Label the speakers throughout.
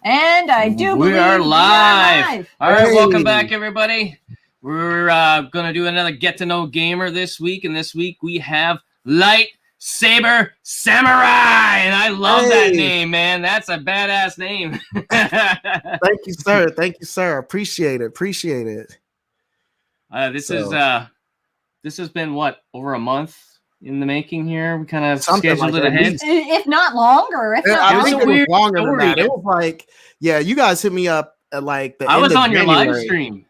Speaker 1: And I do
Speaker 2: we
Speaker 1: believe
Speaker 2: are live. All right,
Speaker 3: Hey.
Speaker 2: welcome back, everybody. We're going to do another Get to Know Gamer this week. And this week we have Lightsaber Samurai. And I love that name, man. That's a badass name.
Speaker 3: Thank you, sir. Thank you, sir. Appreciate it. Appreciate it.
Speaker 2: This has been, what, over a month in the making here? We kind of scheduled it ahead.
Speaker 1: If not longer.
Speaker 3: I think it was longer than
Speaker 2: story.
Speaker 3: that. It was like, yeah, you guys hit me up at like the
Speaker 2: I
Speaker 3: end
Speaker 2: was
Speaker 3: of
Speaker 2: on your live
Speaker 3: January.
Speaker 2: stream.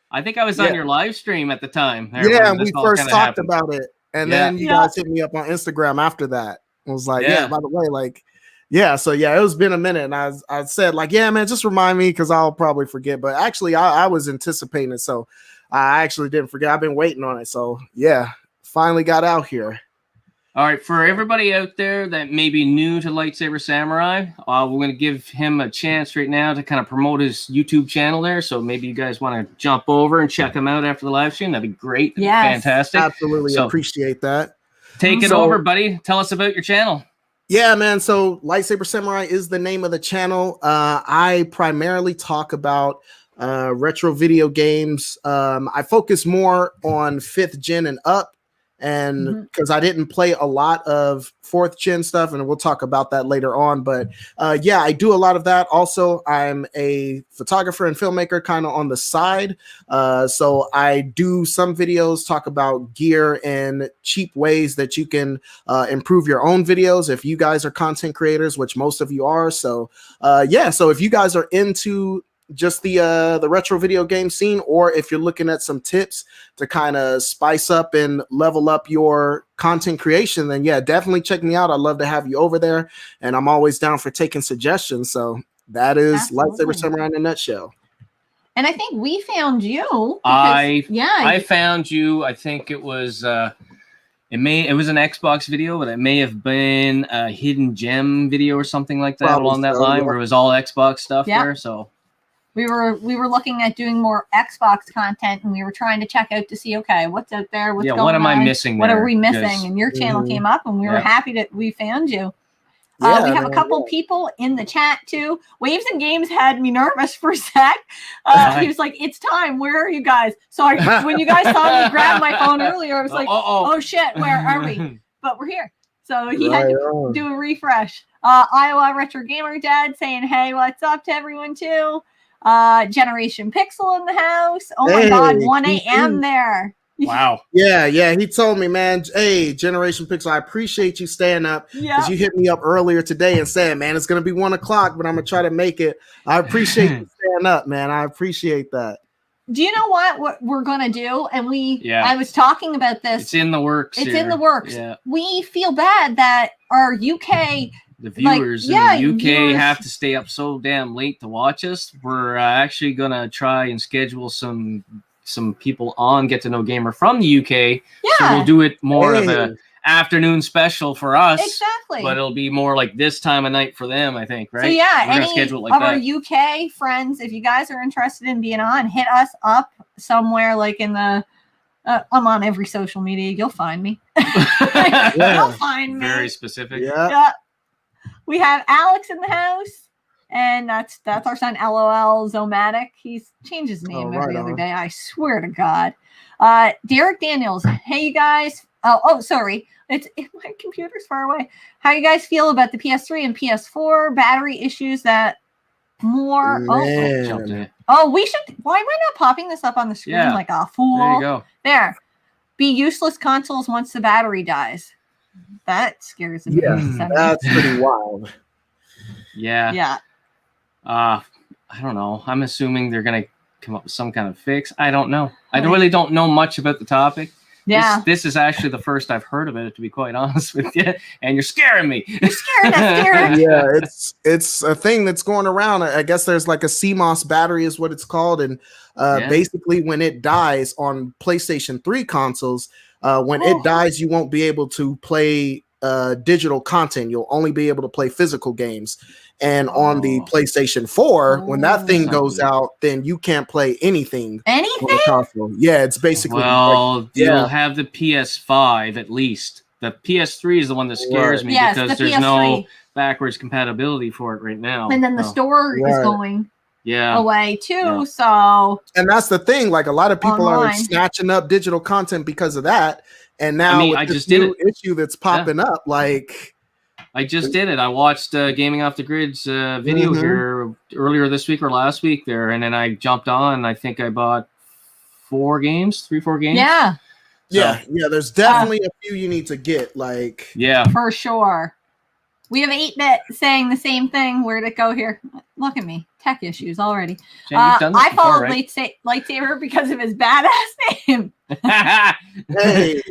Speaker 2: I think I was on your live stream at the time.
Speaker 3: Yeah, and we first talked about it. And then you guys hit me up on Instagram after that. I was like, yeah, by the way, like, yeah, so yeah, it was been a minute. And I said, like, yeah, man, just remind me because I'll probably forget. But actually, I was anticipating it. So I actually didn't forget. I've been waiting on it. So yeah, finally got out here.
Speaker 2: All right, for everybody out there that may be new to Lightsaber Samurai, we're going to give him a chance right now to kind of promote his YouTube channel there. So maybe you guys want to jump over and check him out after the live stream. That'd be great.
Speaker 1: Yes.
Speaker 2: Fantastic.
Speaker 3: Absolutely appreciate that.
Speaker 2: Take it over, buddy. Tell us about your channel.
Speaker 3: Yeah, man. So Lightsaber Samurai is the name of the channel. I primarily talk about retro video games. I focus more on 5th gen and up. And because I didn't play a lot of 4th gen stuff, and we'll talk about that later on. But yeah, I do a lot of that. Also, I'm a photographer and filmmaker kind of on the side. So I do some videos, talk about gear and cheap ways that you can improve your own videos if you guys are content creators, which most of you are. So yeah, so if you guys are into just the retro video game scene, or if you're looking at some tips to kind of spice up and level up your content creation, then yeah, definitely check me out. I'd love to have you over there, and I'm always down for taking suggestions. So that is Lightsaber Samurai in a nutshell.
Speaker 1: And I think we found you.
Speaker 2: I found you. I think it was it was an Xbox video, but it may have been a hidden gem video or something like that. Probably along that line, where it was all Xbox stuff there. So
Speaker 1: we were looking at doing more Xbox content, and we were trying to check out to see, okay, what's out there, what's going on,
Speaker 2: what am I missing?
Speaker 1: What are we missing? And your channel came up, and we were happy that we found you. We have a couple people in the chat too. Waves and Games had me nervous for a sec. He was like, "It's time. Where are you guys?" So when you guys saw me grab my phone earlier, I was like, "Oh shit, where are we?" But we're here. So he had to do a refresh. Iowa Retro Gamer Dad saying, "Hey, what's up to everyone too?" Generation Pixel in the house. Oh my God, 1 a.m. there.
Speaker 2: Wow.
Speaker 3: Yeah, he told me, man, hey, Generation Pixel, I appreciate you staying up because you hit me up earlier today and said, man, it's going to be 1 o'clock, but I'm going to try to make it. I appreciate you staying up, man. I appreciate that.
Speaker 1: Do you know what we're going to do? And I was talking about this.
Speaker 2: It's in the works.
Speaker 1: It's in the works. Yeah. We feel bad that our UK...
Speaker 2: The viewers in the UK have to stay up so damn late to watch us. We're actually going to try and schedule some people on Get to Know Gamer from the UK. Yeah. So we'll do it more of a afternoon special for us.
Speaker 1: Exactly.
Speaker 2: But it'll be more like this time of night for them, I think, right?
Speaker 1: So yeah,
Speaker 2: we're
Speaker 1: any schedule it like of our UK friends, if you guys are interested in being on, hit us up somewhere like in the I'm on every social media. You'll find me. You'll find me.
Speaker 2: Very specific.
Speaker 1: Yeah. We have Alex in the house, and that's our son, LOL Zomatic. He's changed his name every other day. I swear to God. Derek Daniels. Hey, you guys. Oh, sorry. My computer's far away. How you guys feel about the PS3 and PS4 battery issues that more? We should. Why am I not popping this up on the screen like a fool?
Speaker 2: There you go.
Speaker 1: There. Be useless consoles once the battery dies. That scares me.
Speaker 3: Yeah, that's pretty wild.
Speaker 2: Yeah. I don't know. I'm assuming they're going to come up with some kind of fix. I don't know. I really don't know much about the topic.
Speaker 1: Yeah.
Speaker 2: This is actually the first I've heard of it, to be quite honest with you. And you're scaring me.
Speaker 1: You're scaring us, Derek.
Speaker 3: Yeah, it's a thing that's going around. I guess there's like a CMOS battery is what it's called. And basically when it dies on PlayStation 3 consoles, when it dies, you won't be able to play digital content. You'll only be able to play physical games. And on the PlayStation 4, when that thing goes out, then you can't play anything.
Speaker 1: Anything?
Speaker 3: On the console. Yeah, it's basically.
Speaker 2: Well, you'll have the PS5 at least. The PS3 is the one that scares me because there's no backwards compatibility for it right now.
Speaker 1: And then the store is going away too. Yeah. So,
Speaker 3: and that's the thing. Like a lot of people are snatching up digital content because of that. And now with this new issue that's popping up, like
Speaker 2: I just did it. I watched Gaming Off the Grid's video here earlier this week or last week there, and then I jumped on. I think I bought 4 games.
Speaker 1: Yeah.
Speaker 3: So, yeah. There's definitely a few you need to get. Like,
Speaker 1: for sure. We have 8-Bit saying the same thing. Where'd it go here? Look at me. Tech issues already. I followed Lightsaber because of his badass name.
Speaker 3: Hey.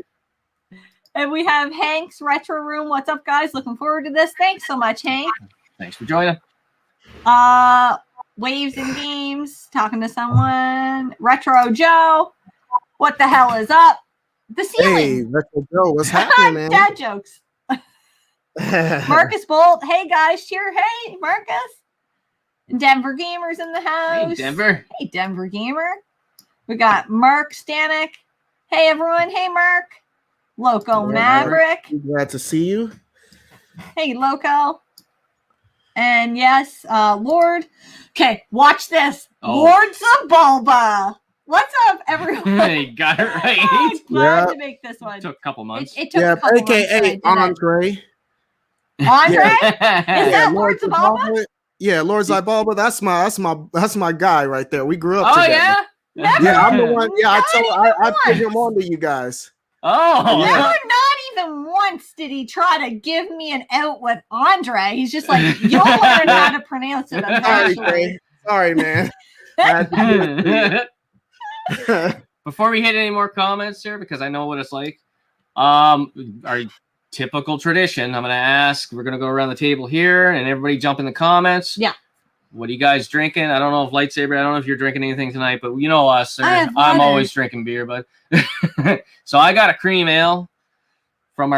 Speaker 1: And we have Hank's Retro Room. What's up, guys? Looking forward to this. Thanks so much, Hank.
Speaker 2: Thanks for joining.
Speaker 1: Waves and Games. Talking to someone. Retro Joe. What the hell is up? The ceiling.
Speaker 3: Hey, Retro Joe. What's happening, man?
Speaker 1: Dad jokes. Marcus Bolt. Hey, guys. Cheer. Hey, Marcus. Denver Gamers in the house.
Speaker 2: Hey, Denver.
Speaker 1: Hey, Denver Gamer. We got Mark Stanek. Hey, everyone. Hey, Mark. Loco Maverick.
Speaker 3: Glad to see you.
Speaker 1: Hey, Loco. And yes, Lord. Okay, watch this. Lord Zabulba. What's up, everyone?
Speaker 2: Hey, got it right.
Speaker 1: I'm glad to make this one.
Speaker 2: It took a couple months.
Speaker 1: It took a couple
Speaker 3: AKA Andre.
Speaker 1: Andre? Is that Lord Zabulba?
Speaker 3: Yeah, Lord Zabulba. That's my guy right there. We grew up together.
Speaker 1: Yeah?
Speaker 3: Yeah, I'm the one. Yeah, I put him on to you guys.
Speaker 2: Oh,
Speaker 1: yeah. Not even once did he try to give me an out with Andre. He's just like, you'll learn how to pronounce it eventually.
Speaker 3: Sorry, man.
Speaker 2: Before we hit any more comments here, because I know what it's like, our typical tradition, I'm going to ask, we're going to go around the table here, and everybody jump in the comments.
Speaker 1: Yeah.
Speaker 2: What are you guys drinking? I don't know if Lightsaber, I don't know if you're drinking anything tonight, but you know us, sir. I'm always drinking beer, but so I got a cream ale from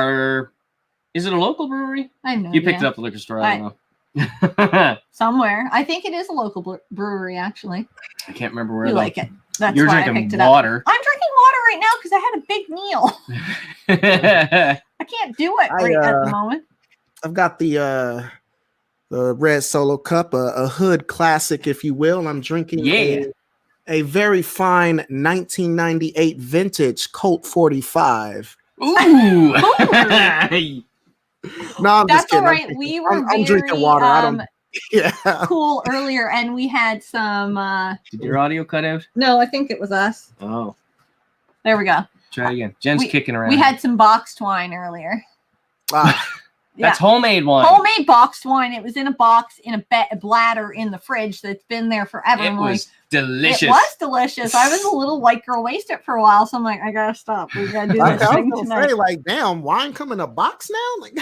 Speaker 2: is it a local brewery?
Speaker 1: I know.
Speaker 2: You picked it up at the liquor store, I don't know.
Speaker 1: Somewhere. I think it is a local brewery, actually.
Speaker 2: I can't remember where.
Speaker 1: You like it. That's
Speaker 2: you're
Speaker 1: why
Speaker 2: drinking
Speaker 1: I picked it
Speaker 2: water.
Speaker 1: Up. I'm drinking water right now because I had a big meal. I can't do it at the moment.
Speaker 3: I've got the red Solo cup, a hood classic, if you will. And I'm drinking a very fine 1998 vintage Colt 45
Speaker 2: Ooh.
Speaker 3: No, I'm
Speaker 1: That's
Speaker 3: just kidding.
Speaker 1: All right. I'm
Speaker 3: drinking water. I don't.
Speaker 1: Cool earlier, and we had some.
Speaker 2: Did your audio cut out?
Speaker 1: No, I think it was us.
Speaker 2: Oh,
Speaker 1: there we go.
Speaker 2: Try again. Jen's kicking around.
Speaker 1: We had some boxed wine earlier.
Speaker 2: That's homemade wine.
Speaker 1: Homemade boxed wine. It was in a box in a bladder in the fridge that's been there forever.
Speaker 2: It was delicious.
Speaker 1: It was delicious. I was a little white girl wasted for a while, so I'm like, I gotta stop. We gotta do this thing tonight.
Speaker 3: Say, like, damn, wine come in a box now?
Speaker 2: Like,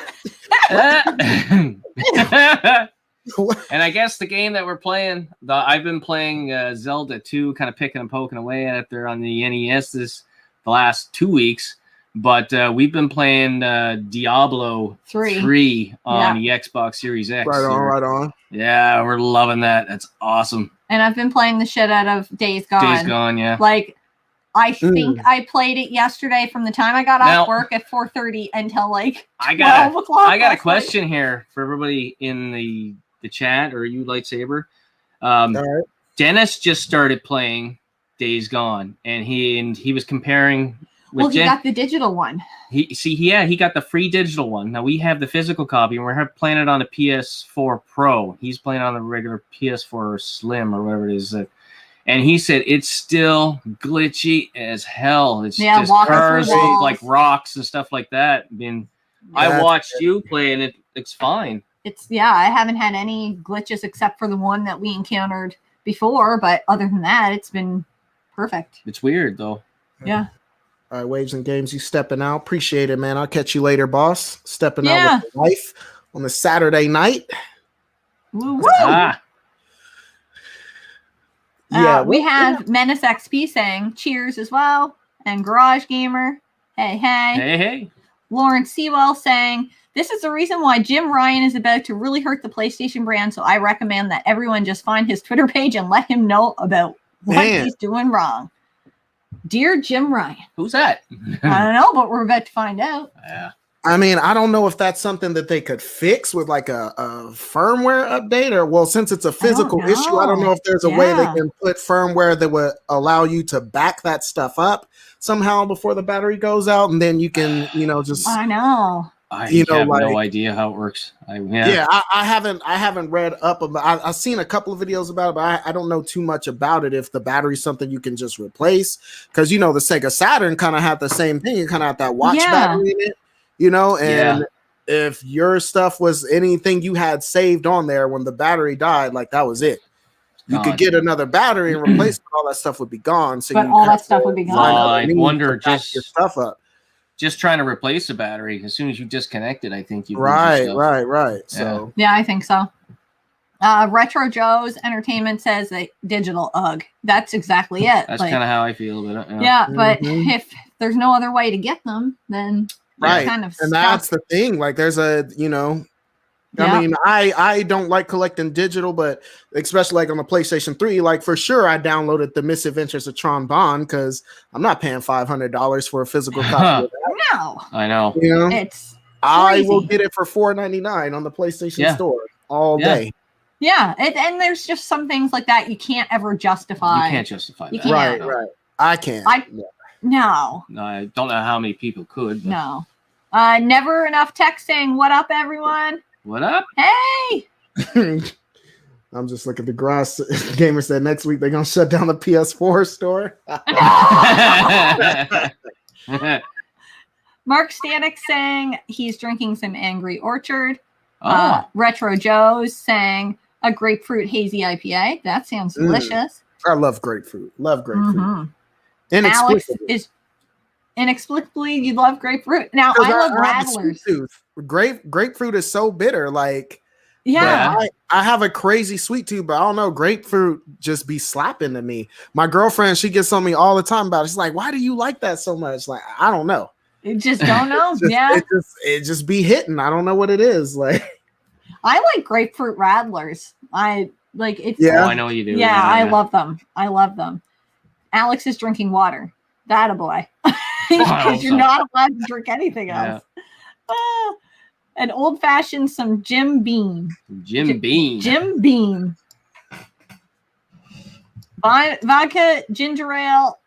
Speaker 2: and I guess the game that we're playing, I've been playing Zelda 2, kind of picking and poking away at it there on the NES the last 2 weeks. But we've been playing Diablo 3 on the Xbox Series X.
Speaker 3: Right on.
Speaker 2: Yeah, we're loving that. That's awesome.
Speaker 1: And I've been playing the shit out of Days Gone.
Speaker 2: Days Gone, yeah.
Speaker 1: Like, I think I played it yesterday from the time I got off work at 4:30 until like 12 o'clock.
Speaker 2: I got a question here for everybody in the chat, or you, Lightsaber.
Speaker 3: Right.
Speaker 2: Dennis just started playing Days Gone, and he was comparing.
Speaker 1: He got the digital one.
Speaker 2: He got the free digital one. Now we have the physical copy, and we're playing it on the PS4 Pro. He's playing on the regular PS4 Slim or whatever it is. And he said it's still glitchy as hell. It's just cars with like rocks and stuff like that. I mean, I watched you play, and it's fine.
Speaker 1: I haven't had any glitches except for the one that we encountered before, but other than that, it's been perfect.
Speaker 2: It's weird though.
Speaker 1: Yeah.
Speaker 3: All right, Waves and Games, you stepping out. Appreciate it, man. I'll catch you later, boss. Stepping out with your wife on the Saturday night.
Speaker 1: Woo! We have Menace XP saying cheers as well, and Garage Gamer. Hey. Lawrence Sewell saying, this is the reason why Jim Ryan is about to really hurt the PlayStation brand, so I recommend that everyone just find his Twitter page and let him know about what he's doing wrong. Dear Jim Ryan.
Speaker 2: Who's that?
Speaker 1: I don't know, but we're about to find out.
Speaker 2: Yeah.
Speaker 3: I mean, I don't know if that's something that they could fix with like a firmware update, or well, since it's a physical issue, I don't know if there's a way they can put firmware that would allow you to back that stuff up somehow before the battery goes out, and then you can, just.
Speaker 1: I know.
Speaker 2: I have no idea how it works.
Speaker 3: I haven't read up about. I've seen a couple of videos about it, but I don't know too much about it. If the battery's something you can just replace, because the Sega Saturn kind of had the same thing. You kind of had that watch battery in it, and if your stuff was anything you had saved on there when the battery died, like that was it. You could get another battery and replace it, all that stuff would be gone. So
Speaker 1: all that stuff would be gone.
Speaker 2: I wonder just
Speaker 3: your stuff up.
Speaker 2: Just trying to replace the battery as soon as you disconnect it, I think you
Speaker 3: right.
Speaker 2: So
Speaker 1: I think so. Retro Joe's Entertainment says that digital that's exactly it.
Speaker 2: That's kind of how I feel about it.
Speaker 1: Yeah, but if there's no other way to get them, then kind of
Speaker 3: and that's the thing. Like there's I mean, I don't like collecting digital, but especially like on the PlayStation 3, like for sure I downloaded The Misadventures of Tron Bond because I'm not paying $500 for a physical copy of that.
Speaker 1: No.
Speaker 2: I know.
Speaker 1: It's
Speaker 3: I will get it for $4.99 on the PlayStation Store all day.
Speaker 1: Yeah, and there's just some things like that you can't ever justify.
Speaker 2: You can't justify that.
Speaker 3: Right. I can't.
Speaker 1: No.
Speaker 2: No, I don't know how many people could. But.
Speaker 1: No. Never Enough Texting. What up, everyone?
Speaker 2: What up?
Speaker 1: Hey!
Speaker 3: I'm just looking at the grass. Gamer said next week they're going to shut down the PS4 store.
Speaker 1: Mark Stanek saying he's drinking some Angry Orchard.
Speaker 2: Oh.
Speaker 1: Retro Joe's saying a grapefruit hazy IPA. That sounds delicious.
Speaker 3: I love grapefruit.
Speaker 1: Mm-hmm.
Speaker 3: Inexplicably,
Speaker 1: you love grapefruit. Now I love rattlers.
Speaker 3: Grapefruit is so bitter. Like,
Speaker 1: I
Speaker 3: have a crazy sweet tooth, but I don't know. Grapefruit just be slapping to me. My girlfriend, she gets on me all the time about it. She's like, "Why do you like that so much?" Like, I don't know.
Speaker 1: You just don't know.
Speaker 3: It just be hitting. I don't know what it is. Like,
Speaker 1: I like grapefruit rattlers. I like it.
Speaker 2: Yeah, I know you do.
Speaker 1: Yeah, I love them. Alex is drinking water. That a boy. Because you're not allowed to drink anything else. An old fashioned, some Jim Beam.
Speaker 2: Jim Beam.
Speaker 1: Vodka, ginger ale,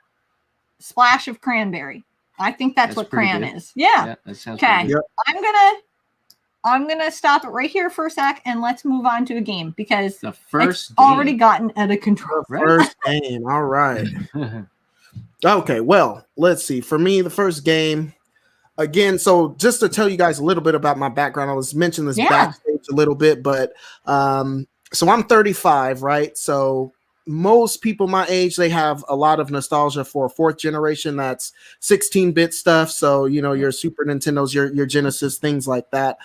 Speaker 1: splash of cranberry. I think that's what cran is. Yeah.
Speaker 2: That sounds
Speaker 1: okay.
Speaker 2: Good.
Speaker 1: I'm gonna stop it right here for a sec and let's move on to a game because
Speaker 2: it's
Speaker 1: already gotten out of control.
Speaker 3: First game. All right. Okay, well, let's see. For me, the first game, again, so just to tell you guys a little bit about my background, I was mentioning this backstage a little bit, but so I'm 35, right? So most people my age, they have a lot of nostalgia for fourth generation. That's 16-bit stuff. So, your Super Nintendos, your Genesis, things like that.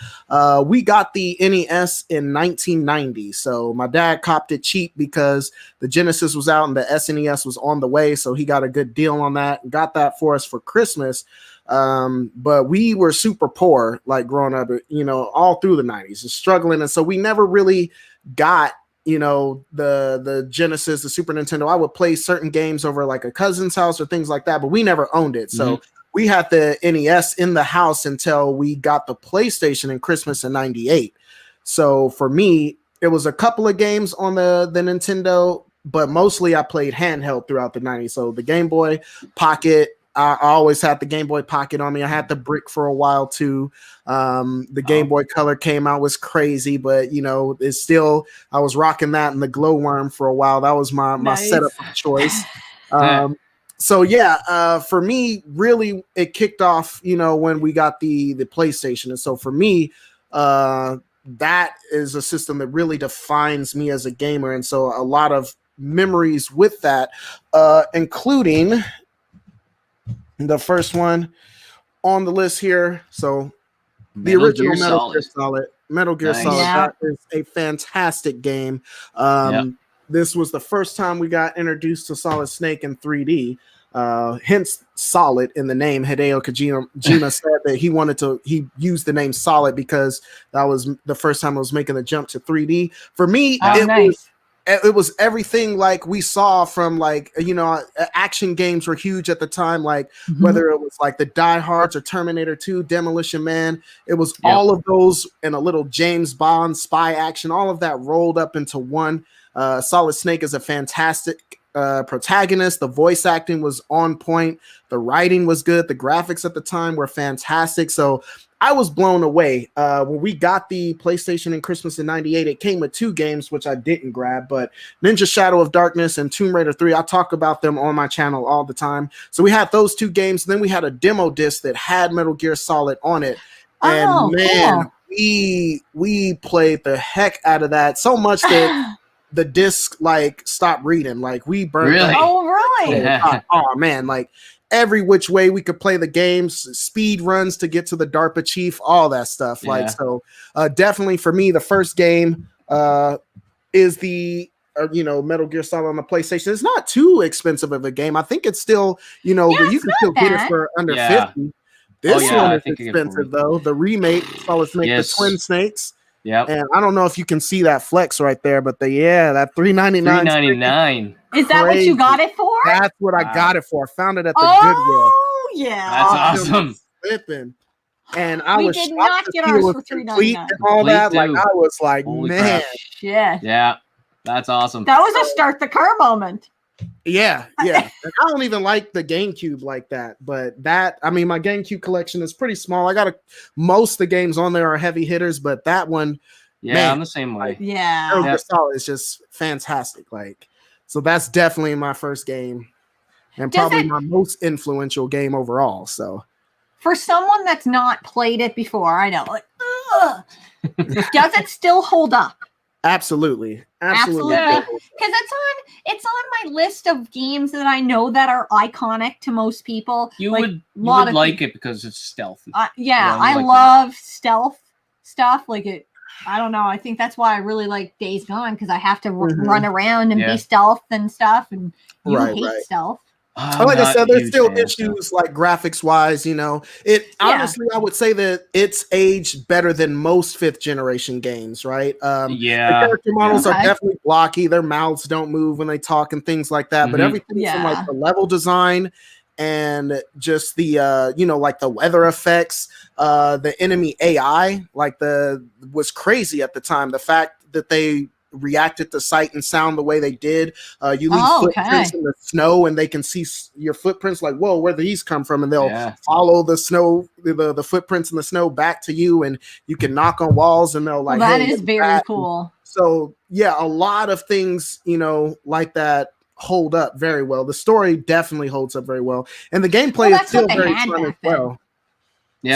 Speaker 3: We got the NES in 1990. So my dad copped it cheap because the Genesis was out and the SNES was on the way. So he got a good deal on that. Got that for us for Christmas. But we were super poor, like growing up, all through the 90s, just struggling. And so we never really got the Genesis, the Super Nintendo. I would play certain games over like a cousin's house or things like that, but we never owned it. So we had the NES in the house until we got the PlayStation in Christmas in 98. So for me, it was a couple of games on the Nintendo, but mostly I played handheld throughout the 90s. So the Game Boy Pocket, I always had the Game Boy Pocket on me. I had the Brick for a while too. The Game Boy Color came out, was crazy, but it's still, I was rocking that and the Glowworm for a while. That was my setup of choice. For me, really, it kicked off, when we got the PlayStation. And so for me, that is a system that really defines me as a gamer. And so a lot of memories with that, including the first one on the list here. So the original Metal Gear Solid. Metal Gear Solid. That is a fantastic game. This was the first time we got introduced to Solid Snake in 3D. Hence Solid in the name. Hideo Kojima said that he used the name Solid because that was the first time I was making the jump to 3D. For me, was it was everything like we saw from like, you know, action games were huge at the time, like whether it was like the Die Hards or Terminator 2, Demolition Man. It was all of those and a little James Bond spy action, all of that rolled up into one. Solid Snake is a fantastic protagonist. The voice acting was on point. The writing was good. The graphics at the time were fantastic. So I was blown away. When we got the PlayStation in Christmas in '98, it came with 2 games, which I didn't grab, but Ninja Shadow of Darkness and Tomb Raider 3, I talk about them on my channel all the time. So we had those 2 games. Then we had a demo disc that had Metal Gear Solid on it. And man, we played the heck out of that so much that the disc like stopped reading. Like we burned that.
Speaker 1: Oh, really?
Speaker 3: Oh man, like every which way we could play the games, speed runs to get to the DARPA chief, all that stuff. Like, so definitely for me, the first game is the you know, Metal Gear Solid on the PlayStation. It's not too expensive of a game. I think it's still, you know, you can still get it for under 50. This one is expensive though. The remake, Solid Snake, the Twin Snakes.
Speaker 2: Yeah,
Speaker 3: and I don't know if you can see that flex right there, but that $3.99.
Speaker 2: $3.99.
Speaker 1: Is that what you got it for?
Speaker 3: That's what I got it for. I found it at the Goodwill.
Speaker 1: Oh yeah,
Speaker 2: that's awesome.
Speaker 3: Flipping. And I was
Speaker 1: did not get ours for $3.99
Speaker 3: and all that. Like I was like, holy man,
Speaker 1: shit.
Speaker 2: Yeah, that's awesome.
Speaker 1: That was a start the car moment.
Speaker 3: Yeah. And I don't even like the GameCube like that, but that, I mean, my GameCube collection is pretty small. I got most of the games on there are heavy hitters, but that one, man,
Speaker 2: I'm the same way.
Speaker 3: Solid is just fantastic. Like, so that's definitely my first game, and probably my most influential game overall. So,
Speaker 1: for someone that's not played it before, I know, like, does it still hold up?
Speaker 3: Absolutely.
Speaker 1: Because it's on my list of games that I know that are iconic to most people.
Speaker 2: You would like it because it's stealthy.
Speaker 1: I love stealth stuff. Like it, I don't know. I think that's why I really like Days Gone, because I have to run around and be stealth and stuff. And you hate stealth.
Speaker 3: Like I said, there's still issues like graphics wise, you know. Honestly, I would say that it's aged better than most 5th generation games, right? The character models are definitely blocky, their mouths don't move when they talk and things like that. But everything from like the level design and just the you know, like the weather effects, the enemy AI, like was crazy at the time. The fact that they reacted to sight and sound the way they did. You leave footprints in the snow and they can see your footprints, like, whoa, where did these come from? And they'll follow the snow, the footprints in the snow back to you, and you can knock on walls and they'll like,
Speaker 1: that is very cool.
Speaker 3: So yeah, a lot of things, you know, like that hold up very well. The story definitely holds up very well, and the gameplay is still very fun as well.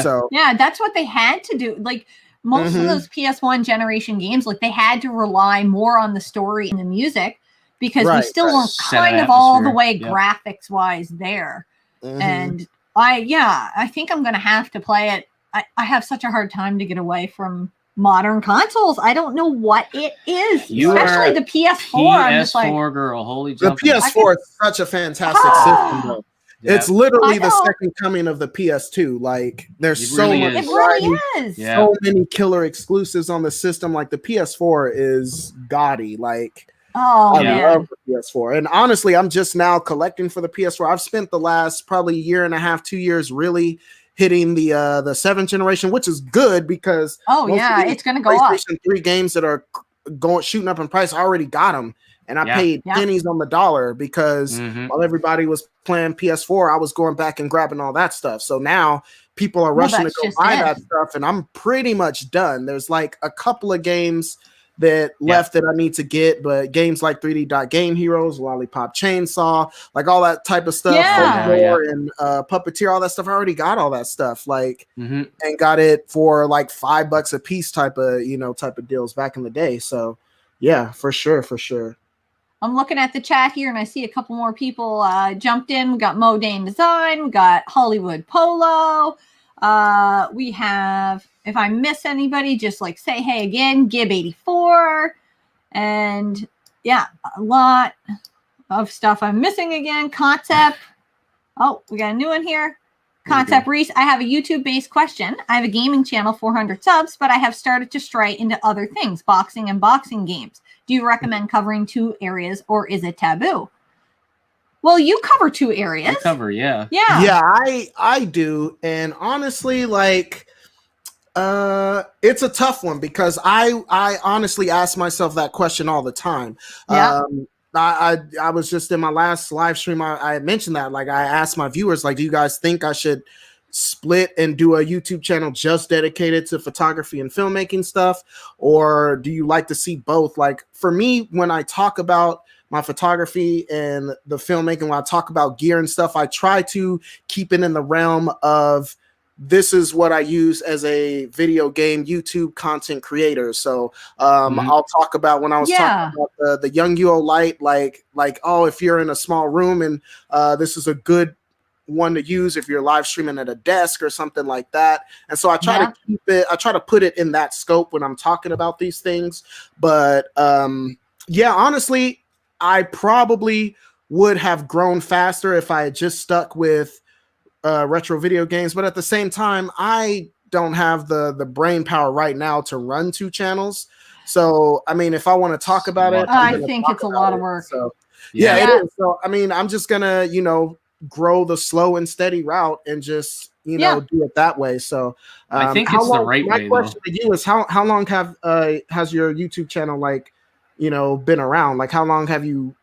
Speaker 3: So
Speaker 1: that's what they had to do. Like most of those PS1 generation games, like they had to rely more on the story and the music, because we still weren't kind of all the way graphics wise there. And I think I'm going to have to play it. I have such a hard time to get away from modern consoles. I don't know what it is, especially the PS4. I'm just like,
Speaker 2: girl, holy
Speaker 3: the PS4 is such a fantastic system though. It's literally the second coming of the PS2. Like, there's so much variety, so many killer exclusives on the system. Like, the PS4 is gaudy. Like, I love the PS4. And honestly, I'm just now collecting for the PS4. I've spent the last probably year and a half, 2 years really hitting the 7th generation, which is good because
Speaker 1: it's going to go up.
Speaker 3: PlayStation 3 games that are shooting up in price, I already got them. And I paid pennies on the dollar because while everybody was playing PS4, I was going back and grabbing all that stuff. So now people are rushing to go buy that stuff, and I'm pretty much done. There's like a couple of games that left that I need to get, but games like 3D Game Heroes, Lollipop Chainsaw, like all that type of stuff, and Puppeteer, all that stuff. I already got all that stuff, like, and got it for like $5 a piece type of deals back in the day. So yeah, for sure.
Speaker 1: I'm looking at the chat here and I see a couple more people jumped in. We got Modane Design. We got Hollywood Polo. We have, if I miss anybody, just like say hey again, Gib84. And yeah, a lot of stuff I'm missing again. Concept. Oh, we got a new one here. Concept Reese, I have a YouTube-based question. I have a gaming channel, 400 subs, but I have started to stray into other things, boxing and boxing games. Do you recommend covering 2 areas, or is it taboo? Well, you cover 2 areas.
Speaker 2: Yeah.
Speaker 3: Yeah, I do. And honestly, like, it's a tough one because I honestly ask myself that question all the time.
Speaker 1: Yeah.
Speaker 3: I was just in my last live stream. I mentioned that, like, I asked my viewers, like, do you guys think I should split and do a YouTube channel just dedicated to photography and filmmaking stuff, or do you like to see both? Like, for me, when I talk about my photography and the filmmaking, when I talk about gear and stuff, I try to keep it in the realm of this is what I use as a video game YouTube content creator. So I'll talk about when I was talking about the Young UO Light, like, oh, if you're in a small room and this is a good one to use if you're live streaming at a desk or something like that. And so I try to keep it, I try to put it in that scope when I'm talking about these things. But yeah, honestly, I probably would have grown faster if I had just stuck with retro video games. But at the same time, I don't have the brain power right now to run 2 channels. So, I mean, if I want to talk about it,
Speaker 1: I think it's a lot of work.
Speaker 3: So, yeah, it is. So, I mean, I'm just going to, grow the slow and steady route and just, do it that way. So,
Speaker 2: I think it's the right way.
Speaker 3: My question to you is how long has your YouTube channel, like, been around? Like, how long have you,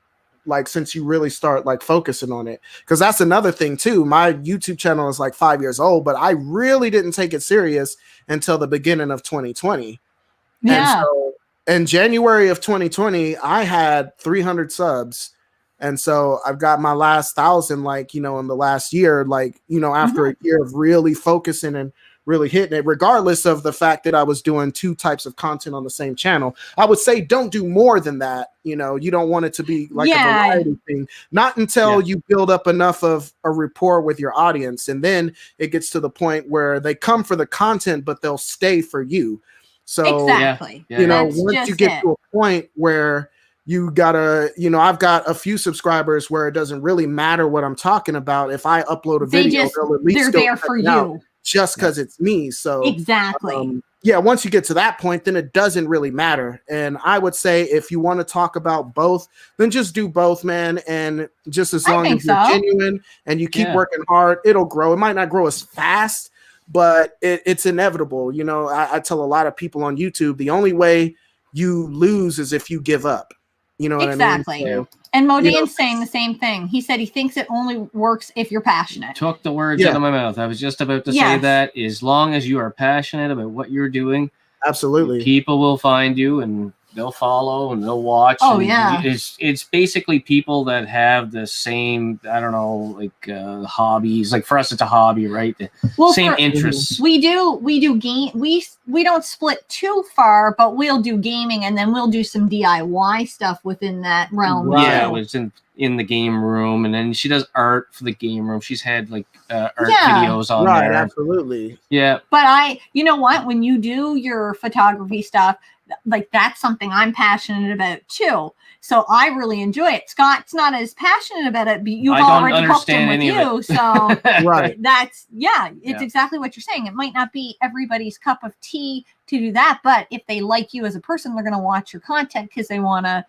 Speaker 3: like, since you really start, like, focusing on it? Because that's another thing too. My YouTube channel is like 5 years old, but I really didn't take it serious until the beginning of 2020.
Speaker 1: Yeah.
Speaker 3: And so in January of 2020, I had 300 subs. And so I've got my last 1,000, like, in the last year, like, after a year of really focusing and really hitting it, regardless of the fact that I was doing 2 types of content on the same channel. I would say don't do more than that. You don't want it to be like a variety thing, not until you build up enough of a rapport with your audience. And then it gets to the point where they come for the content, but they'll stay for you. So,
Speaker 1: exactly.
Speaker 3: Once you get to a point where you gotta, I've got a few subscribers where it doesn't really matter what I'm talking about. If I upload a video,
Speaker 1: they're there for you.
Speaker 3: Just because it's me. So
Speaker 1: exactly.
Speaker 3: Once you get to that point, then it doesn't really matter. And I would say if you want to talk about both, then just do both, man. And just as long as you're genuine and you keep working hard, it'll grow. It might not grow as fast, but it's inevitable. I tell a lot of people on YouTube, the only way you lose is if you give up. You know what I mean? So,
Speaker 1: and Modine's saying the same thing. He said he thinks it only works if you're passionate.
Speaker 2: Took the words out of my mouth. I was just about to say that. As long as you are passionate about what you're doing,
Speaker 3: absolutely,
Speaker 2: people will find you and they'll follow and they'll watch.
Speaker 1: Oh,
Speaker 2: it's basically people that have the same, I don't know, like hobbies. Like for us, it's a hobby, right? Same interests.
Speaker 1: We do game. We don't split too far, but we'll do gaming and then we'll do some DIY stuff within that realm.
Speaker 2: Yeah, it was in the game room, and then she does art for the game room. She's had like art videos on there.
Speaker 3: Absolutely.
Speaker 2: Yeah.
Speaker 1: But you know what? When you do your photography stuff, like that's something I'm passionate about too. So I really enjoy it. Scott's not as passionate about it, but you've already hooked him with you. So that's it's exactly what you're saying. It might not be everybody's cup of tea to do that, but if they like you as a person, they're going to watch your content because they want to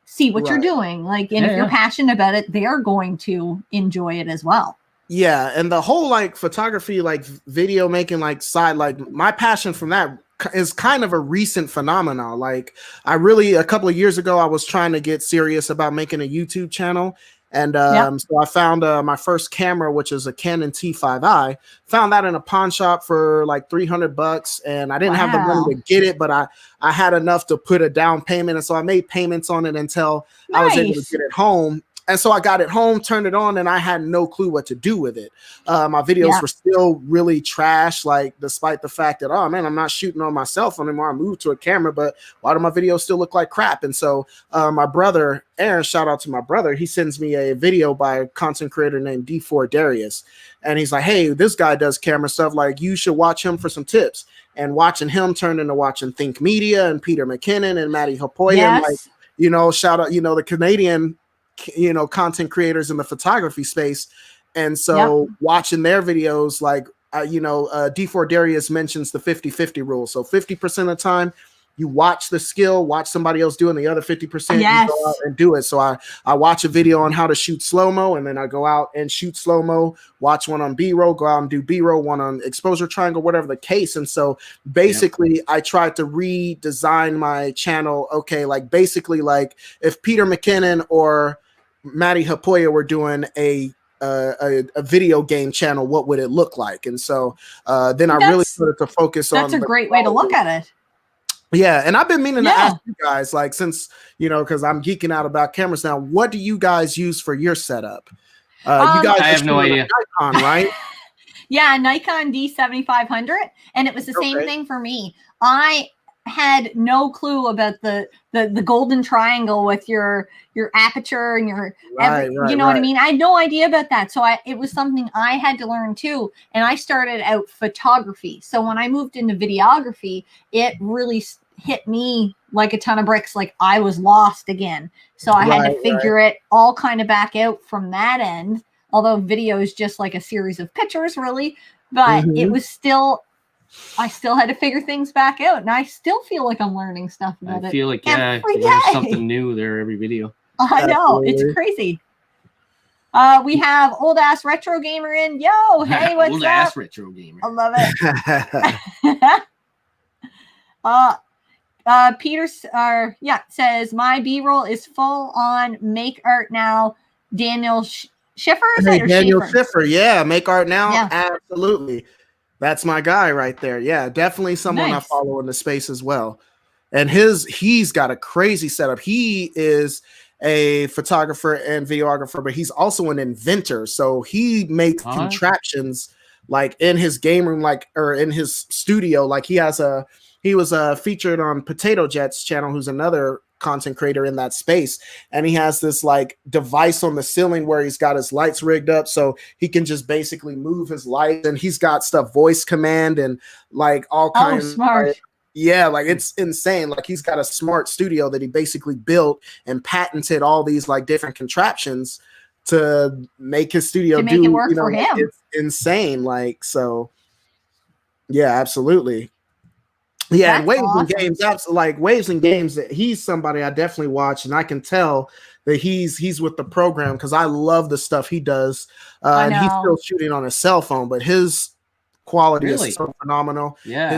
Speaker 1: see what you're doing. Like, and if you're passionate about it, they're going to enjoy it as well.
Speaker 3: Yeah, and the whole like photography, like video making, like side, like my passion from that is kind of a recent phenomenon. Like a couple of years ago, I was trying to get serious about making a YouTube channel. And so I found my first camera, which is a Canon T5i, found that in a pawn shop for like $300. And I didn't have the money to get it, but I had enough to put a down payment. And so I made payments on it until I was able to get it home. And so I got it home, turned it on, and I had no clue what to do with it. My videos were still really trash, like despite the fact that, oh man, I'm not shooting on my cell phone anymore. I moved to a camera, but why do my videos still look like crap? And so my brother, Aaron, shout out to my brother, he sends me a video by a content creator named D4 Darius. And he's like, hey, this guy does camera stuff. Like, you should watch him for some tips. And watching him turned into watching Think Media and Peter McKinnon and Maddie Hopoyan. Like, shout out, the Canadian content creators in the photography space. And so watching their videos, like, D4 Darius mentions the 50-50 rule. So 50% of the time you watch the skill, watch somebody else doing the other 50%, you go out and do it. So I watch a video on how to shoot slow-mo, and then I go out and shoot slow-mo, watch one on B-roll, go out and do B-roll, one on exposure triangle, whatever the case. And so basically I tried to redesign my channel. Okay, like basically like if Peter McKinnon or Matty Hapoya were doing a video game channel, what would it look like? And so then I really started to focus on.
Speaker 1: That's a great way to look at it.
Speaker 3: Yeah, and I've been meaning to ask you guys, like, since because I'm geeking out about cameras now, what do you guys use for your setup? You guys,
Speaker 2: I have no idea.
Speaker 3: Nikon, right?
Speaker 1: Yeah, Nikon D7500, and it was the same thing for me. I had no clue about the golden triangle with your aperture and your you know what I mean. I had no idea about that, so it was something I had to learn too. And I started out photography, so when I moved into videography, it really hit me like a ton of bricks. Like I was lost again, so I had to figure it all kind of back out from that end. Although video is just like a series of pictures, really, but it was still. I still had to figure things back out, and I still feel like I'm learning stuff about it.
Speaker 2: I feel like there's something new there every video.
Speaker 1: I know, it's crazy. We have old ass retro gamer in. Yo, hey, what's
Speaker 2: old
Speaker 1: up?
Speaker 2: Ass retro gamer.
Speaker 1: I love it. Peter says my B-roll is full on make art now. Daniel Schiffer, is it, or
Speaker 3: Daniel
Speaker 1: Schiffer?
Speaker 3: Schiffer, yeah, make art now, absolutely. That's my guy right there. Yeah, definitely someone I follow in the space as well. And he's got a crazy setup. He is a photographer and videographer, but he's also an inventor. So he makes contraptions like in his game room, or in his studio. Like he was featured on Potato Jet's channel, who's another content creator in that space, and he has this like device on the ceiling where he's got his lights rigged up so he can just basically move his lights, and he's got stuff voice command and like all kinds.
Speaker 1: Smart.
Speaker 3: Like it's insane. Like he's got a smart studio that he basically built and patented all these like different contraptions to make his studio
Speaker 1: it work for him.
Speaker 3: It's insane. Like, so yeah, absolutely. Yeah, and Waves and Games, like Waves and Games, he's somebody I definitely watch, and I can tell that he's with the program because I love the stuff he does. And he's still shooting on a cell phone, but his quality is so phenomenal.
Speaker 2: Yeah.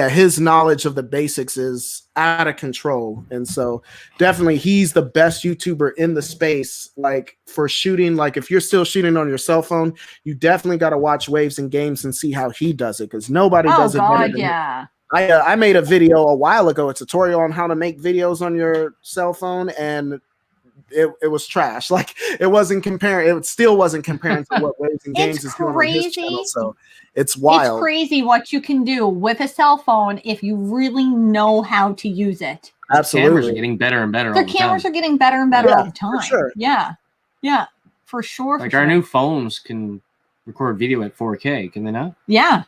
Speaker 3: His knowledge of the basics is out of control. And so definitely he's the best YouTuber in the space, like for shooting. Like if you're still shooting on your cell phone, you definitely got to watch Waves and Games and see how he does it, because nobody does it better than him. I made a video a while ago, a tutorial on how to make videos on your cell phone, and it was trash. Like it still wasn't comparing to what Waves and Games is doing on his channel. So it's wild.
Speaker 1: It's crazy what you can do with a cell phone if you really know how to use it.
Speaker 3: Absolutely.
Speaker 2: Cameras are getting better and better.
Speaker 1: Their cameras are getting better and better all the time.
Speaker 3: For sure.
Speaker 1: Yeah, for sure.
Speaker 2: Like our new phones can record video at 4K, can they not?
Speaker 1: Yeah.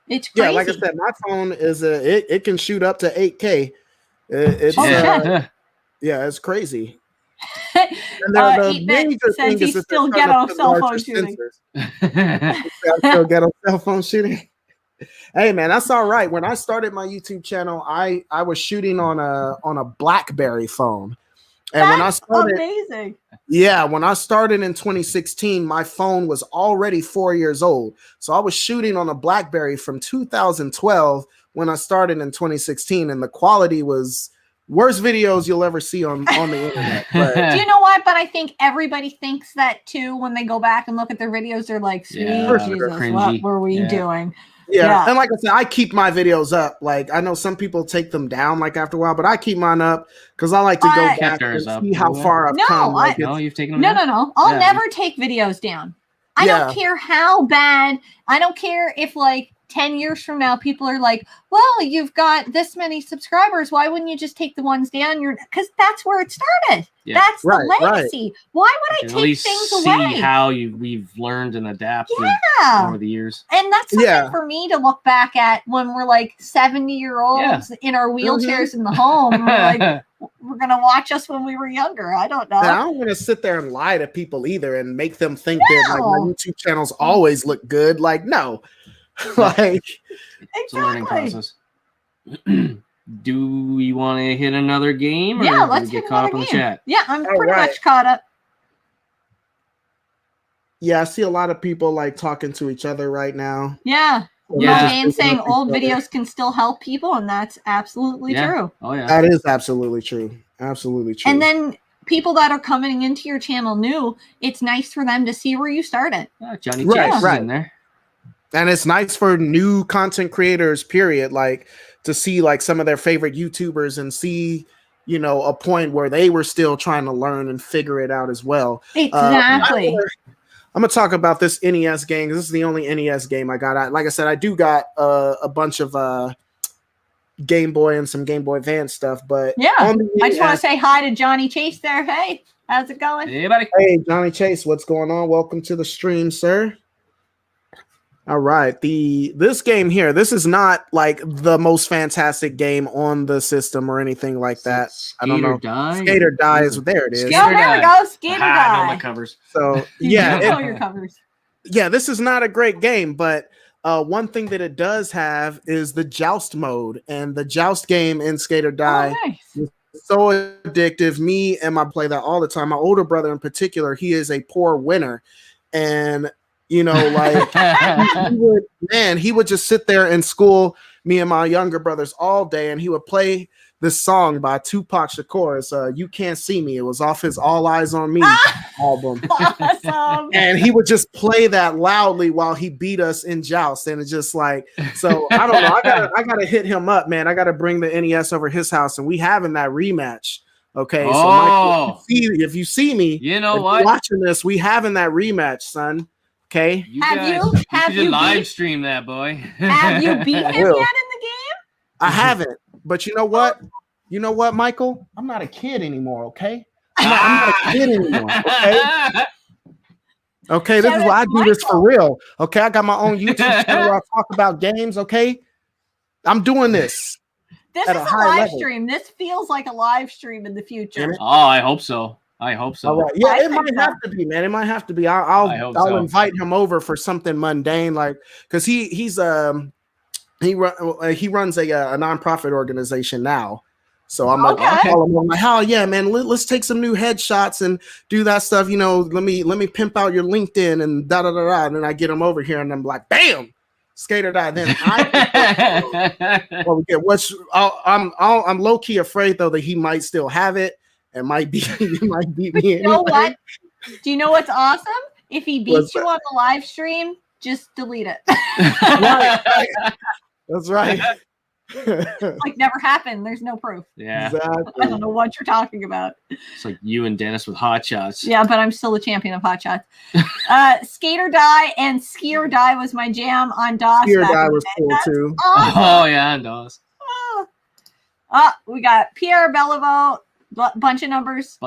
Speaker 1: It's crazy.
Speaker 3: Yeah, like I said, my phone is it can shoot up to 8K. It's it's crazy.
Speaker 1: And says he still ghetto cell phone shooting.
Speaker 3: Still ghetto cell phone shooting. Hey man, that's all right. When I started my YouTube channel, I was shooting on a BlackBerry phone. And when I started,
Speaker 1: amazing.
Speaker 3: Yeah, when I started in 2016, my phone was already 4 years old. So I was shooting on a BlackBerry from 2012 when I started in 2016, and the quality was worst videos you'll ever see on the internet. But,
Speaker 1: do you know what? But I think everybody thinks that too when they go back and look at their videos. They're like, "Sweet Jesus, what were we doing?"
Speaker 3: Yeah, and like I said, I keep my videos up. Like I know some people take them down like after a while, but I keep mine up because I like to go back and see how far I've come. Like
Speaker 2: you've taken them down?
Speaker 1: No. I'll never take videos down. I don't care how bad. I don't care if like 10 years from now, people are like, well, you've got this many subscribers. Why wouldn't you just take the ones down? Because that's where it started. Yeah. That's the legacy. Right. Why would I take things away?
Speaker 2: See how we've learned and adapted over the years.
Speaker 1: And that's something for me to look back at when we're like 70-year-olds in our wheelchairs in the home. And we're like, we're going to watch us when we were younger. I don't know.
Speaker 3: And I don't want to sit there and lie to people either and make them think that like my YouTube channels always look good. Like, no. Like,
Speaker 2: it's a learning process. Do we want to hit another game? Or
Speaker 1: yeah, let's
Speaker 2: get caught up in the chat.
Speaker 1: Yeah, I'm pretty much caught up.
Speaker 3: Yeah, I see a lot of people like talking to each other right now.
Speaker 1: Yeah. And saying old videos can still help people, and that's absolutely true.
Speaker 2: Oh yeah,
Speaker 3: that is absolutely true. Absolutely true.
Speaker 1: And then people that are coming into your channel new, it's nice for them to see where you started.
Speaker 2: Johnny Chase is in there.
Speaker 3: And it's nice for new content creators, period, like to see like some of their favorite YouTubers and see, you know, a point where they were still trying to learn and figure it out as well.
Speaker 1: Exactly.
Speaker 3: I'm gonna talk about this NES game. This is the only NES game I got. Like I said, I do got a bunch of Game Boy and some Game Boy Advance stuff. But
Speaker 1: yeah, I just want to say hi to Johnny Chase there. Hey, how's it going?
Speaker 2: Hey, buddy.
Speaker 3: Hey, Johnny Chase, what's going on? Welcome to the stream, sir. All right, this game here, this is not like the most fantastic game on the system or anything like that. I don't know. Skater Die is there. It is.
Speaker 1: Oh, there we go. Skater Die.
Speaker 2: I know my covers.
Speaker 3: So yeah,
Speaker 1: know your covers.
Speaker 3: Yeah, this is not a great game, but one thing that it does have is the joust mode, and the joust game in Skater Die is so addictive. Me and my play that all the time. My older brother in particular, he is a poor winner, and you know, like he would just sit there in school, me and my younger brothers all day, and he would play this song by Tupac Shakur. It's You Can't See Me. It was off his All Eyes on Me album.
Speaker 1: Awesome.
Speaker 3: And he would just play that loudly while he beat us in joust. And it's just like, so I don't know. I gotta hit him up, man. I gotta bring the NES over his house, and we having that rematch. Okay. So Michael, if you see me,
Speaker 2: you know what?
Speaker 3: Watching this, we having that rematch, son. Okay.
Speaker 1: Have you
Speaker 2: live stream that, boy?
Speaker 1: Have you beat him yet in the game?
Speaker 3: I haven't. But you know what? You know what, Michael? I'm not a kid anymore, okay? I'm not a kid anymore, okay? Okay, this is why I do this for real. Okay, I got my own YouTube channel where I talk about games, okay? I'm doing this.
Speaker 1: This is a live stream. This feels like a live stream in the future.
Speaker 2: Oh, I hope so. I hope so.
Speaker 3: All right. Yeah, it might have to be, man. It might have to be. I'll invite him over for something mundane, like because he runs a nonprofit organization now. So I'm like, I'm like, oh yeah, man, let's take some new headshots and do that stuff. You know, let me pimp out your LinkedIn and da da da da. And then I get him over here, and I'm like, bam, Skater Die. Then I'm low key afraid though that he might still have it. It might be you might beat me.
Speaker 1: You know what? Do you know what's awesome? If he beats you on the live stream, just delete it.
Speaker 3: Right. That's right.
Speaker 1: Like never happened. There's no proof.
Speaker 2: Yeah.
Speaker 3: Exactly.
Speaker 1: I don't know what you're talking about.
Speaker 2: It's like you and Dennis with hot shots.
Speaker 1: Yeah, but I'm still the champion of hot shots. Skater Die and Skier Die was my jam on DOS.
Speaker 3: Skier Die was cool too.
Speaker 1: Awesome.
Speaker 2: Oh yeah, on DOS.
Speaker 1: We got Pierre Beliveau. Bunch of numbers.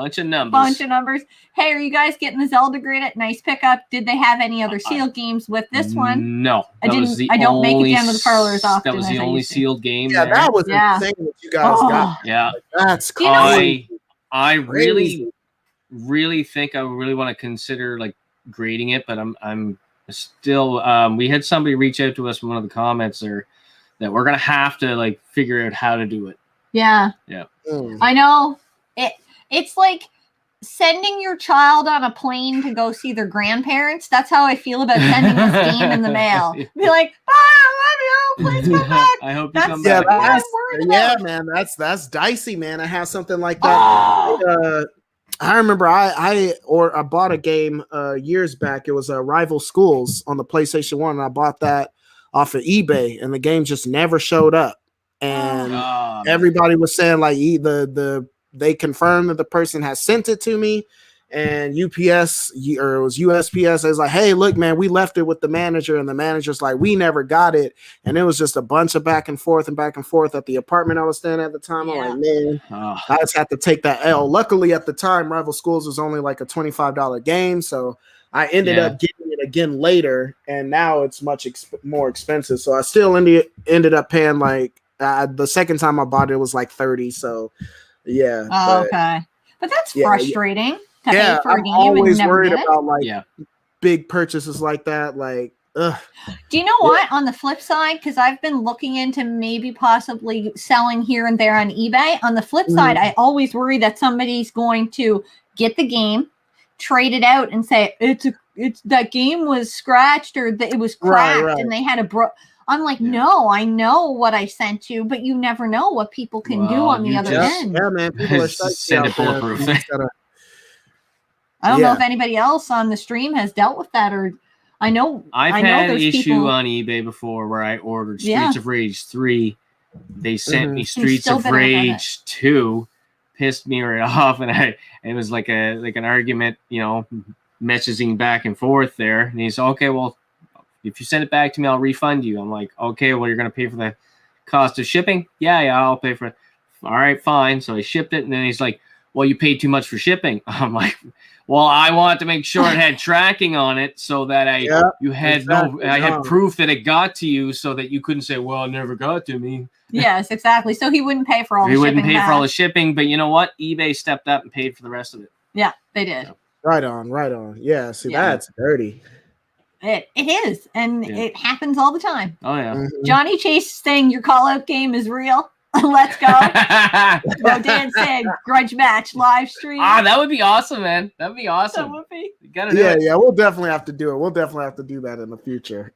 Speaker 1: Hey, are you guys getting the Zelda graded? Nice pickup. Did they have any other sealed games with this one?
Speaker 2: No.
Speaker 1: I don't make it down to the parlors often.
Speaker 2: That was the only sealed game.
Speaker 3: Yeah, that was insane what you guys got.
Speaker 2: Yeah.
Speaker 3: That's crazy.
Speaker 2: I really think I really want to consider like grading it, but I'm still we had somebody reach out to us in one of the comments there that we're gonna have to like figure out how to do it.
Speaker 1: Yeah. I know. It's like sending your child on a plane to go see their grandparents. That's how I feel about sending this game in the mail. Be like, bye, I love you. Please come back.
Speaker 2: I hope you come back.
Speaker 3: Yeah, man, that's dicey, man. I have something like that. I remember I bought a game years back. It was Rival Schools on the PlayStation 1, and I bought that off of eBay, and the game just never showed up. And everybody was saying like they confirmed that the person has sent it to me, and UPS or it was USPS is like, hey, look, man, we left it with the manager, and the manager's like, we never got it, and it was just a bunch of back and forth at the apartment I was staying at the time. I'm like, man, I just had to take that L. Luckily, at the time, Rival Schools was only like a $25 game, so I ended up getting it again later, and now it's much more expensive. So I still ended up paying like the second time I bought it was like $30. So Yeah.
Speaker 1: Okay. But that's frustrating to pay for a game
Speaker 3: I'm always
Speaker 1: and never
Speaker 3: worried
Speaker 1: get it.
Speaker 3: about like big purchases like that. Like, ugh.
Speaker 1: Do you know what? On the flip side, because I've been looking into maybe possibly selling here and there on eBay. On the flip side, I always worry that somebody's going to get the game, trade it out, and say it's that game was scratched or that it was cracked and they had a I'm like, no, I know what I sent you, but you never know what people can do on the other end.
Speaker 3: Yeah, man. People are
Speaker 2: send it bulletproof.
Speaker 1: I don't know if anybody else on the stream has dealt with that, or I know
Speaker 2: I've had an issue on eBay before where I ordered Streets of Rage 3. They sent me Streets of Rage 2, pissed me right off, and it was like an argument, you know, messaging back and forth there. And he's okay, well, if you send it back to me, I'll refund you. I'm like, okay, well, you're gonna pay for the cost of shipping? Yeah, I'll pay for it. All right, fine. So I shipped it, and then he's like, well, you paid too much for shipping. I'm like, well, I wanted to make sure it had tracking on it so that I had proof that it got to you, so that you couldn't say, well, it never got to me.
Speaker 1: Yes, exactly. So he wouldn't pay for all the shipping. He wouldn't pay
Speaker 2: for all the shipping, but you know what? eBay stepped up and paid for the rest of it.
Speaker 1: Yeah, they did.
Speaker 3: So. Right on. Yeah, see, that's dirty.
Speaker 1: It is, and it happens all the time.
Speaker 2: Oh, yeah.
Speaker 1: Johnny Chase saying your call-out game is real. Let's go. Dan said grudge match live stream.
Speaker 2: That would be awesome, man. That would be awesome.
Speaker 1: That would be.
Speaker 2: You gotta do it.
Speaker 3: Yeah, we'll definitely have to do it. We'll definitely have to do that in the future.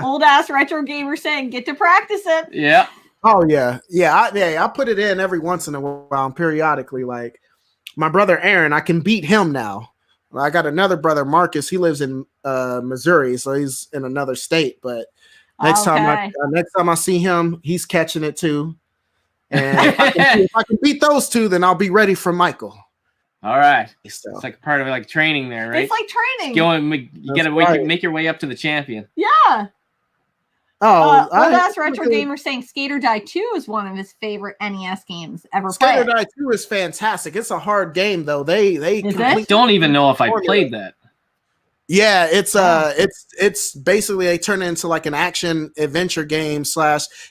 Speaker 1: Old ass retro gamer saying get to practice it.
Speaker 2: Yeah.
Speaker 3: Oh yeah. I put it in every once in a while, periodically. Like my brother Aaron, I can beat him now. I got another brother, Marcus. He lives in Missouri, so he's in another state. But next time I see him, he's catching it too. And if I can beat those two, then I'll be ready for Michael.
Speaker 2: All right. So. It's like part of like training there, right?
Speaker 1: It's like training.
Speaker 2: You gotta make your way up to the champion.
Speaker 1: Yeah.
Speaker 3: That's
Speaker 1: retro gamer saying Skater Die 2 is one of his favorite NES games ever
Speaker 3: Skater
Speaker 1: played.
Speaker 3: Die 2 is fantastic. It's a hard game though. They
Speaker 2: don't even know if I played that.
Speaker 3: Yeah, it's basically they turn it into like an action adventure game /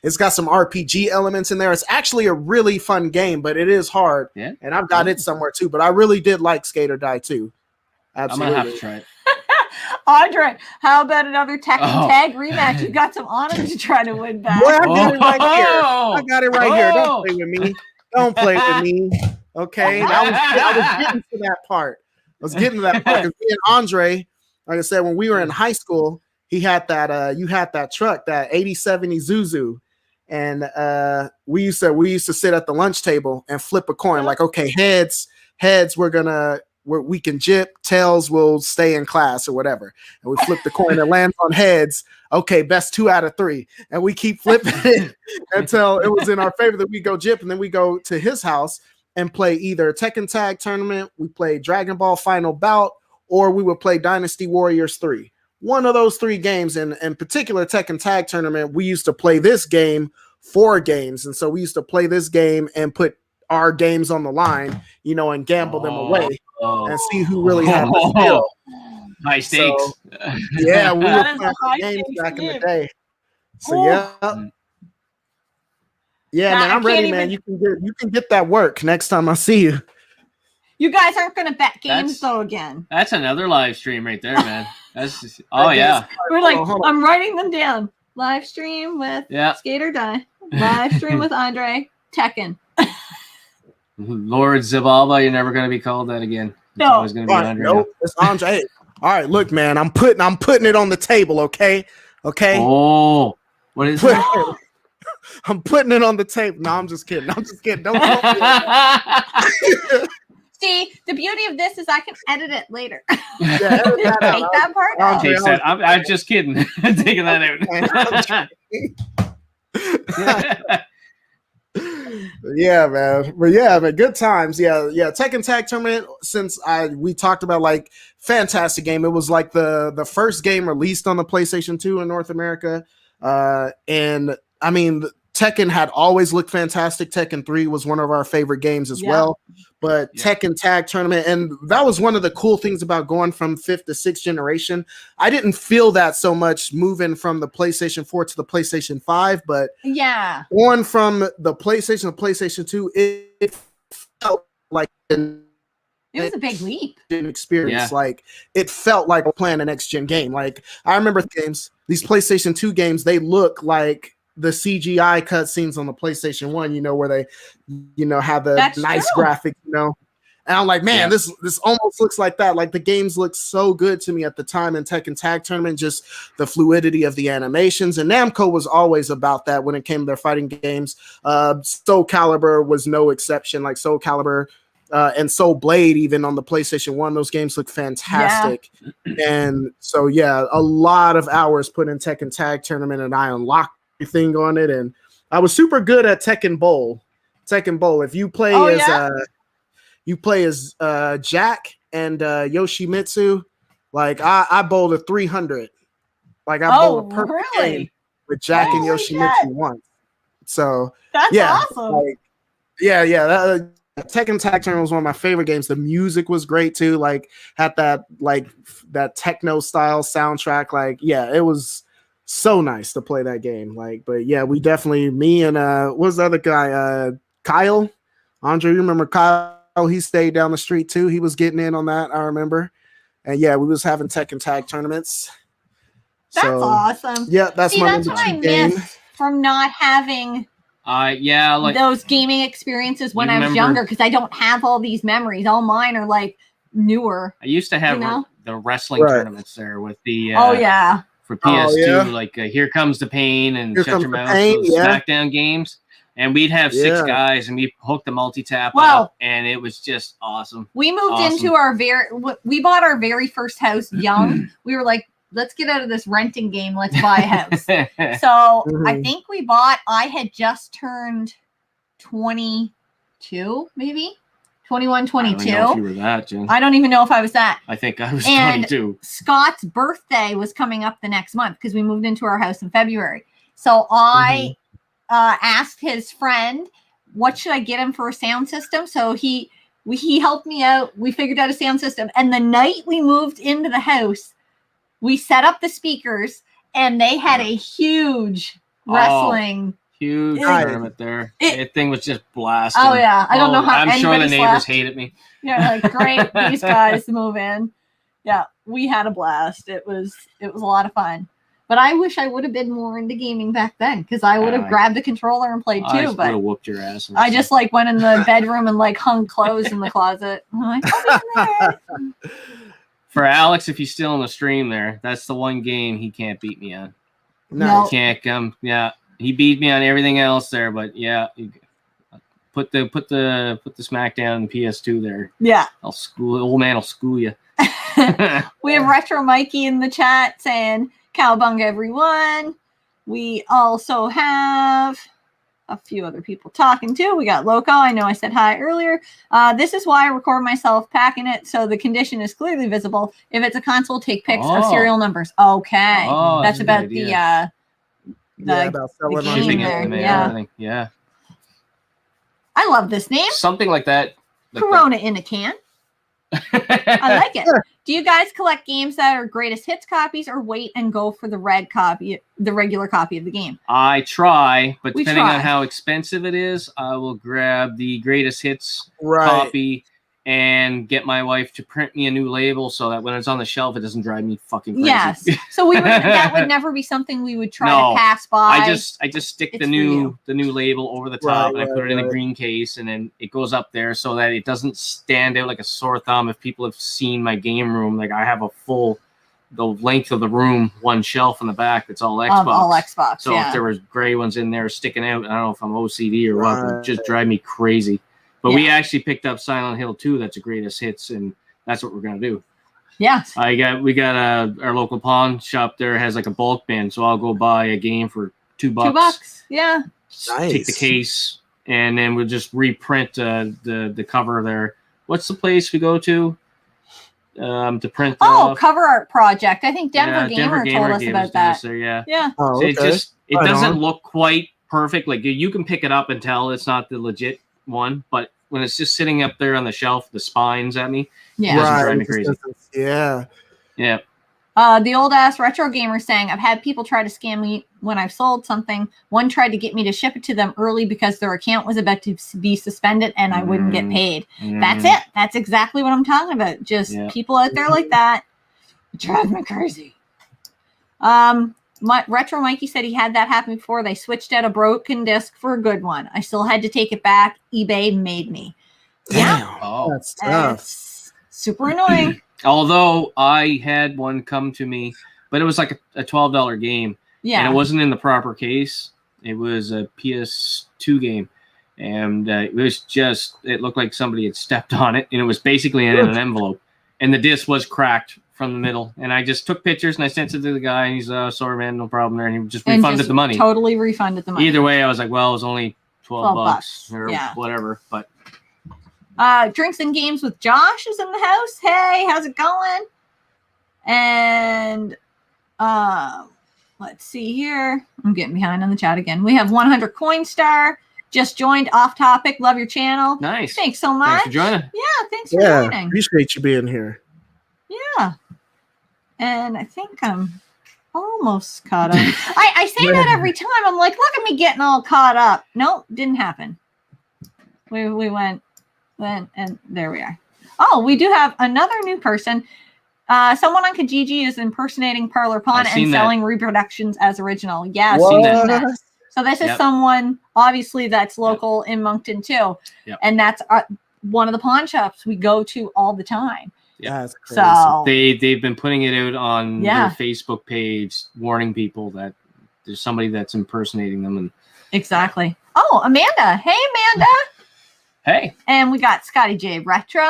Speaker 3: it's got some RPG elements in there. It's actually a really fun game, but it is hard.
Speaker 2: Yeah.
Speaker 3: And I've got it somewhere too, but I really did like Skater Die 2. Absolutely.
Speaker 2: I'm gonna have to try it.
Speaker 1: Andre, how about another Tekken tag rematch? You got some honor to try to win back.
Speaker 3: Boy, I got it right here. I got it right here. Don't play with me. Don't play with me. Okay. I was getting to that part. Because me and Andre, like I said, when we were in high school, he had that you had that truck, that 8070 Zuzu. And we used to sit at the lunch table and flip a coin. Like, okay, heads, we can jip, tails will stay in class or whatever. And we flip the coin, it lands on heads. Okay, best 2 out of 3. And we keep flipping it until it was in our favor that we go jip. And then we go to his house and play either Tekken Tag Tournament, we play Dragon Ball Final Bout, or we would play Dynasty Warriors 3. One of those 3 games, in particular Tekken Tag Tournament, we used to play this game 4 games. And so we used to play this game and put our games on the line, and gamble them away and see who really had the skill.
Speaker 2: High stakes.
Speaker 3: So, yeah, we were playing games back in the day. So yeah, man, I'm ready, man. You can get that work next time I see you.
Speaker 1: You guys aren't going to bet games though again.
Speaker 2: That's another live stream right there, man. That's just, yeah.
Speaker 1: We're like, I'm writing them down. Live stream with Skater Die. Live stream with Andre. Tekken.
Speaker 2: Lord Zabalba, you're never going to be called that again. It's always going to be Andre.
Speaker 3: Nope, it's Andre. Hey, all right, look, man, I'm putting it on the table, okay? Okay.
Speaker 2: Oh, what is that?
Speaker 3: I'm putting it on the table. No, I'm just kidding. Don't
Speaker 1: See, the beauty of this is I can edit it later.
Speaker 3: Yeah,
Speaker 1: take that part out.
Speaker 2: I'm just kidding. I'm taking that
Speaker 3: out. Yeah, man. But yeah, man, good times. Yeah. Tekken Tag Tournament, since we talked about, like, fantastic game. It was like the first game released on the PlayStation 2 in North America. And I mean, Tekken had always looked fantastic. Tekken 3 was one of our favorite games as well. But Tekken Tag Tournament, and that was one of the cool things about going from 5th to 6th generation. I didn't feel that so much moving from the PlayStation 4 to the PlayStation 5, but going from the PlayStation to PlayStation 2, it felt like an
Speaker 1: It was a big leap.
Speaker 3: experience. Like it felt like playing a next gen game. Like I remember these PlayStation 2 games, they look like the CGI cutscenes on the PlayStation 1, you know, where they, you know, have the nice graphics, you know. And I'm like, man, this almost looks like that. Like the games look so good to me at the time in Tekken Tag Tournament, just the fluidity of the animations. And Namco was always about that when it came to their fighting games. Soul Calibur was no exception. Like Soul Calibur and Soul Blade, even on the PlayStation 1, those games look fantastic. Yeah. And so, yeah, a lot of hours put in Tekken Tag Tournament, and I unlocked everything on it. And I was super good at Tekken Bowl. Tekken Bowl, if you play as Jack and Yoshimitsu, like I bowled a 300. Like I bowled a perfect game with Jack and Yoshimitsu once. So
Speaker 1: that's awesome.
Speaker 3: Like, Tekken Tag Tournament was one of my favorite games. The music was great too. Like had that techno style soundtrack. Like it was so nice to play that game. Like, but yeah, we definitely, me and what was the other guy? Kyle, Andre, you remember Kyle? He stayed down the street too. He was getting in on that, I remember. And yeah, we was having Tekken Tag tournaments.
Speaker 1: That's awesome.
Speaker 3: Yeah, that's
Speaker 1: what I miss from not having
Speaker 2: like
Speaker 1: those gaming experiences when I was younger, because I don't have all these memories. All mine are like newer.
Speaker 2: I used to have the wrestling tournaments there with the for PS2, like Here Comes the Pain and Shut Your Mouth, SmackDown games. And we'd have 6 guys, and we hooked the multi-tap up, and it was just awesome.
Speaker 1: We moved into we bought our very first house young. We were like, let's get out of this renting game. Let's buy a house. So I think I had just turned 22, maybe 21, 22. I don't know
Speaker 2: if you were that, Jen.
Speaker 1: I don't even know if I was that.
Speaker 2: I think I was 22.
Speaker 1: Scott's birthday was coming up the next month because we moved into our house in February. So I asked his friend, what should I get him for a sound system? So he helped me out. We figured out a sound system. And the night we moved into the house, we set up the speakers, and they had a huge wrestling
Speaker 2: tournament there. That thing was just blasting.
Speaker 1: Oh yeah. I don't know how
Speaker 2: I'm sure the neighbors hated me.
Speaker 1: Yeah, like great, these guys move in. Yeah, we had a blast. It was a lot of fun. But I wish I would have been more into gaming back then, because I would have grabbed the controller and played too.
Speaker 2: I would have whooped your ass.
Speaker 1: I just went in the bedroom and hung clothes in the closet. I'm like,
Speaker 2: for Alex, if he's still in the stream there, that's the one game he can't beat me on.
Speaker 1: No,
Speaker 2: he can't come. Yeah, he beat me on everything else there, but put the SmackDown and PS2 there.
Speaker 1: Yeah,
Speaker 2: old man will school you.
Speaker 1: We have Retro Mikey in the chat saying, "Cowabunga, everyone." We also have a few other people talking too. We got Loco. I know I said hi earlier. This is why I record myself packing it, so the condition is clearly visible. If it's a console, take pics of serial numbers. Okay, that's about the game there.
Speaker 2: Yeah.
Speaker 1: I love this name.
Speaker 2: Something like that.
Speaker 1: Corona in a can. I like it. Do you guys collect games that are greatest hits copies, or wait and go for the regular copy of the game?
Speaker 2: I try, but depending on how expensive it is, I will grab the greatest hits copy and get my wife to print me a new label so that when it's on the shelf, it doesn't drive me fucking crazy.
Speaker 1: Yes. So that would never be something we would try to pass by.
Speaker 2: I just stick the new label over the top, and I put it in a green case, and then it goes up there so that it doesn't stand out like a sore thumb. If people have seen my game room, like I have the length of the room, one shelf in the back that's all Xbox.
Speaker 1: All Xbox.
Speaker 2: So if there was gray ones in there sticking out, I don't know if I'm OCD or what, it would just drive me crazy. But we actually picked up Silent Hill 2. That's the greatest hits, and that's what we're gonna do.
Speaker 1: Yes.
Speaker 2: We got our local pawn shop there has like a bulk bin, so I'll go buy a game for $2.
Speaker 1: $2. Yeah.
Speaker 3: Nice.
Speaker 2: Take the case, and then we'll just reprint the cover there. What's the place we go to print?
Speaker 1: Cover Art Project. I think Denver Gamer told us about that.
Speaker 2: There, yeah.
Speaker 1: Oh,
Speaker 2: okay. So it doesn't look quite perfect. Like you can pick it up and tell it's not the legit one, but when it's just sitting up there on the shelf, the spines at me, it doesn't drive me crazy.
Speaker 3: Yeah.
Speaker 1: The old ass retro gamer saying, I've had people try to scam me when I've sold something. One tried to get me to ship it to them early because their account was about to be suspended and I wouldn't get paid. That's it. That's exactly what I'm talking about. Just people out there like that. It drives me crazy. Retro Mikey said he had that happen before. They switched out a broken disc for a good one. I still had to take it back. eBay made me.
Speaker 3: Damn.
Speaker 1: Yeah.
Speaker 2: Oh,
Speaker 3: that's tough.
Speaker 1: It's super annoying.
Speaker 2: Although I had one come to me, but it was like a $12 game.
Speaker 1: Yeah.
Speaker 2: And it wasn't in the proper case. It was a PS2 game. And it looked like somebody had stepped on it. And it was basically in an envelope. And the disc was cracked from the middle. And I just took pictures and I sent it to the guy. And he's, sorry, man, no problem there. And he just refunded the money.
Speaker 1: Totally refunded the money.
Speaker 2: Either way, I was like, well, it was only 12 bucks or whatever. But
Speaker 1: Drinks and Games with Josh is in the house. Hey, how's it going? And let's see here. I'm getting behind on the chat again. We have 100 Coinstar. Just joined Off Topic. Love your channel.
Speaker 2: Nice.
Speaker 1: Thanks so much.
Speaker 2: Thanks for joining.
Speaker 1: Yeah, thanks for joining.
Speaker 3: Appreciate you being here.
Speaker 1: Yeah. And I think I'm almost caught up. I say that every time. I'm like, look at me getting all caught up. Nope, didn't happen. We went, and there we are. Oh, we do have another new person. Someone on Kijiji is impersonating Parlor Pawn and selling reproductions as original. Yeah, so this is someone, obviously, that's local in Moncton, too. Yep. And that's one of the pawn shops we go to all the time.
Speaker 3: Yeah, that's crazy.
Speaker 1: So
Speaker 2: they've been putting it out on their Facebook page, warning people that there's somebody that's impersonating them. And
Speaker 1: exactly. Oh, Amanda. Hey, Amanda.
Speaker 2: Hey.
Speaker 1: And we got Scotty J Retro.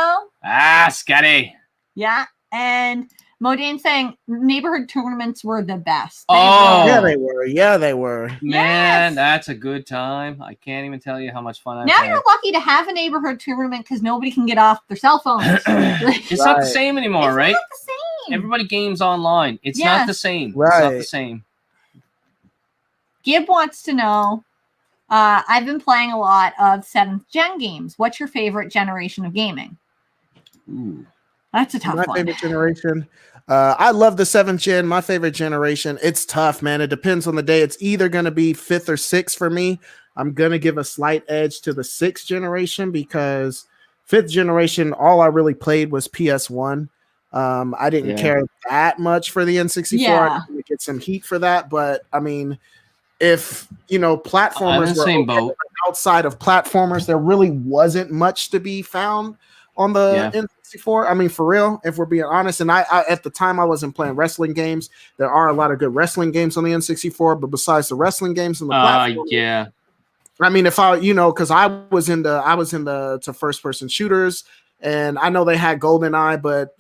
Speaker 2: Ah, Scotty.
Speaker 1: Yeah. And Modine saying neighborhood tournaments were the best.
Speaker 3: Yeah, they were. Yeah, they were.
Speaker 2: Man, that's a good time. I can't even tell you how much fun I've
Speaker 1: Now
Speaker 2: had.
Speaker 1: you're lucky to have a neighborhood tournament because nobody can get off their cell phones.
Speaker 2: It's not the same anymore, right?
Speaker 1: It's not the same.
Speaker 2: Everybody games online. It's not the same.
Speaker 3: Right.
Speaker 2: It's not the same.
Speaker 1: Gib wants to know, I've been playing a lot of 7th gen games. What's your favorite generation of gaming?
Speaker 2: Ooh.
Speaker 1: That's a tough one.
Speaker 3: My favorite generation. I love the 7th gen. My favorite generation. It's tough, man. It depends on the day. It's either going to be 5th or 6th for me. I'm going to give a slight edge to the 6th generation because 5th generation, all I really played was PS1. I didn't care that much for the N64. I didn't get some heat for that. But, I mean, if, platformers were outside of platformers, there really wasn't much to be found on the N64. I mean, for real, if we're being honest, and I at the time I wasn't playing wrestling games. There are a lot of good wrestling games on the N64, but besides the wrestling games on the platform, I mean, if I, because I was into first person shooters, and I know they had GoldenEye, but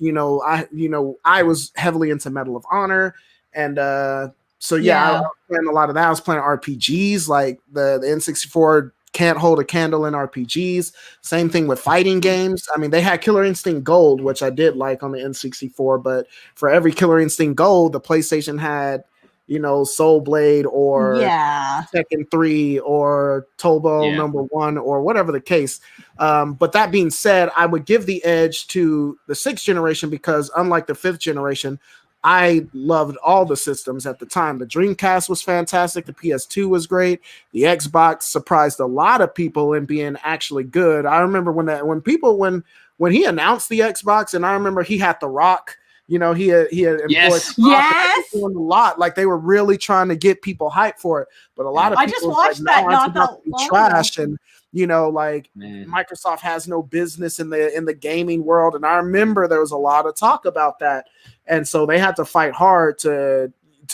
Speaker 3: I was heavily into Medal of Honor, and I was playing a lot of that. I was playing RPGs like the N64. Can't hold a candle in RPGs. Same thing with fighting games. I mean, they had Killer Instinct Gold, which I did like on the N64, but for every Killer Instinct Gold, the PlayStation had, Soul Blade or Tekken 3 or Turbo number 1 or whatever the case. But that being said, I would give the edge to the 6th generation because unlike the 5th generation, I loved all the systems at the time. The Dreamcast was fantastic. The PS2 was great. The Xbox surprised a lot of people in being actually good. I remember when he announced the Xbox, and I remember he had The Rock. He had employed a lot. Like they were really trying to get people hyped for it. But a lot of people
Speaker 1: just watched that not that long
Speaker 3: trash and Microsoft has no business in the gaming world. And I remember there was a lot of talk about that. And so they had to fight hard to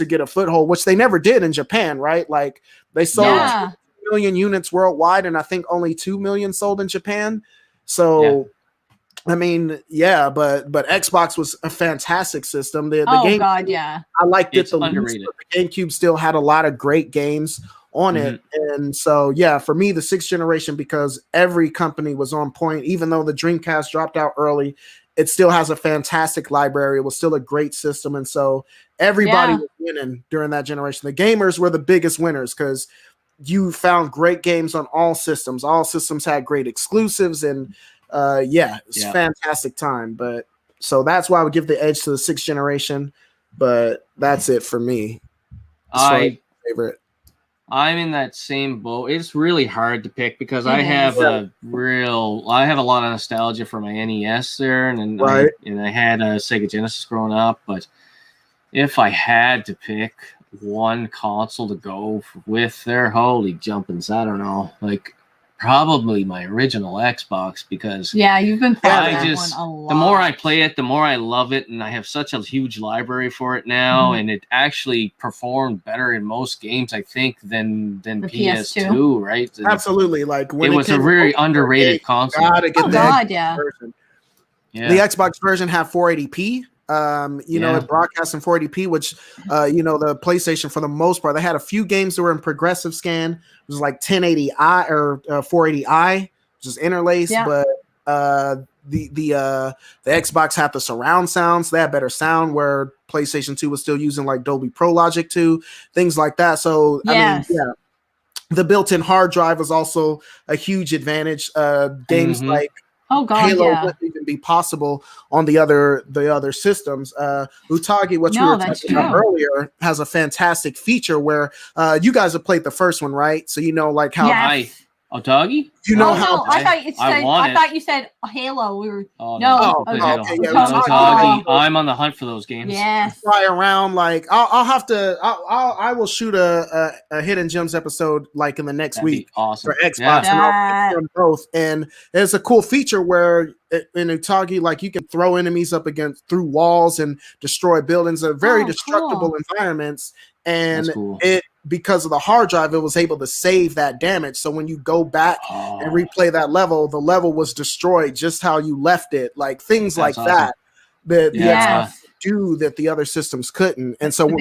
Speaker 3: get a foothold, which they never did in Japan, right? Like they sold 2 million units worldwide, and I think only 2 million sold in Japan. So, I mean, but Xbox was a fantastic system. The game, I liked it the least, but the GameCube still had a lot of great games on it. And so, for me, the 6th generation, because every company was on point, even though the Dreamcast dropped out early, it still has a fantastic library. It was still a great system. And so everybody was winning during that generation. The gamers were the biggest winners because you found great games on all systems. All systems had great exclusives and it's a fantastic time. But so that's why I would give the edge to the 6th generation. but that's it for me. Favorite.
Speaker 2: I'm in that same boat. It's really hard to pick because I have a lot of nostalgia for my NES there, and I had a Sega Genesis growing up. But if I had to pick one console to go with there, holy jumpins', I don't know, like probably my original Xbox, because
Speaker 1: you've been playing that one a lot.
Speaker 2: The more I play it, the more I love it, and I have such a huge library for it now, and it actually performed better in most games, I think, than PS2, right?
Speaker 3: Absolutely, like
Speaker 2: when it was a very underrated console.
Speaker 3: Gotta get the version.
Speaker 2: Yeah.
Speaker 3: The Xbox version had 480p. It broadcasts in 480p, which the PlayStation, for the most part, they had a few games that were in progressive scan. It was like 1080i or 480i, which is interlaced, but the Xbox had the surround sounds. They had better sound, where PlayStation 2 was still using like Dolby Pro Logic 2, things like that. So the built-in hard drive was also a huge advantage. Games like Halo wouldn't even be possible on the other systems. Utagi, which we were talking about earlier, has a fantastic feature where you guys have played the first one, right? So like how
Speaker 2: Utagi?
Speaker 3: You know how
Speaker 1: I thought you said Halo. We were
Speaker 2: Utagi. I'm on the hunt for those games.
Speaker 1: Yes.
Speaker 3: Fly around, like I will shoot a Hidden Gems episode like in the next week for Xbox, and I'll pick them both. And it's a cool feature where in Utagi, like you can throw enemies up through walls and destroy buildings. They're very destructible environments, and because of the hard drive, it was able to save that damage. So when you go back and replay that level, the level was destroyed just how you left it. Like things like that the Xbox do that the other systems couldn't. And so for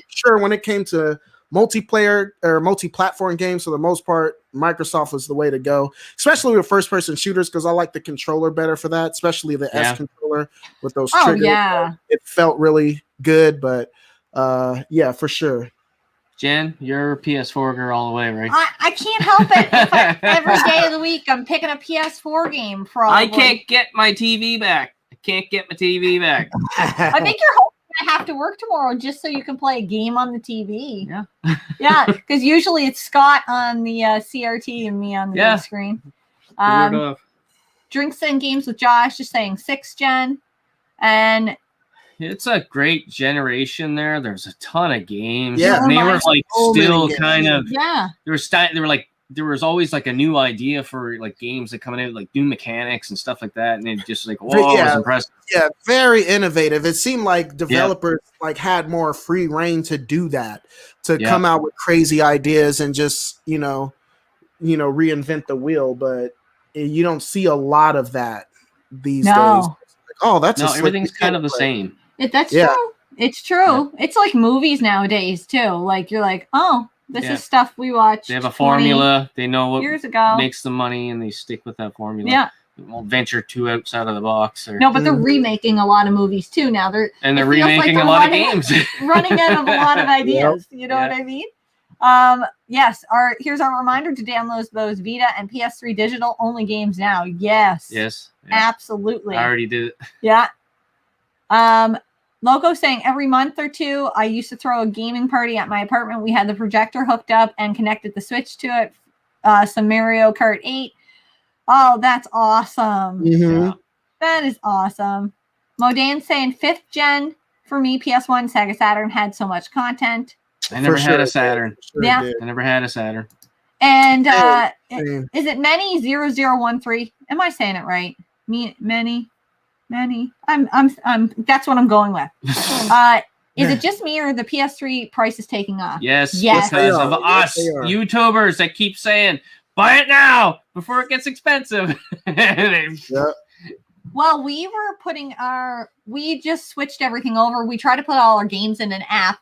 Speaker 3: sure, when it came to multiplayer or multi-platform games, for the most part, Microsoft was the way to go, especially with first-person shooters, because I like the controller better for that, especially the S controller with those triggers. It felt really good, but for sure.
Speaker 2: Jen, you're a PS4 girl all the way, right?
Speaker 1: I can't help it. Every day of the week, I'm picking a PS4 game. Probably.
Speaker 2: I can't get my TV back. I think you're hoping I have to work tomorrow just so you can play a game on the TV. Yeah, because usually it's Scott on the CRT and me on the big screen. Drinks and Games with Josh, just saying 6 Gen. And it's a great generation there. There's a ton of games.
Speaker 3: Yeah,
Speaker 2: and they were like still kind of.
Speaker 1: Yeah.
Speaker 2: There was always like a new idea for like games that coming out, like new mechanics and stuff like that, and it just like it was impressive.
Speaker 3: Yeah, very innovative. It seemed like developers like had more free reign to do that, to come out with crazy ideas and just reinvent the wheel. But you don't see a lot of that these days. Like,
Speaker 2: everything's kind of the same.
Speaker 1: That's true. It's true. It's like movies nowadays too. Like you're like, this is stuff we watched.
Speaker 2: They have a formula. They know what
Speaker 1: years ago
Speaker 2: makes the money, and they stick with that formula.
Speaker 1: Yeah.
Speaker 2: They won't venture too outside of the box.
Speaker 1: No, but they're remaking a lot of movies too now. They're
Speaker 2: remaking a lot of games.
Speaker 1: Running out of a lot of ideas. You know what I mean? Here's our reminder to download those Vita and PS3 digital only games now. Yes. Absolutely.
Speaker 2: I already did it.
Speaker 1: Yeah. Loco saying every month or two, I used to throw a gaming party at my apartment. We had the projector hooked up and connected the Switch to it. Some Mario Kart 8. Oh, that's awesome.
Speaker 3: Mm-hmm.
Speaker 1: That is awesome. Modan saying 5th gen for me, PS1, Sega Saturn had so much content.
Speaker 2: I never had a Saturn.
Speaker 1: I
Speaker 2: never had a Saturn.
Speaker 1: And is it Many 0013? Am I saying it right? Many. I'm that's what I'm going with. Is it just me or the PS3 price is taking off?
Speaker 2: Yes. Because of us YouTubers that keep saying, buy it now before it gets expensive.
Speaker 1: Well, we just switched everything over. We try to put all our games in an app,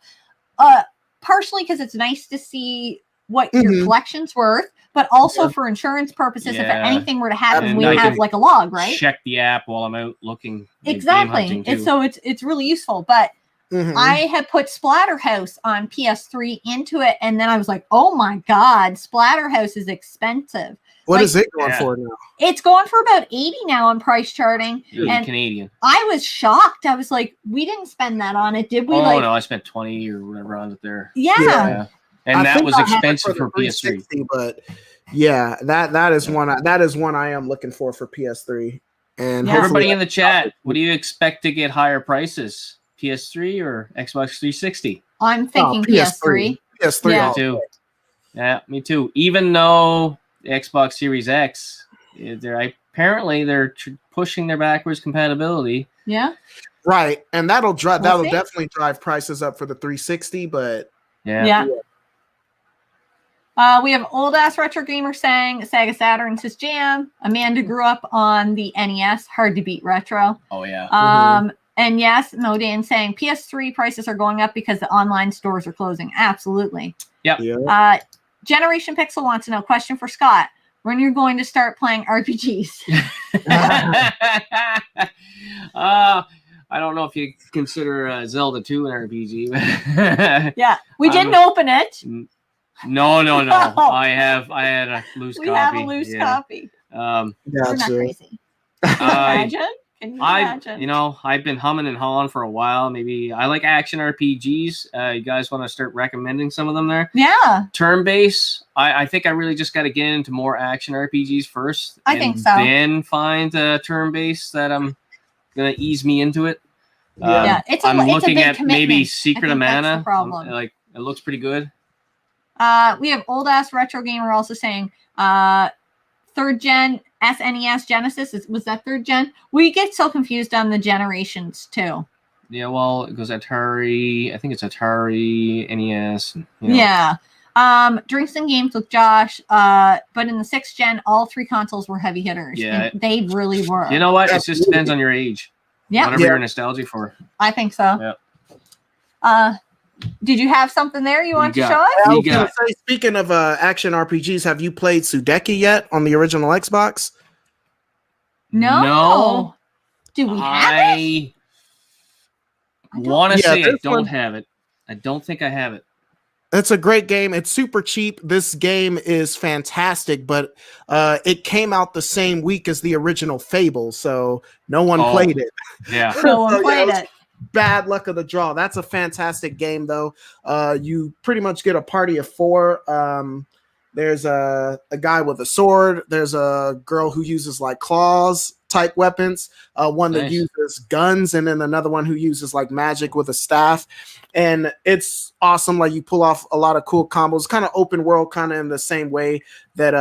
Speaker 1: partially because it's nice to see what your collection's worth, but also for insurance purposes. If anything were to happen, we have like a log, right?
Speaker 2: Check the app while I'm out looking.
Speaker 1: Exactly. And so it's really useful. But I had put Splatterhouse on PS3 into it, and then I was like, oh my God, Splatterhouse is expensive.
Speaker 3: What is it going for now?
Speaker 1: It's going for about 80 now on price charting.
Speaker 2: And Canadian.
Speaker 1: I was shocked. I was like, we didn't spend that on it, did we?
Speaker 2: Oh, no, I spent 20 or whatever on it there.
Speaker 1: Yeah.
Speaker 2: And that was expensive for PS3.
Speaker 3: But yeah, that is one I am looking for PS3. And
Speaker 2: everybody in the chat, what do you expect to get higher prices? PS3 or Xbox 360?
Speaker 1: I'm thinking PS3.
Speaker 3: PS3
Speaker 1: yeah.
Speaker 2: Me too. Yeah, me too. Even though the Xbox Series X, apparently they're pushing their backwards compatibility.
Speaker 1: Yeah.
Speaker 3: Right, and that'll definitely drive prices up for the 360. But
Speaker 1: yeah. We have old ass retro gamer saying Sega Saturn says jam. Amanda grew up on the NES, hard to beat retro.
Speaker 2: Oh yeah.
Speaker 1: And yes, Modan saying PS3 prices are going up because the online stores are closing. Absolutely.
Speaker 2: Yep.
Speaker 3: Yeah.
Speaker 1: Generation Pixel wants to know, question for Scott. When you're going to start playing RPGs?
Speaker 2: I don't know if you consider Zelda 2 an RPG.
Speaker 1: Yeah, we didn't open it.
Speaker 2: No. I had a loose copy.
Speaker 1: We have a loose copy.
Speaker 3: Gotcha.
Speaker 1: We're not crazy. Imagine. Can you imagine?
Speaker 2: I've been humming and hawing for a while. Maybe I like action RPGs. You guys want to start recommending some of them there?
Speaker 1: Yeah.
Speaker 2: Turn-based. I think I really just got to get into more action RPGs first.
Speaker 1: I think so.
Speaker 2: Then find turn-based that I'm gonna ease me into it.
Speaker 1: Yeah,
Speaker 2: I'm looking
Speaker 1: big
Speaker 2: at
Speaker 1: commitment.
Speaker 2: Maybe Secret of Mana.
Speaker 1: Problem.
Speaker 2: It looks pretty good.
Speaker 1: We have old ass retro gamer also saying third gen SNES Genesis. Was that third gen? We get so confused on the generations too.
Speaker 2: Yeah, well, it goes Atari. I think it's Atari, NES.
Speaker 1: Yeah. Drinks and games with Josh. But in the 6th gen, all 3 consoles were heavy hitters.
Speaker 2: Yeah,
Speaker 1: they really were.
Speaker 2: You know what? It just depends on your age.
Speaker 1: Yeah.
Speaker 2: Whatever you're nostalgic for.
Speaker 1: I think so.
Speaker 2: Yeah.
Speaker 1: Did you have something there you want to show us?
Speaker 3: I was gonna say, speaking of action RPGs, have you played Sudeki yet on the original Xbox?
Speaker 1: No. Do we have it?
Speaker 2: I want to say I don't have it. I don't think I have it.
Speaker 3: It's a great game. It's super cheap. This game is fantastic, but it came out the same week as the original Fable, so no one played it.
Speaker 2: Yeah.
Speaker 1: No one played it.
Speaker 3: Bad luck of the draw. That's a fantastic game, though. You pretty much get a party of 4. There's a guy with a sword. There's a girl who uses like claws type weapons. One that uses guns, and then another one who uses like magic with a staff. And it's awesome. Like you pull off a lot of cool combos. Kind of open world, kind of in the same way that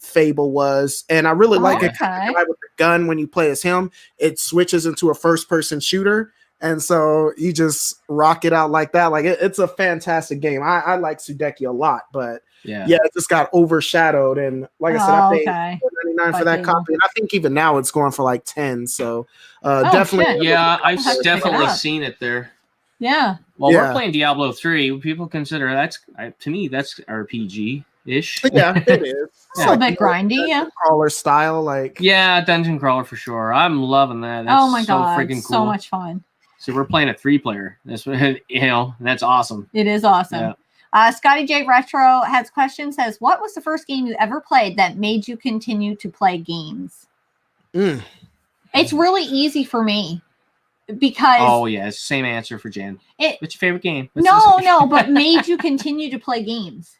Speaker 3: Fable was. And I really like it. The guy with the gun, when you play as him, it switches into a first-person shooter. And so you just rock it out like that. Like it's a fantastic game. I like Sudeki a lot, but it just got overshadowed. And like I said, I paid $4.99 for that copy, and I think even now it's going for like 10. So definitely,
Speaker 2: shit. Yeah, I've definitely seen it there.
Speaker 1: Yeah.
Speaker 2: Well, we're playing Diablo 3. People consider to me that's RPG-ish.
Speaker 3: Yeah, it is.
Speaker 1: It's a bit grindy,
Speaker 3: crawler style, like
Speaker 2: dungeon crawler for sure. I'm loving that. That's
Speaker 1: oh my god,
Speaker 2: freaking cool.
Speaker 1: So much fun.
Speaker 2: So we're playing a 3-player. That's that's awesome.
Speaker 1: It is awesome. Yeah. Scotty J Retro has questions. Says, what was the first game you ever played that made you continue to play games? It's really easy for me because
Speaker 2: same answer for Jan. What's your favorite game?
Speaker 1: But made you continue to play games.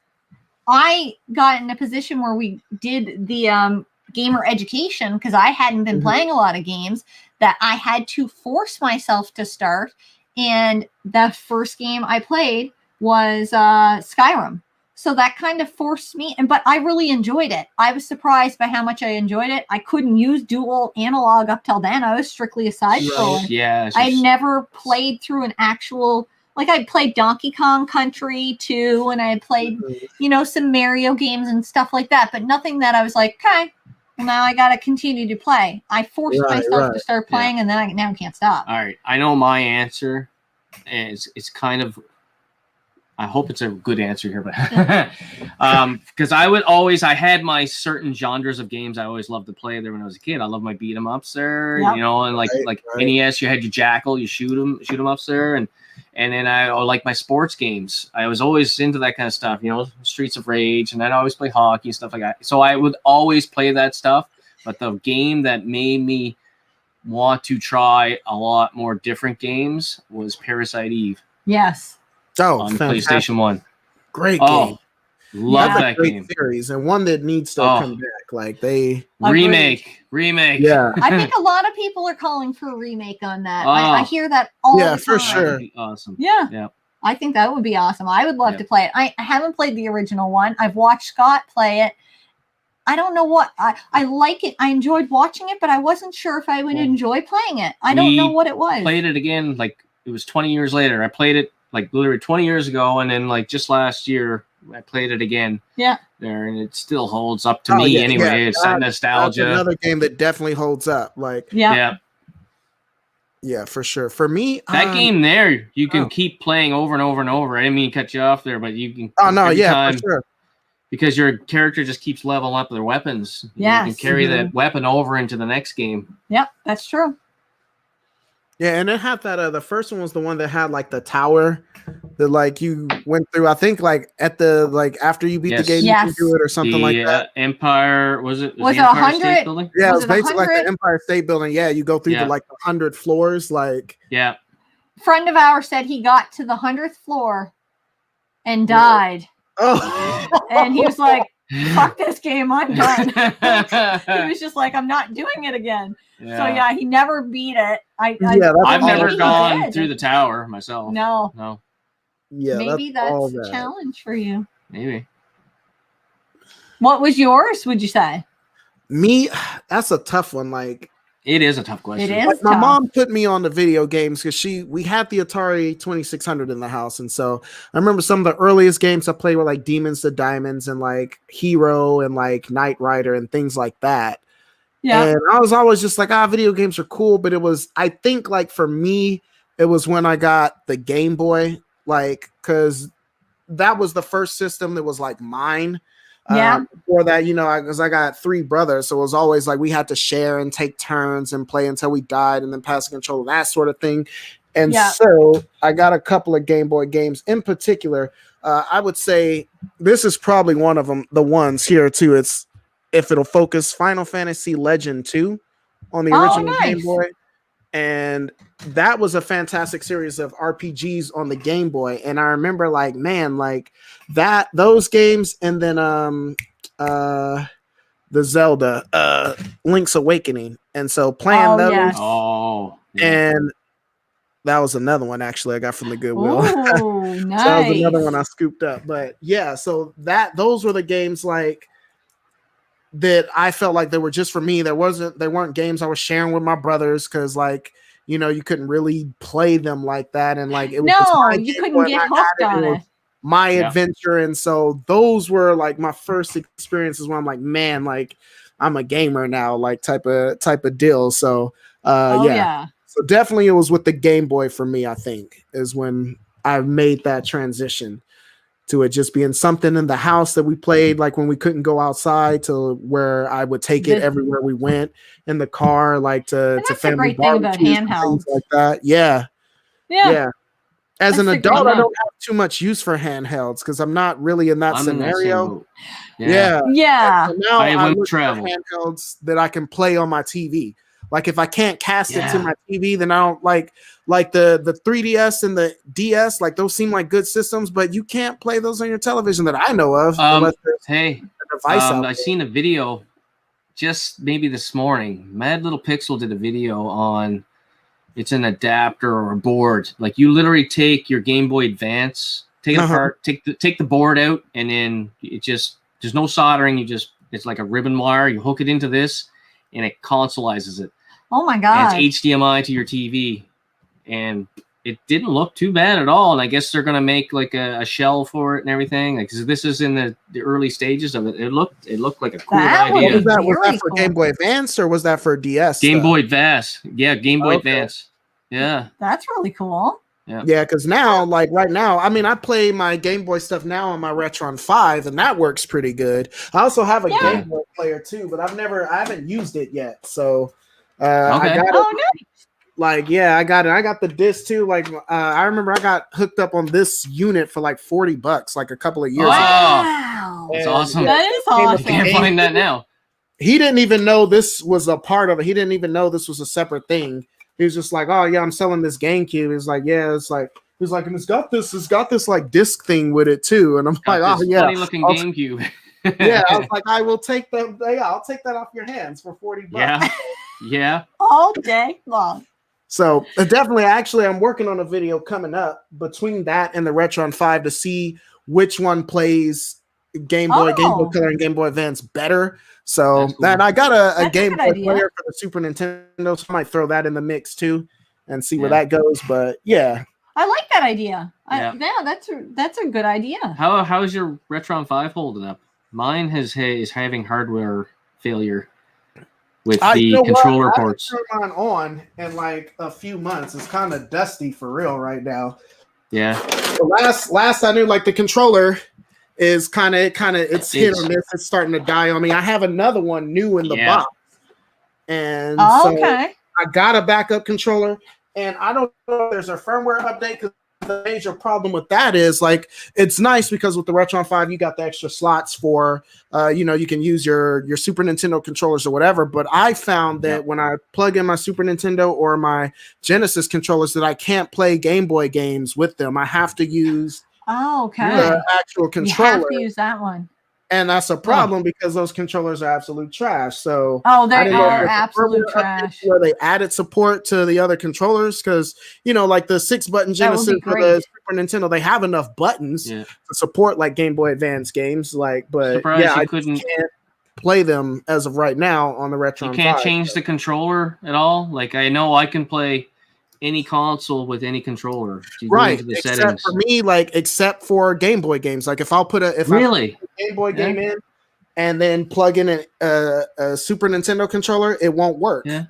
Speaker 1: I got in a position where we did the gamer education because I hadn't been playing a lot of games, that I had to force myself to start. And the first game I played was Skyrim. So that kind of forced me, but I really enjoyed it. I was surprised by how much I enjoyed it. I couldn't use dual analog up till then. I was strictly a side scroller.
Speaker 2: Yeah.
Speaker 1: I never played through an actual, like I played Donkey Kong Country 2, and I played, some Mario games and stuff like that, but nothing that I was like, okay, well, now I got to continue to play. I forced myself to start playing, and then I can't stop.
Speaker 2: All right. I know my answer. It's kind of, I hope it's a good answer here, but because I had my certain genres of games I always loved to play there when I was a kid. I love my beat 'em ups there, and like NES, you had your Jackal, you shoot 'em ups there, and And then I like my sports games. I was always into that kind of stuff, you know, Streets of Rage, and I'd always play hockey and stuff like that. So I would always play that stuff. But the game that made me want to try a lot more different games was Parasite Eve.
Speaker 1: Yes.
Speaker 2: On PlayStation 1.
Speaker 3: Great game.
Speaker 2: Love that
Speaker 3: great
Speaker 2: game.
Speaker 3: Series, and one that needs to come back. Like they
Speaker 2: remake.
Speaker 3: Yeah.
Speaker 1: I think a lot of people are calling for a remake on that. I hear that all the time.
Speaker 3: For sure.
Speaker 2: That would be awesome.
Speaker 1: Yeah. I think that would be awesome. I would love to play it. I haven't played the original one. I've watched Scott play it. I don't know what I like it. I enjoyed watching it, but I wasn't sure if I would enjoy playing it. I don't know what it was.
Speaker 2: Played it again, like it was 20 years later. I played it like literally 20 years ago, and then like just last year I played it again.
Speaker 1: Yeah.
Speaker 2: There, and it still holds up to me anyway. It's that nostalgia.
Speaker 3: That's another game that definitely holds up. Like
Speaker 1: yeah,
Speaker 3: for sure. For me,
Speaker 2: that game there, you can keep playing over and over and over. I didn't mean to cut you off there, but you can.
Speaker 3: For sure.
Speaker 2: Because your character just keeps leveling up their weapons.
Speaker 1: Yeah,
Speaker 2: you can carry that weapon over into the next game.
Speaker 1: Yep, that's true.
Speaker 3: Yeah, and it had that. The first one was the one that had like the tower that like you went through. I think like at the after you beat the game, you can do it or something like that.
Speaker 2: Empire was it?
Speaker 1: Was it
Speaker 2: Empire
Speaker 1: 100?
Speaker 2: State Building?
Speaker 3: Yeah, it was basically like the Empire State Building. Yeah, you go through the like 100 floors. Like
Speaker 1: a friend of ours said he got to the 100th floor and died.
Speaker 3: Oh,
Speaker 1: and he was like, "Fuck this game, I'm done." He was just like, "I'm not doing it again." So he never beat it. I've
Speaker 2: never gone through the tower myself.
Speaker 1: No.
Speaker 3: Yeah,
Speaker 1: maybe that's a challenge for you.
Speaker 2: Maybe.
Speaker 1: What was yours? Would you say?
Speaker 3: Me, that's a tough one. Like
Speaker 2: it is a tough question.
Speaker 1: It is.
Speaker 3: Like, my mom put me on the video games because we had the Atari 2600 in the house, and so I remember some of the earliest games I played were like Demons to Diamonds and like Hero and like Knight Rider and things like that. Yeah. And I was always just like, video games are cool. But it was, I think like for me, it was when I got the Game Boy, like, because that was the first system that was like mine. Before that, because I got 3 brothers. So it was always like we had to share and take turns and play until we died and then pass the controller, that sort of thing. And so I got a couple of Game Boy games in particular. I would say this is probably one of them, the ones here too. It's, if it'll focus, Final Fantasy Legend 2 on the original Game Boy. And that was a fantastic series of RPGs on the Game Boy. And I remember like, man, like those games, and then the Zelda, Link's Awakening. And so playing those.
Speaker 1: Yes.
Speaker 3: And that was another one actually I got from the Goodwill.
Speaker 1: Oh, nice.
Speaker 3: So that was another one I scooped up. But yeah, so those were the games like that I felt like they were just for me. They weren't games I was sharing with my brothers because like, you couldn't really play them like that. And like, it was
Speaker 1: you couldn't get hooked on it.
Speaker 3: My adventure. And so those were like my first experiences where I'm like, man, like I'm a gamer now, like type of deal. So so definitely it was with the Game Boy for me, I think, is when I made that transition to it just being something in the house that we played, like when we couldn't go outside, to where I would take it everywhere we went in the car, like to family barbecues and things like that. Yeah. As an adult, I don't have too much use for handhelds because I'm not really in that scenario.
Speaker 1: Yeah.
Speaker 3: So now I look for handhelds that I can play on my TV. Like if I can't cast it to my TV, then I don't like the 3DS and the DS. Like those seem like good systems, but you can't play those on your television that I know of. Unless
Speaker 2: hey,
Speaker 3: a device
Speaker 2: I seen a video just maybe this morning. Mad Little Pixel did a video on. It's an adapter or a board. Like you literally take your Game Boy Advance, take it apart, take the board out, and then it just there's no soldering. It's like a ribbon wire. You hook it into this, and it consoleizes it.
Speaker 1: Oh my god!
Speaker 2: And it's HDMI to your TV, and it didn't look too bad at all. And I guess they're gonna make like a shell for it and everything. Like, cause this is in the early stages of it. It looked like a cool idea.
Speaker 3: Was that for Game Boy Advance or was that for DS?
Speaker 2: Game Boy Advance. Yeah, Game Boy Advance. Yeah,
Speaker 1: that's really cool.
Speaker 3: Yeah, because now, like right now, I mean, I play my Game Boy stuff now on my Retron 5, and that works pretty good. I also have a Game Boy player too, but I haven't used it yet. So I got it.
Speaker 1: Oh, nice.
Speaker 3: Like, yeah, I got it. I got the disc too. Like, I remember I got hooked up on this unit for like $40, like a couple of years ago.
Speaker 1: Wow,
Speaker 2: that's awesome.
Speaker 1: That is awesome.
Speaker 2: You can't find that now.
Speaker 3: He didn't even know this was a part of it. He didn't even know this was a separate thing. He was just like, "Oh yeah, I'm selling this GameCube." He's like, "Yeah," it's like he's like, and it's got this like disc thing with it too. And I'm like, "Oh yeah,
Speaker 2: funny looking GameCube."
Speaker 3: Yeah, I was like, I will take that. Yeah, I'll take that off your hands for $40.
Speaker 2: Yeah,
Speaker 1: all day long.
Speaker 3: So definitely, actually, I'm working on a video coming up between that and the Retron 5 to see which one plays Game Boy Color, and Game Boy Advance better. So
Speaker 2: cool.
Speaker 3: then I got a Game Boy player for the Super Nintendo, so I might throw that in the mix too and see where that goes. But yeah,
Speaker 1: I like that idea. Yeah, that's a good idea.
Speaker 2: How's your Retron 5 holding up? Mine is having hardware failure with the controller ports.
Speaker 3: I haven't turned mine on in like a few months. It's kind of dusty for real right now.
Speaker 2: Yeah.
Speaker 3: The last I knew, like the controller is kind of it's hit or miss. It's starting to die on me. I have another one new in the box, and I got a backup controller, and I don't know if there's a firmware update because the major problem with that is like it's nice because with the Retron 5 you got the extra slots for you can use your Super Nintendo controllers or whatever, but I found that when I plug in my Super Nintendo or my Genesis controllers that I can't play Game Boy games with them. I have to use the actual controller.
Speaker 1: You have to use that one.
Speaker 3: And that's a problem because those controllers are absolute trash. So
Speaker 1: they are absolute trash.
Speaker 3: Where they added support to the other controllers, because like the 6-button Genesis for the Super Nintendo, they have enough buttons to support like Game Boy Advance games. But I can't play them as of right now on the Retron.
Speaker 2: You can't change the controller at all. Like I know I can play any console with any controller,
Speaker 3: right? Except for me, except for Game Boy games. Like if I put a Game Boy game in and then plug in a Super Nintendo controller, it won't work.
Speaker 2: Yeah,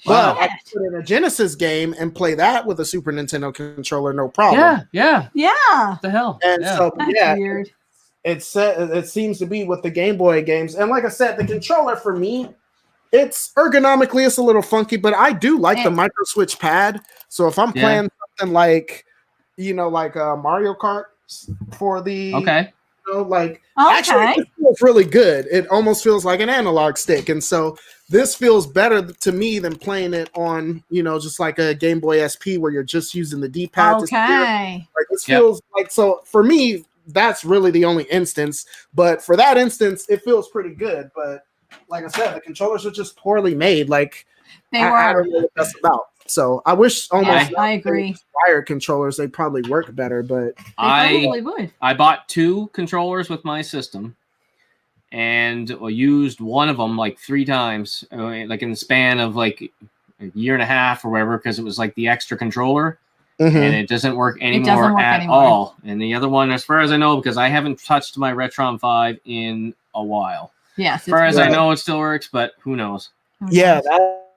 Speaker 3: but I can put in a Genesis game and play that with a Super Nintendo controller, no problem.
Speaker 1: Yeah.
Speaker 2: What the hell?
Speaker 3: And so
Speaker 1: that's weird.
Speaker 3: It seems to be with the Game Boy games, and like I said, the controller for me. It's ergonomically, it's a little funky, but I do like the micro switch pad. So if I'm playing something like Mario Kart for the actually it feels really good. It almost feels like an analog stick, and so this feels better to me than playing it on just like a Game Boy SP where you're just using the D-pad. Like this feels like, so for me that's really the only instance. But for that instance, it feels pretty good. But like I said, the controllers are just poorly made. Like I don't know what that's about. So I wish almost
Speaker 1: I agree.
Speaker 3: Wired controllers, they probably work better, but
Speaker 2: I bought 2 controllers with my system and used one of them like 3 times, like in the span of like a year and a half or whatever, because it was like the extra controller. And it doesn't work anymore at all. And the other one, as far as I know, because I haven't touched my Retron 5 in a while.
Speaker 1: Yes.
Speaker 2: As far as I know, it still works, but who knows?
Speaker 3: Yeah,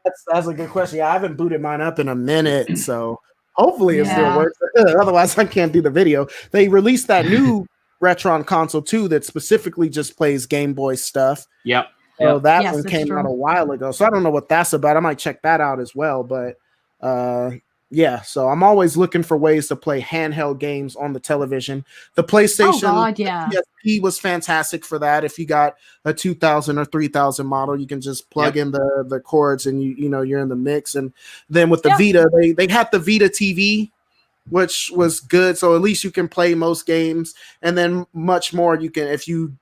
Speaker 3: that's a good question. Yeah, I haven't booted mine up in a minute, so hopefully it still works. Otherwise, I can't do the video. They released that new Retron console too that specifically just plays Game Boy stuff.
Speaker 2: Yep.
Speaker 3: So that one came out a while ago. So I don't know what that's about. I might check that out as well. But so I'm always looking for ways to play handheld games on the television. The PlayStation PSP was fantastic for that. If you got a 2000 or 3000 model, you can just plug in the cords and you're in the mix. And then with the Vita, they had the Vita TV, which was good. So at least you can play most games, and then much more you can if you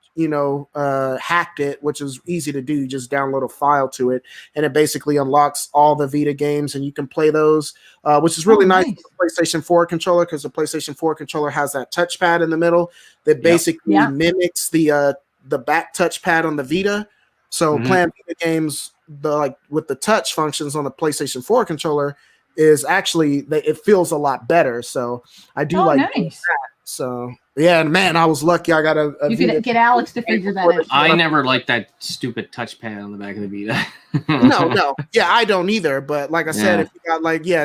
Speaker 3: hacked it, which is easy to do. You just download a file to it, and it basically unlocks all the Vita games, and you can play those, which is really nice. With the PlayStation 4 controller, because the PlayStation 4 controller has that touchpad in the middle that basically mimics the back touchpad on the Vita. So playing Vita games with the touch functions on the PlayStation 4 controller is actually it feels a lot better. So I do that. So yeah, man, I was lucky. I got a
Speaker 1: you could get Alex to figure that out.
Speaker 2: I never liked that stupid touchpad on the back of the Vita.
Speaker 3: No. Yeah, I don't either. But like I said, if you got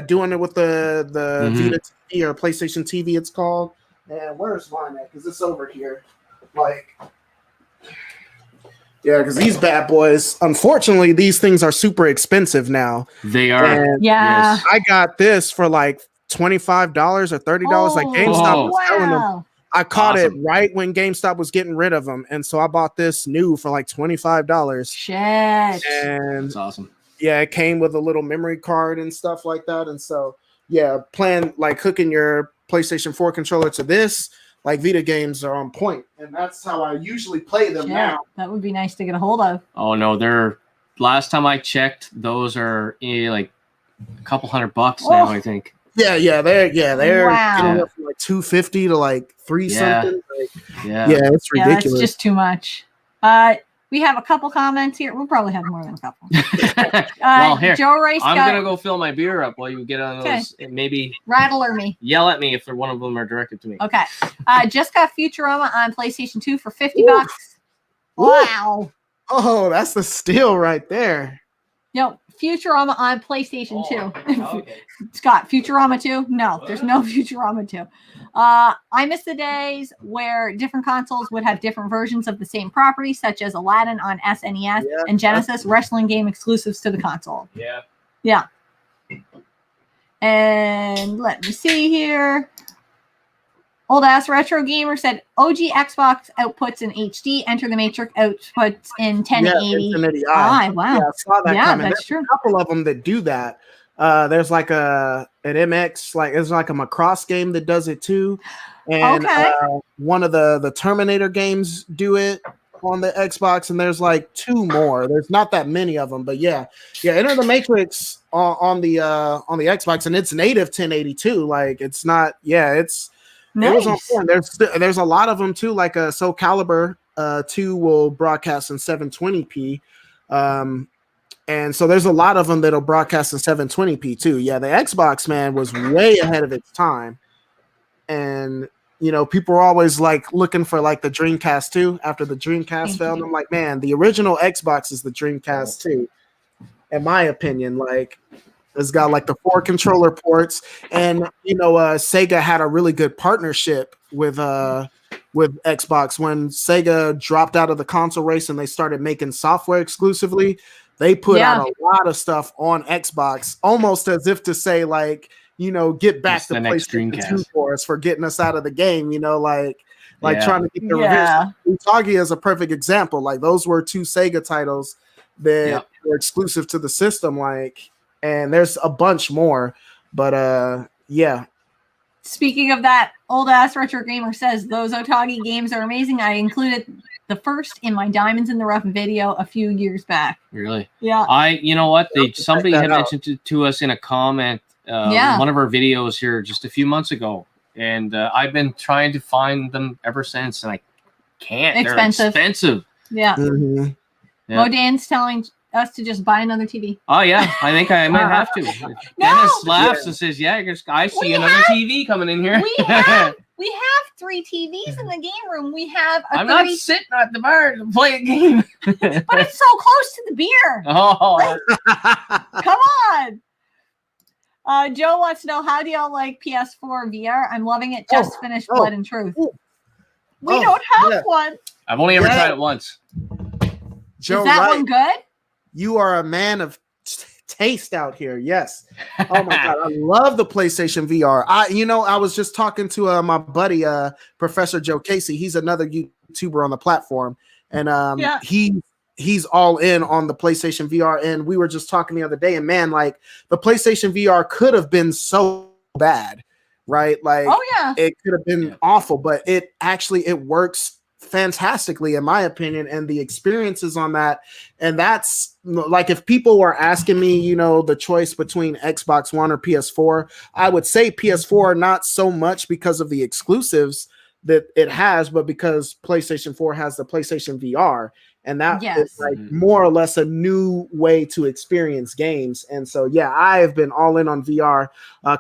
Speaker 3: doing it with the Vita TV or PlayStation TV, it's called. And where's mine at? Because it's over here. Yeah, because these bad boys, unfortunately, these things are super expensive now.
Speaker 2: They are.
Speaker 3: And
Speaker 1: yeah.
Speaker 3: I got this for like $25 or $30. Like GameStop was selling them. I caught it right when GameStop was getting rid of them. And so I bought this new for like $25.
Speaker 1: Shit.
Speaker 3: And
Speaker 2: that's awesome.
Speaker 3: Yeah, it came with a little memory card and stuff like that. And so, yeah, playing like hooking your PlayStation 4 controller to this, like Vita games are on point. And that's how I usually play them now.
Speaker 1: That would be nice to get a hold of.
Speaker 2: Oh, no, they're last time I checked, those are like a couple $100 now, I think.
Speaker 3: They're anywhere from like $250 to like $3 something. Like, it's ridiculous.
Speaker 1: Yeah, that's just too much. We have a couple comments here. We'll probably have more than a couple.
Speaker 2: Well, here,
Speaker 1: Joe Rice
Speaker 2: I'm gonna go fill my beer up while you get on those. Maybe
Speaker 1: rattler me.
Speaker 2: Yell at me if one of them are directed to me.
Speaker 1: Okay. Just got Futurama on PlayStation 2 for $50. Wow.
Speaker 3: Oh, that's the steal right there.
Speaker 1: No, Futurama on PlayStation 2.
Speaker 2: Okay.
Speaker 1: Scott, Futurama 2? No, there's no Futurama 2. I miss the days where different consoles would have different versions of the same property, such as Aladdin on SNES and Genesis, wrestling game exclusives to the console. Yeah. And let me see here. Old ass retro gamer said OG Xbox outputs in HD, Enter the Matrix outputs in 1080.
Speaker 3: Wow.
Speaker 1: Yeah,
Speaker 3: I saw that coming.
Speaker 1: That's true.
Speaker 3: A couple of them that do that. There's like an MX, like it's like a Macross game that does it too. And one of the Terminator games do it on the Xbox, and there's like 2 more. There's not that many of them, but yeah, Enter the Matrix on the Xbox, and it's native 1082. Like it's not, it's nice. It was on point. There's a lot of them too. Like Soul Calibur 2 will broadcast in 720p. And so there's a lot of them that'll broadcast in 720p too. Yeah, the Xbox, man, was way ahead of its time. And, people are always like looking for like the Dreamcast 2 after the Dreamcast fell. And I'm like, man, the original Xbox is the Dreamcast 2. In my opinion, like it's got like the 4 controller ports. And, Sega had a really good partnership with Xbox. When Sega dropped out of the console race and they started making software exclusively, they put out a lot of stuff on Xbox, almost as if to say, like, get back to PlayStation 2 for us for getting us out of the game, trying to get the revenge. Utagi is a perfect example. Like, those were 2 Sega titles that were exclusive to the system, and there's a bunch more. But,
Speaker 1: Speaking of that, old ass retro gamer says those Otagi games are amazing. I included the first in my Diamonds in the Rough video a few years back.
Speaker 2: Really?
Speaker 1: Yeah.
Speaker 2: You know what? Somebody had mentioned to us in a comment, one of our videos here just a few months ago, and I've been trying to find them ever since, and I can't.
Speaker 1: Expensive.
Speaker 2: They're expensive.
Speaker 1: Yeah.
Speaker 3: Mm-hmm.
Speaker 1: Modan's telling us to just buy another TV.
Speaker 2: Oh yeah, I think I might have to. Dennis laughs and says, "Yeah, I see another TV coming in here."
Speaker 1: We have 3 TVs in the game room. We have
Speaker 2: I'm not sitting at the bar to play a game.
Speaker 1: But it's so close to the beer.
Speaker 2: Oh.
Speaker 1: Come on. Joe wants to know, how do y'all like PS4 VR? I'm loving it. Just finished Blood and Truth. We don't have one.
Speaker 2: I've only ever tried it once.
Speaker 3: Joe,
Speaker 1: is that one good?
Speaker 3: You are a man of taste out here. Yes. Oh my God. I love the PlayStation VR. I was just talking to my buddy, Professor Joe Casey. He's another YouTuber on the platform. And he's all in on the PlayStation VR. And we were just talking the other day, and man, like the PlayStation VR could have been so bad, right? Like, it could have been awful, but it works fantastically in my opinion, and the experiences on that, and that's like, if people were asking me the choice between Xbox One or PS4, I would say PS4, not so much because of the exclusives that it has, but because PlayStation 4 has the PlayStation VR, and that is like more or less a new way to experience games. And so I've been all in on VR,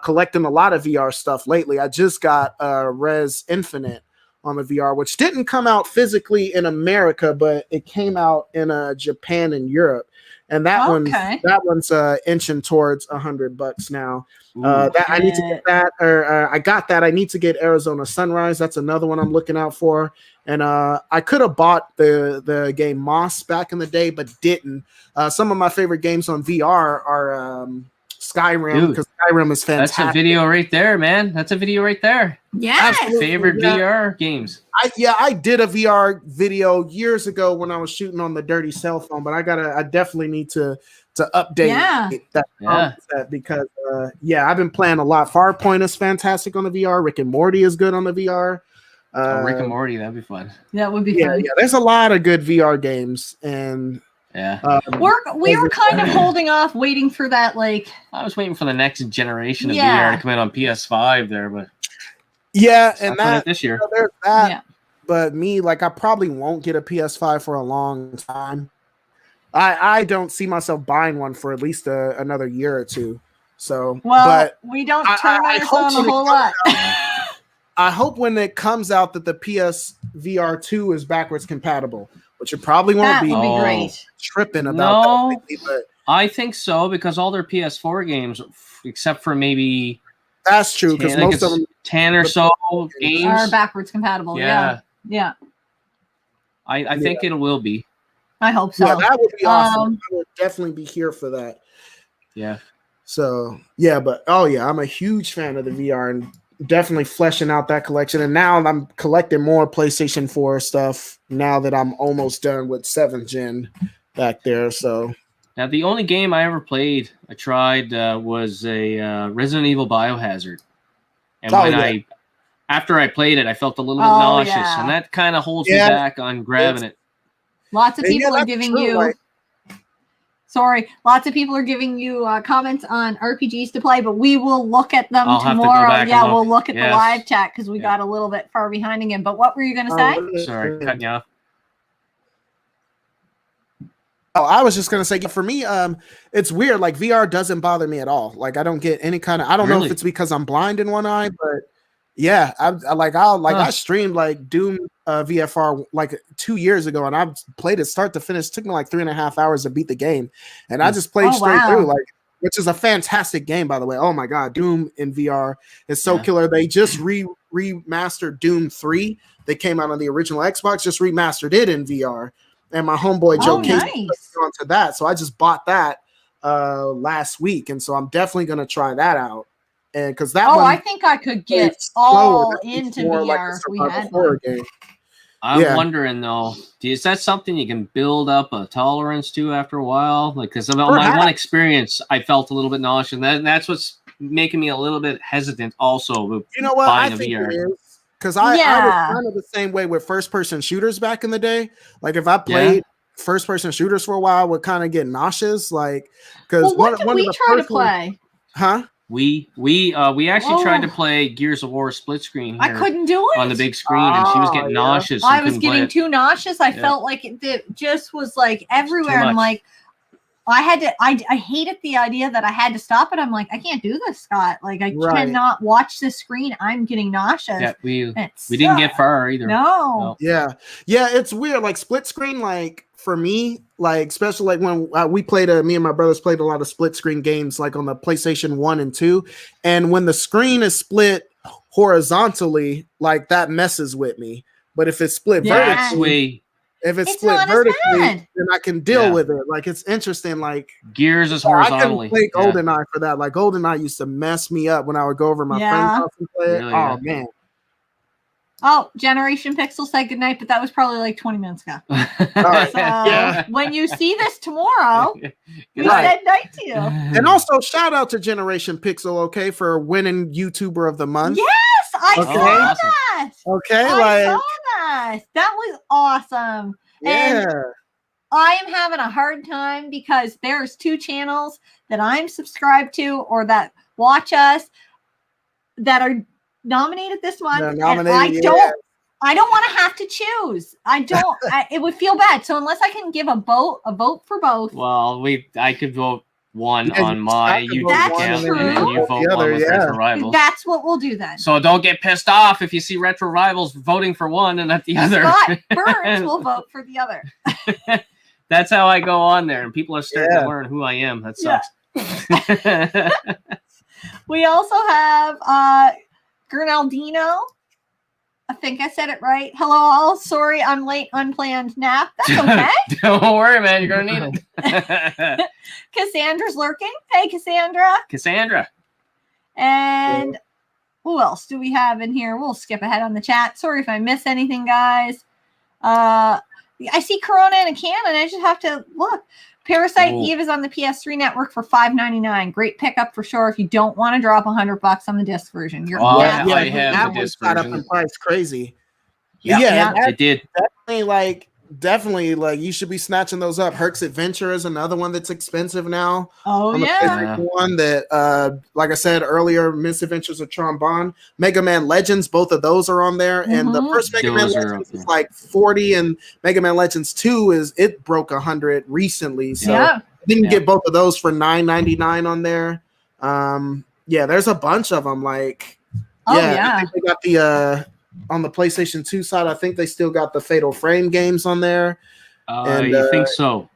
Speaker 3: collecting a lot of VR stuff lately. I just got Res Infinite on the VR, which didn't come out physically in America, but it came out in Japan and Europe. and that one's inching towards $100 now. That I need to get that, or I got that. I need to get Arizona Sunrise. That's another one I'm looking out for. And I could have bought the game Moss back in the day, but didn't. Some of my favorite games on VR are Skyrim, because Skyrim is fantastic.
Speaker 2: That's a video right there, man. That's a video right there.
Speaker 1: Yeah,
Speaker 2: favorite VR games.
Speaker 3: I did a VR video years ago when I was shooting on the dirty cell phone, but I definitely need to update that concept because I've been playing a lot. Farpoint is fantastic on the VR. Rick and Morty is good on the VR.
Speaker 2: Rick and Morty, that'd be fun.
Speaker 1: That would be fun.
Speaker 3: Yeah, there's a lot of good VR games, and
Speaker 1: we were kind of holding off, waiting for that. Like,
Speaker 2: I was waiting for the next generation of VR to come in on PS5 there, but
Speaker 3: and that this year. There's that. But me, like, I probably won't get a PS5 for a long time. I don't see myself buying one for at least another year or two. So,
Speaker 1: but we don't turn us on a whole lot.
Speaker 3: I hope when it comes out that the PSVR 2 is backwards compatible, which it probably won't be.
Speaker 1: That would be great.
Speaker 3: Tripping about that lately, but
Speaker 2: I think so, because all their PS4 games, except for maybe
Speaker 3: that's true, because most of them
Speaker 2: 10 or so games
Speaker 1: are backwards compatible. Yeah.
Speaker 2: I think it will be.
Speaker 1: I hope so.
Speaker 3: Yeah, that would be awesome. I would definitely be here for that.
Speaker 2: Yeah.
Speaker 3: So but I'm a huge fan of the VR and definitely fleshing out that collection. And now I'm collecting more PlayStation 4 stuff now that I'm almost done with 7th gen back there. So
Speaker 2: now the only game I ever played, I tried was a Resident Evil Biohazard. And after I played it, I felt a little bit nauseous, and that kind of holds me back on grabbing it.
Speaker 1: Lots of people are giving you. Lots of people are giving you comments on RPGs to play, but we will look at them tomorrow. We'll look at the live chat because we got a little bit far behind again. But what were you going to say?
Speaker 2: Sorry, cutting you off.
Speaker 3: I was just going to say, for me, it's weird. Like, VR doesn't bother me at all. Like, I don't get any kind of, I don't know if it's because I'm blind in one eye, but I streamed like Doom VFR like 2 years ago, and I played it start to finish. It took me like 3.5 hours to beat the game, and I just played straight through, like, which is a fantastic game, by the way. Oh my god, Doom in VR is so killer. They just remastered Doom 3. They came out on the original Xbox, just remastered it in VR, and my homeboy Joe Case onto that, so I just bought that last week, and so I'm definitely gonna try that out. And because that
Speaker 1: I think I could get all into VR if we had one.
Speaker 2: I'm wondering though, is that something you can build up a tolerance to after a while? Like, because of my one experience, I felt a little bit nauseous, and that's what's making me a little bit hesitant. Also,
Speaker 3: you know what? I think it is because I was kind of the same way with first-person shooters back in the day. Like, if I played first-person shooters for a while, I would kind of get nauseous. Like, because
Speaker 1: what did we try to play?
Speaker 2: We actually tried to play Gears of War split screen.
Speaker 1: I couldn't do it
Speaker 2: on the big screen, and she was getting nauseous.
Speaker 1: I was getting too nauseous. I felt like it just was like everywhere. I'm like, I had to. I hated the idea that I had to stop it. I'm like, I can't do this, Scott. Like, I cannot watch the screen. I'm getting nauseous.
Speaker 2: Yeah, we didn't get far either.
Speaker 1: No.
Speaker 3: Yeah, it's weird. Like, split screen, like, for me, like, especially like when we played, me and my brothers played a lot of split screen games, like on the PlayStation 1 and 2. And when the screen is split horizontally, like, that messes with me. But if it's split vertically, then I can deal with it. Like, it's interesting. Like,
Speaker 2: Gears is horizontally.
Speaker 3: I can play GoldenEye for that. Like, GoldenEye used to mess me up when I would go over my friend's house and play it. Really, man.
Speaker 1: Oh, Generation Pixel said goodnight, but that was probably like 20 minutes ago. So when you see this tomorrow, we said night to you.
Speaker 3: And also, shout out to Generation Pixel, okay, for winning YouTuber of the Month.
Speaker 1: Yes, I saw that.
Speaker 3: Okay,
Speaker 1: I saw that. That was awesome.
Speaker 3: Yeah.
Speaker 1: And I am having a hard time because there's 2 channels that I'm subscribed to or that watch us that are nominated this month, and I don't want to have to choose. I don't. It would feel bad. So unless I can give a vote for both.
Speaker 2: Well, I could vote one on my YouTube account, and then you vote one with Retro Rivals.
Speaker 1: That's what we'll do then.
Speaker 2: So don't get pissed off if you see Retro Rivals voting for one and not the other.
Speaker 1: Scott Burns will vote for the other.
Speaker 2: That's how I go on there, and people are starting to learn who I am. That sucks.
Speaker 1: Yeah. We also have Gernaldino. I think I said it right. Hello all. Sorry, I'm late. Unplanned nap. That's okay.
Speaker 2: Don't worry, man. You're gonna need it.
Speaker 1: Cassandra's lurking. Hey, Cassandra.
Speaker 2: Cassandra.
Speaker 1: And who else do we have in here? We'll skip ahead on the chat. Sorry if I miss anything, guys. I see Corona in a can, and I just have to look. Parasite Eve is on the PS3 network for $5.99. Great pickup for sure if you don't want to drop $100 on the disc version.
Speaker 2: I have the disc version.
Speaker 3: Up in price crazy.
Speaker 2: Yeah, it did.
Speaker 3: Definitely, like you should be snatching those up. Herc's Adventure is another one that's expensive now.
Speaker 1: Oh yeah,
Speaker 3: one that, like I said earlier, Misadventures of Trombone, Mega Man Legends, both of those are on there. And the first Mega Man Legends is like 40, and Mega Man Legends 2 broke 100 recently. So didn't get both of those for $9.99 on there. There's a bunch of them. Like, I think they got the on the PlayStation 2 side, I think they still got the Fatal Frame games on there.
Speaker 2: You think so?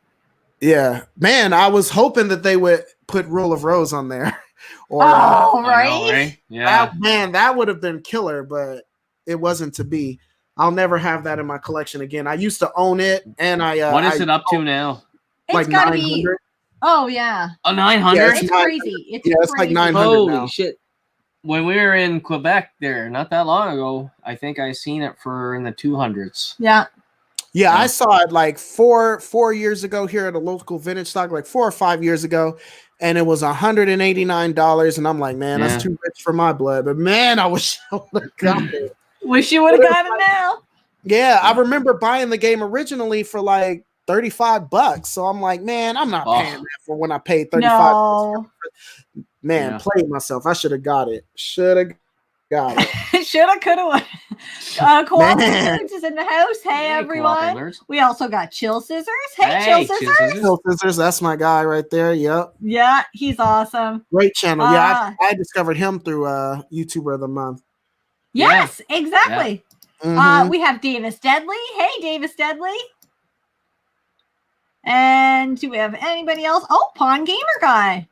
Speaker 3: Yeah. Man, I was hoping that they would put Rule of Rose on there. Or,
Speaker 1: right?
Speaker 2: Yeah.
Speaker 3: That would have been killer, but it wasn't to be. I'll never have that in my collection again. I used to own it, and
Speaker 2: what is it up to now?
Speaker 3: Like 900.
Speaker 1: Oh, yeah.
Speaker 2: Oh, 900?
Speaker 1: Yeah, it's crazy.
Speaker 3: It's like 900
Speaker 2: Holy
Speaker 3: now.
Speaker 2: Shit. When we were in Quebec there, not that long ago, I think I seen it for in the 200s.
Speaker 1: Yeah.
Speaker 3: Yeah, I saw it like four years ago here at a local vintage stock, like 4 or 5 years ago, and it was $189. And I'm like, man, that's too rich for my blood. But man, I wish I would have got it.
Speaker 1: Wish you would have got it now.
Speaker 3: Yeah, I remember buying the game originally for like $35. So I'm like, man, I'm not paying that for when I paid $35.
Speaker 1: No.
Speaker 3: Man, played myself. I should have got it. Should have got it.
Speaker 1: Shoulda, coulda, Co-op Nerds is in the house. Hey, everyone. We also got Chill Scissors. Hey, Chill Scissors.
Speaker 3: Chill Scissors. That's my guy right there. Yep.
Speaker 1: Yeah, he's awesome.
Speaker 3: Great channel. I discovered him through YouTuber of the Month.
Speaker 1: Yes, exactly.
Speaker 3: Yeah.
Speaker 1: We have Davis Deadly. Hey, Davis Deadly. And do we have anybody else? Oh, Pawn Gamer Guy.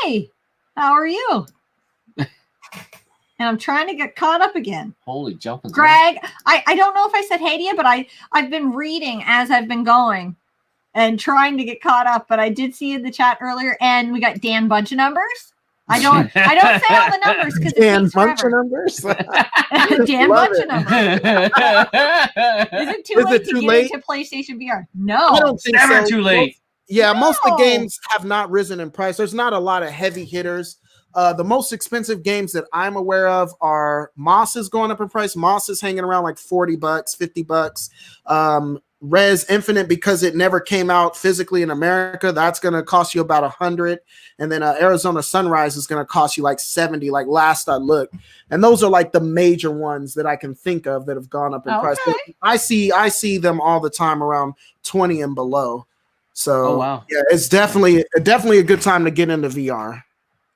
Speaker 1: Hey, how are you? And I'm trying to get caught up again.
Speaker 2: Holy jumping.
Speaker 1: Greg, I don't know if I said hey to you, but I've been reading as I've been going and trying to get caught up. But I did see in the chat earlier, and we got Dan Bunch of Numbers. I don't say all the numbers because
Speaker 3: Dan Bunch of Numbers.
Speaker 1: Dan Bunch of Numbers. Is it too late to get into PlayStation VR? No,
Speaker 3: I don't think
Speaker 2: never too late.
Speaker 3: Most of the games have not risen in price. There's not a lot of heavy hitters. The most expensive games that I'm aware of are Moss is going up in price. Moss is hanging around like $40, $50. Res Infinite, because it never came out physically in America, that's going to cost you about $100. And then Arizona Sunrise is going to cost you like $70, like last I looked. And those are like the major ones that I can think of that have gone up in price. But I see them all the time around 20 and below. So it's definitely a good time to get into VR.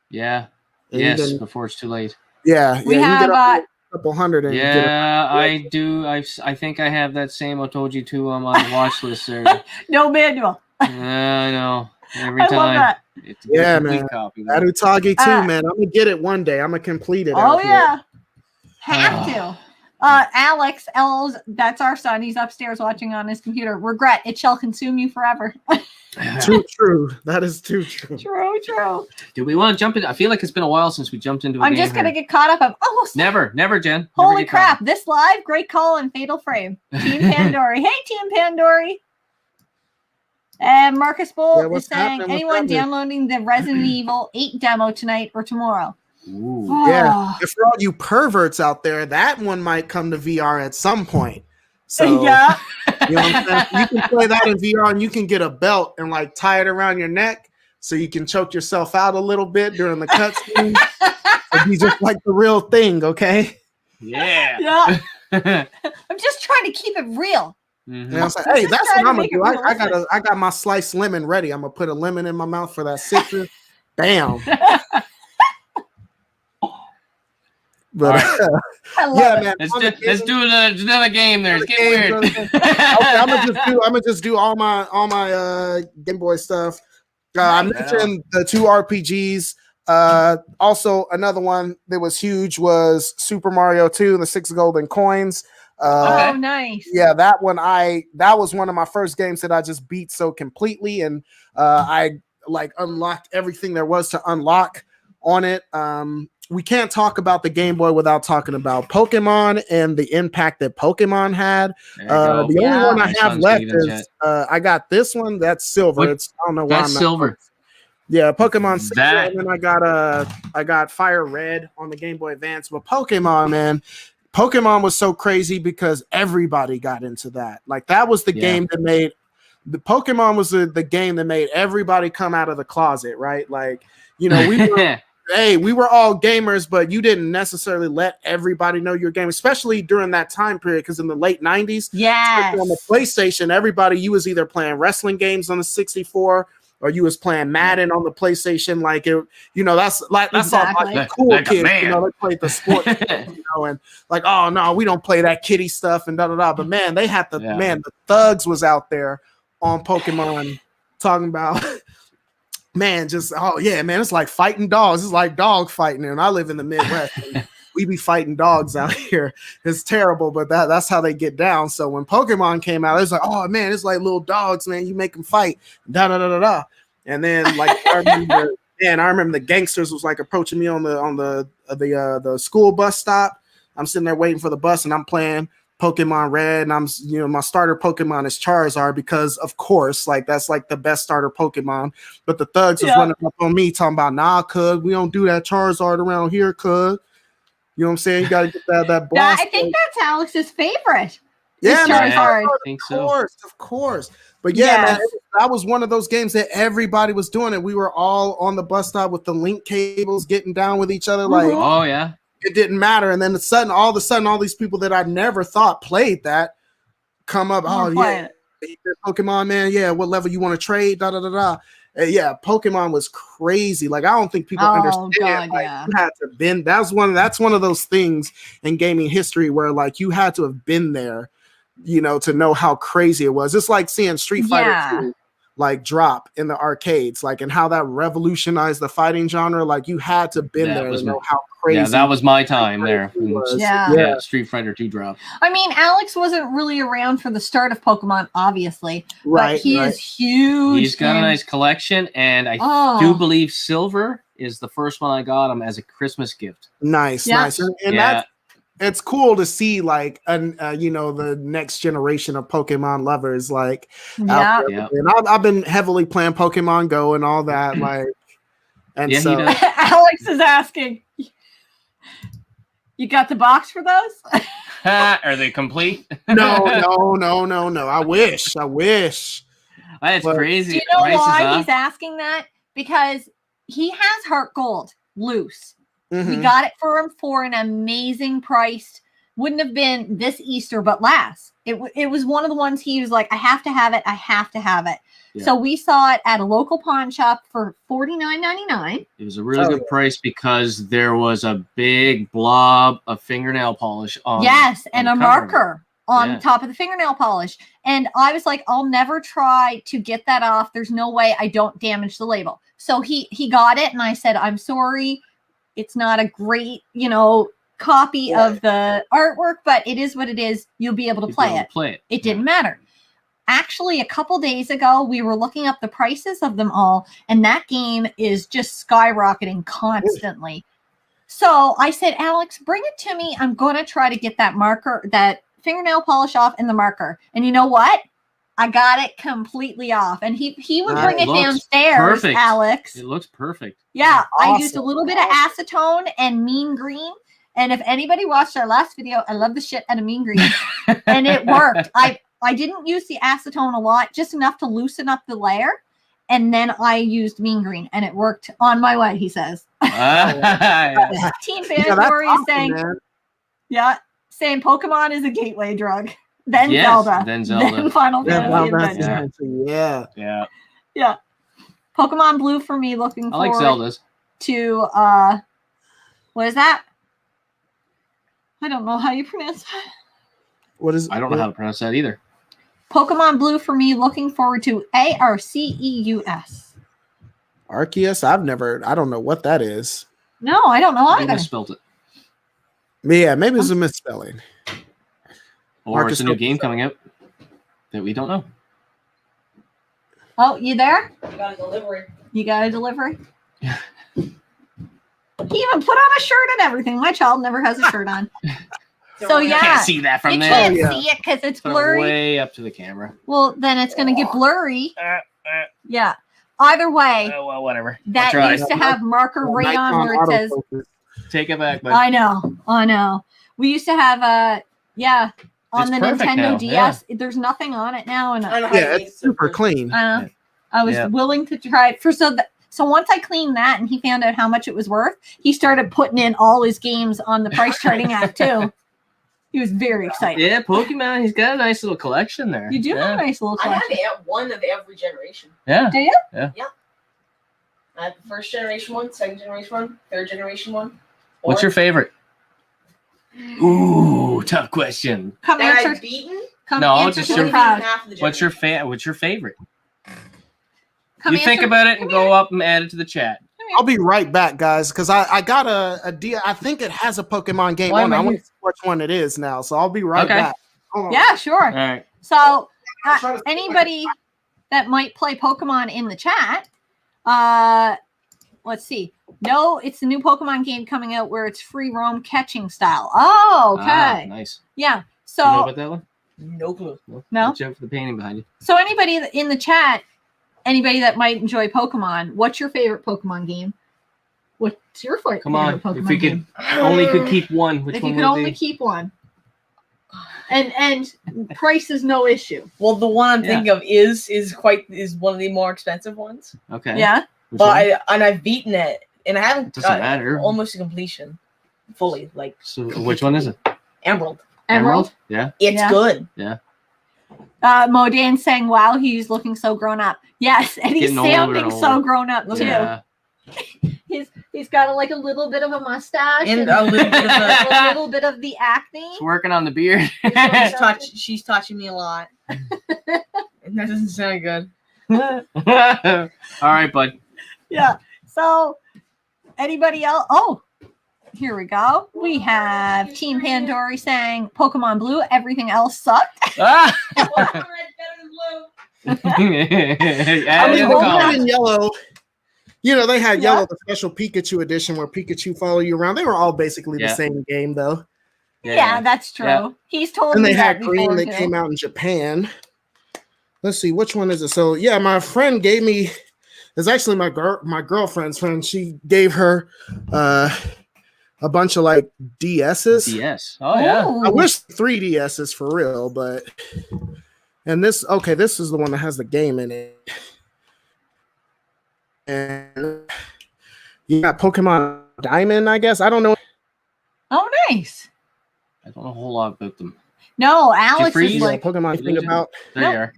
Speaker 2: Yeah. Yes, before it's too late.
Speaker 1: Yeah. We have
Speaker 3: a couple hundred.
Speaker 2: I do. I think I have that same Otoji 2 on my watch list there.
Speaker 1: No manual.
Speaker 2: I know. Every
Speaker 1: I
Speaker 2: time.
Speaker 1: Love that.
Speaker 3: Man.
Speaker 2: Copy,
Speaker 3: that Utagi 2, man. I'm going to get it one day. I'm going to complete it.
Speaker 1: Oh, yeah. Have to. Alex L's, that's our son. He's upstairs watching on his computer. Regret, it shall consume you forever.
Speaker 3: Too true. That is too true.
Speaker 1: True.
Speaker 2: Do we want to jump in? I feel like it's been a while since we jumped into a game.
Speaker 1: I'm just going to get caught up. I'm almost
Speaker 2: Never, Jen.
Speaker 1: Holy crap. This live, great call and Fatal Frame. Team Pandori. Hey, Team Pandori. And Marcus Bull is saying, anyone downloading the Resident Evil 8 demo tonight or tomorrow?
Speaker 2: Ooh.
Speaker 3: Yeah. If for all you perverts out there, that one might come to VR at some point. So you know what I'm saying? You can play that in VR, and you can get a belt and like tie it around your neck so you can choke yourself out a little bit during the cutscene. It'd be just like the real thing, okay?
Speaker 2: Yeah.
Speaker 1: I'm just trying to keep it real.
Speaker 3: Mm-hmm. And I was like, hey, that's what I'm gonna do. I got my sliced lemon ready. I'm gonna put a lemon in my mouth for that citrus. Bam. But
Speaker 1: I love
Speaker 3: yeah,
Speaker 1: it.
Speaker 3: man.
Speaker 2: Let's do another game there. It's getting weird.
Speaker 3: Okay, I'm gonna just do all my Game Boy stuff. I mentioned the 2 RPGs. Also, another one that was huge was Super Mario 2 and the 6 golden coins.
Speaker 1: Oh, nice.
Speaker 3: Yeah, that was one of my first games that I just beat so completely, and I like unlocked everything there was to unlock on it. We can't talk about the Game Boy without talking about Pokemon and the impact that Pokemon had. The only one I have left is I got this one. That's silver. I don't know why.
Speaker 2: That's silver.
Speaker 3: Yeah, Pokemon Silver, and then I got Fire Red on the Game Boy Advance. But Pokemon, man, Pokemon was so crazy because everybody got into that. Like that was the game that made the Pokemon was the game that made everybody come out of the closet, right? Like, we were we were all gamers, but you didn't necessarily let everybody know you're a gamer, especially during that time period. Because in the late 90s, on the PlayStation, you was either playing wrestling games on the 64 or you was playing Madden on the PlayStation. Like it, that's all like cool like kids. They played the sport, and like, oh no, we don't play that kiddie stuff and da da da. But man, they had the thugs was out there on Pokemon talking about. Man, it's like fighting dogs. It's like dog fighting. And I live in the Midwest. And we be fighting dogs out here. It's terrible, but that's how they get down. So when Pokemon came out, it's like, oh man, it's like little dogs, man. You make them fight. Da da da da da. And then like I remember the gangsters was like approaching me on the school bus stop. I'm sitting there waiting for the bus, and I'm playing Pokemon Red, and I'm my starter Pokemon is Charizard because of course, like that's like the best starter Pokemon. But the thugs was running up on me talking about, nah, cuz we don't do that Charizard around here, cuz. You know what I'm saying? You gotta get that blast.
Speaker 1: I think that's Alex's favorite.
Speaker 3: Yeah, man,
Speaker 1: Charizard.
Speaker 3: I think of course. But man, that was one of those games that everybody was doing it. We were all on the bus stop with the link cables, getting down with each other, like
Speaker 2: oh yeah.
Speaker 3: It didn't matter. And then all of a sudden, all these people that I never thought played that come up. Oh, yeah. Pokemon, man. Yeah. What level you want to trade? Da, da, da, da. Yeah. Pokemon was crazy. Like, I don't think people understand.
Speaker 1: God,
Speaker 3: like, you had to been. That's one of those things in gaming history where, like, you had to have been there, to know how crazy it was. It's like seeing Street Fighter 2. Like drop in the arcades, like, and how that revolutionized the fighting genre. Like you had to been there to know how crazy.
Speaker 2: Yeah, that was my time there. Yeah, Street Fighter 2 drop.
Speaker 1: I mean, Alex wasn't really around for the start of Pokemon, obviously, but he is huge.
Speaker 2: He's got a nice collection, and I do believe Silver is the first one I got him as a Christmas gift.
Speaker 3: Nice. And it's cool to see like the next generation of Pokemon lovers like out there. And I've been heavily playing Pokemon Go and all that like and so
Speaker 1: Alex is asking, you got the box for those?
Speaker 2: Are they complete?
Speaker 3: No. I wish.
Speaker 2: That's crazy.
Speaker 1: Do you know why he's asking that? Because he has Heart Gold loose. Mm-hmm. We got it for him for an amazing price. Wouldn't have been this Easter, but last. It was one of the ones he was like, I have to have it. Yeah. So we saw it at a local pawn shop for $49.99.
Speaker 2: It was a really good price because there was a big blob of fingernail polish on.
Speaker 1: Yes, and a marker on top of the fingernail polish. And I was like, I'll never try to get that off. There's no way I don't damage the label. So he got it, and I said, I'm sorry. It's not a great, copy of the artwork, but it is what it is. You'll be able to play it. It didn't matter. Actually, a couple days ago, we were looking up the prices of them all, and that game is just skyrocketing constantly. So I said, Alex, bring it to me. I'm going to try to get that marker, that fingernail polish off and the marker. And you know what? I got it completely off, and he would bring it downstairs.
Speaker 2: Perfect.
Speaker 1: Alex.
Speaker 2: It looks perfect.
Speaker 1: Yeah, awesome. I used a little bit of acetone and mean green, and if anybody watched our last video, I love the shit out of mean green, and it worked. I didn't use the acetone a lot, just enough to loosen up the layer, and then I used mean green, and it worked on my way. He says. Teen Fanboy is saying, saying Pokemon is a gateway drug. Then Zelda. Then Final Fantasy. Yeah. Pokemon Blue for me. Looking forward
Speaker 2: Zeldas.
Speaker 1: To what is that? I don't know how you pronounce that.
Speaker 3: What is?
Speaker 2: I don't know how to pronounce that either.
Speaker 1: Pokemon Blue for me. Looking forward to Arceus.
Speaker 3: Arceus? I don't know what that is.
Speaker 1: No, I don't know
Speaker 2: I
Speaker 1: either.
Speaker 2: misspelled it.
Speaker 3: Yeah, maybe it's a misspelling.
Speaker 2: Or
Speaker 3: Marcus
Speaker 2: it's a new game coming out that we don't know.
Speaker 1: Oh, you there?
Speaker 4: You got a delivery.
Speaker 1: You got a delivery? He even put on a shirt and everything. My child never has a shirt on. So
Speaker 2: You
Speaker 1: yeah,
Speaker 2: can't see that from
Speaker 1: you
Speaker 2: there.
Speaker 1: can't
Speaker 3: yeah.
Speaker 1: see it because it's
Speaker 2: Put it
Speaker 1: blurry.
Speaker 2: way up to the camera.
Speaker 1: Well, then it's going to get blurry. Yeah. Either way,
Speaker 2: Well, whatever.
Speaker 1: that
Speaker 2: I'll try.
Speaker 1: used to have marker right on where it says.
Speaker 2: Take it back, bud.
Speaker 1: I know. We used to have on
Speaker 2: It's
Speaker 1: the
Speaker 2: perfect
Speaker 1: Nintendo
Speaker 2: now,
Speaker 1: DS. There's nothing on it now, and
Speaker 4: I know how to
Speaker 3: Yeah,
Speaker 4: make
Speaker 3: it's super clean.
Speaker 1: I was
Speaker 2: Yeah.
Speaker 1: willing to try it for so once I cleaned that and he found out how much it was worth, he started putting in all his games on the price charting app too. He was very excited.
Speaker 2: Yeah, Pokemon. He's got a nice little collection there.
Speaker 1: You do have a nice little
Speaker 4: I have
Speaker 1: collection.
Speaker 4: one of every generation.
Speaker 2: Yeah.
Speaker 1: Do you?
Speaker 4: I have the first generation one, second generation one, third generation one.
Speaker 2: What's your favorite? Ooh, tough question.
Speaker 1: Come
Speaker 4: that
Speaker 1: answer.
Speaker 4: I've beaten?
Speaker 1: Come
Speaker 2: No,
Speaker 1: answer
Speaker 2: just
Speaker 1: to
Speaker 2: your-
Speaker 1: the crowd.
Speaker 4: Half of the
Speaker 2: What's your
Speaker 4: generation.
Speaker 2: What's your favorite?
Speaker 1: Come
Speaker 2: You think
Speaker 1: answer-
Speaker 2: about it and go up and add it to the chat.
Speaker 3: I'll be right back, guys, because I got a deal. I think it has a Pokemon game
Speaker 2: Why
Speaker 3: on.
Speaker 2: am I
Speaker 3: I want
Speaker 2: here?
Speaker 3: to see which one it is now, so I'll be right
Speaker 2: Okay.
Speaker 3: back. Hold on.
Speaker 1: Yeah, sure.
Speaker 2: All right.
Speaker 1: So
Speaker 3: I'm trying to-
Speaker 1: anybody that might play Pokemon in the chat, let's see. No, it's the new Pokemon game coming out where it's free roam catching style. Oh,
Speaker 2: Ah,
Speaker 1: okay.
Speaker 2: nice.
Speaker 1: Yeah. So
Speaker 2: You know about that one?
Speaker 4: No clue.
Speaker 1: No?
Speaker 2: Watch out for the painting behind you.
Speaker 1: So anybody in the chat, anybody that might enjoy Pokemon, what's your favorite Pokemon game? What's your favorite
Speaker 2: Come on.
Speaker 1: Pokemon
Speaker 2: If we could
Speaker 1: game?
Speaker 2: only could keep one, which
Speaker 1: If you
Speaker 2: one
Speaker 1: could
Speaker 2: would
Speaker 1: only
Speaker 2: be?
Speaker 1: keep one. And price is no issue.
Speaker 4: Well, the one I'm
Speaker 2: Yeah.
Speaker 4: thinking of is one of the more expensive ones.
Speaker 2: Okay.
Speaker 1: Yeah.
Speaker 2: Which
Speaker 4: But
Speaker 2: one?
Speaker 4: I've beaten it, and I haven't
Speaker 2: Doesn't
Speaker 4: got
Speaker 2: matter.
Speaker 4: almost to completion, fully. Like
Speaker 2: So which one is it?
Speaker 4: Emerald.
Speaker 1: Emerald.
Speaker 2: Yeah.
Speaker 4: It's
Speaker 1: Yeah.
Speaker 4: good.
Speaker 1: Modan saying, "Wow, he's looking so grown up." Yes, and he's
Speaker 2: Getting older
Speaker 1: sounding
Speaker 2: and
Speaker 1: so
Speaker 2: older.
Speaker 1: grown up too.
Speaker 2: Yeah.
Speaker 1: He's got a little bit of a mustache
Speaker 4: And a little bit of
Speaker 1: a little bit of the acne.
Speaker 2: It's working on the beard.
Speaker 4: She's touching me a lot. And that doesn't sound good.
Speaker 2: All right, bud.
Speaker 1: Yeah. So, anybody else? Oh, here we go. We have Team Pandora saying Pokemon Blue. Everything else sucked.
Speaker 2: Ah!
Speaker 3: I
Speaker 2: Add
Speaker 3: mean,
Speaker 2: it in the
Speaker 3: well, red
Speaker 2: comments.
Speaker 3: and yellow. You know, they had
Speaker 1: Yeah.
Speaker 3: yellow, the special Pikachu edition where Pikachu follow you around. They were all basically
Speaker 2: Yeah.
Speaker 3: the same game, though.
Speaker 1: Yeah, that's true.
Speaker 2: Yeah.
Speaker 1: He's told
Speaker 3: And
Speaker 1: me
Speaker 3: they
Speaker 1: that
Speaker 3: had green.
Speaker 1: before
Speaker 3: They
Speaker 1: too.
Speaker 3: came out in Japan. Let's see, which one is it? So yeah, my friend gave me. It's actually my girlfriend's friend. She gave her a bunch of like DSs.
Speaker 2: DS. Oh yeah.
Speaker 1: Ooh.
Speaker 3: I wish 3DSs for real, but and this is the one that has the game in it. And you got Pokemon Diamond, I guess. I don't know.
Speaker 1: Oh, nice.
Speaker 2: I don't know a whole lot about them.
Speaker 1: No, Alex
Speaker 2: freeze?
Speaker 1: is like
Speaker 3: Pokemon thing about.
Speaker 2: There
Speaker 1: Nope.
Speaker 2: you are.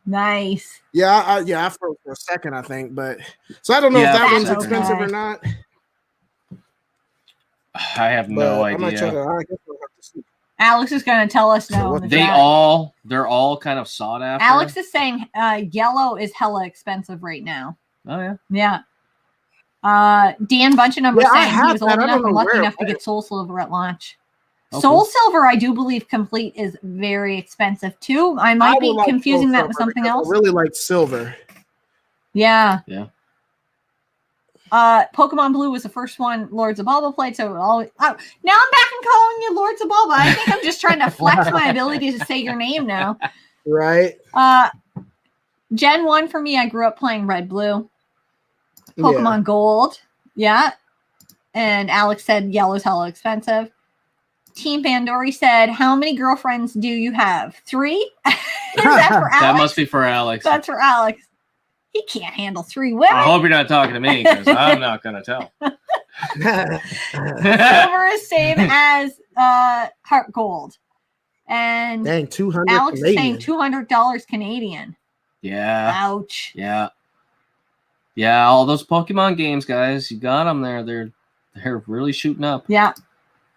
Speaker 1: nice.
Speaker 3: Yeah, I froze for a second, I think, but so I don't know
Speaker 2: Yeah,
Speaker 3: if that
Speaker 1: that's
Speaker 3: one's
Speaker 1: okay.
Speaker 3: expensive or not.
Speaker 2: I have
Speaker 3: But
Speaker 2: no
Speaker 3: I might try
Speaker 2: idea.
Speaker 3: to. I guess we'll have to see.
Speaker 1: Alex is going to tell us
Speaker 3: So
Speaker 1: now.
Speaker 3: what-
Speaker 1: in the
Speaker 2: They're
Speaker 1: chat.
Speaker 2: all kind of sought after.
Speaker 1: Alex is saying yellow is hella expensive right now.
Speaker 2: Oh yeah.
Speaker 1: Yeah. Dan Bunchen was
Speaker 3: Yeah, I
Speaker 1: saying he
Speaker 3: have
Speaker 1: was
Speaker 3: that.
Speaker 1: old
Speaker 3: I don't
Speaker 1: enough and
Speaker 3: know
Speaker 1: lucky
Speaker 3: where
Speaker 1: enough to
Speaker 3: it
Speaker 1: get Soul Silver at launch.
Speaker 2: Oh,
Speaker 1: Soul
Speaker 2: cool.
Speaker 1: Silver, I do believe complete is very expensive too. I might
Speaker 3: I
Speaker 1: be
Speaker 3: would like
Speaker 1: confusing
Speaker 3: Soul
Speaker 1: that with
Speaker 3: Silver
Speaker 1: something
Speaker 3: because
Speaker 1: else.
Speaker 3: I really like silver.
Speaker 1: Yeah.
Speaker 2: Yeah.
Speaker 1: Pokemon Blue was the first one Lords of Bulba played, so now I'm back and calling you Lords of Bulba. I think I'm just trying to flex my ability to say your name now.
Speaker 3: Right?
Speaker 1: Gen 1 for me, I grew up playing Red Blue. Pokemon Gold. Yeah. And Alex said yellow's hella expensive. Team Pandora said, how many girlfriends do you have? 3? Is that for Alex?
Speaker 2: That must be for Alex.
Speaker 1: That's for Alex. He can't handle 3 women.
Speaker 2: I hope you're not talking to me because I'm not gonna tell.
Speaker 3: Yeah.
Speaker 1: Silver is same as Heart Gold. And
Speaker 3: Dang, 200.
Speaker 1: Alex is saying
Speaker 3: Canadian.
Speaker 1: $200 Canadian.
Speaker 2: Yeah.
Speaker 1: Ouch.
Speaker 2: Yeah. Yeah. All those Pokemon games, guys, you got them there. They're really shooting up.
Speaker 1: Yeah.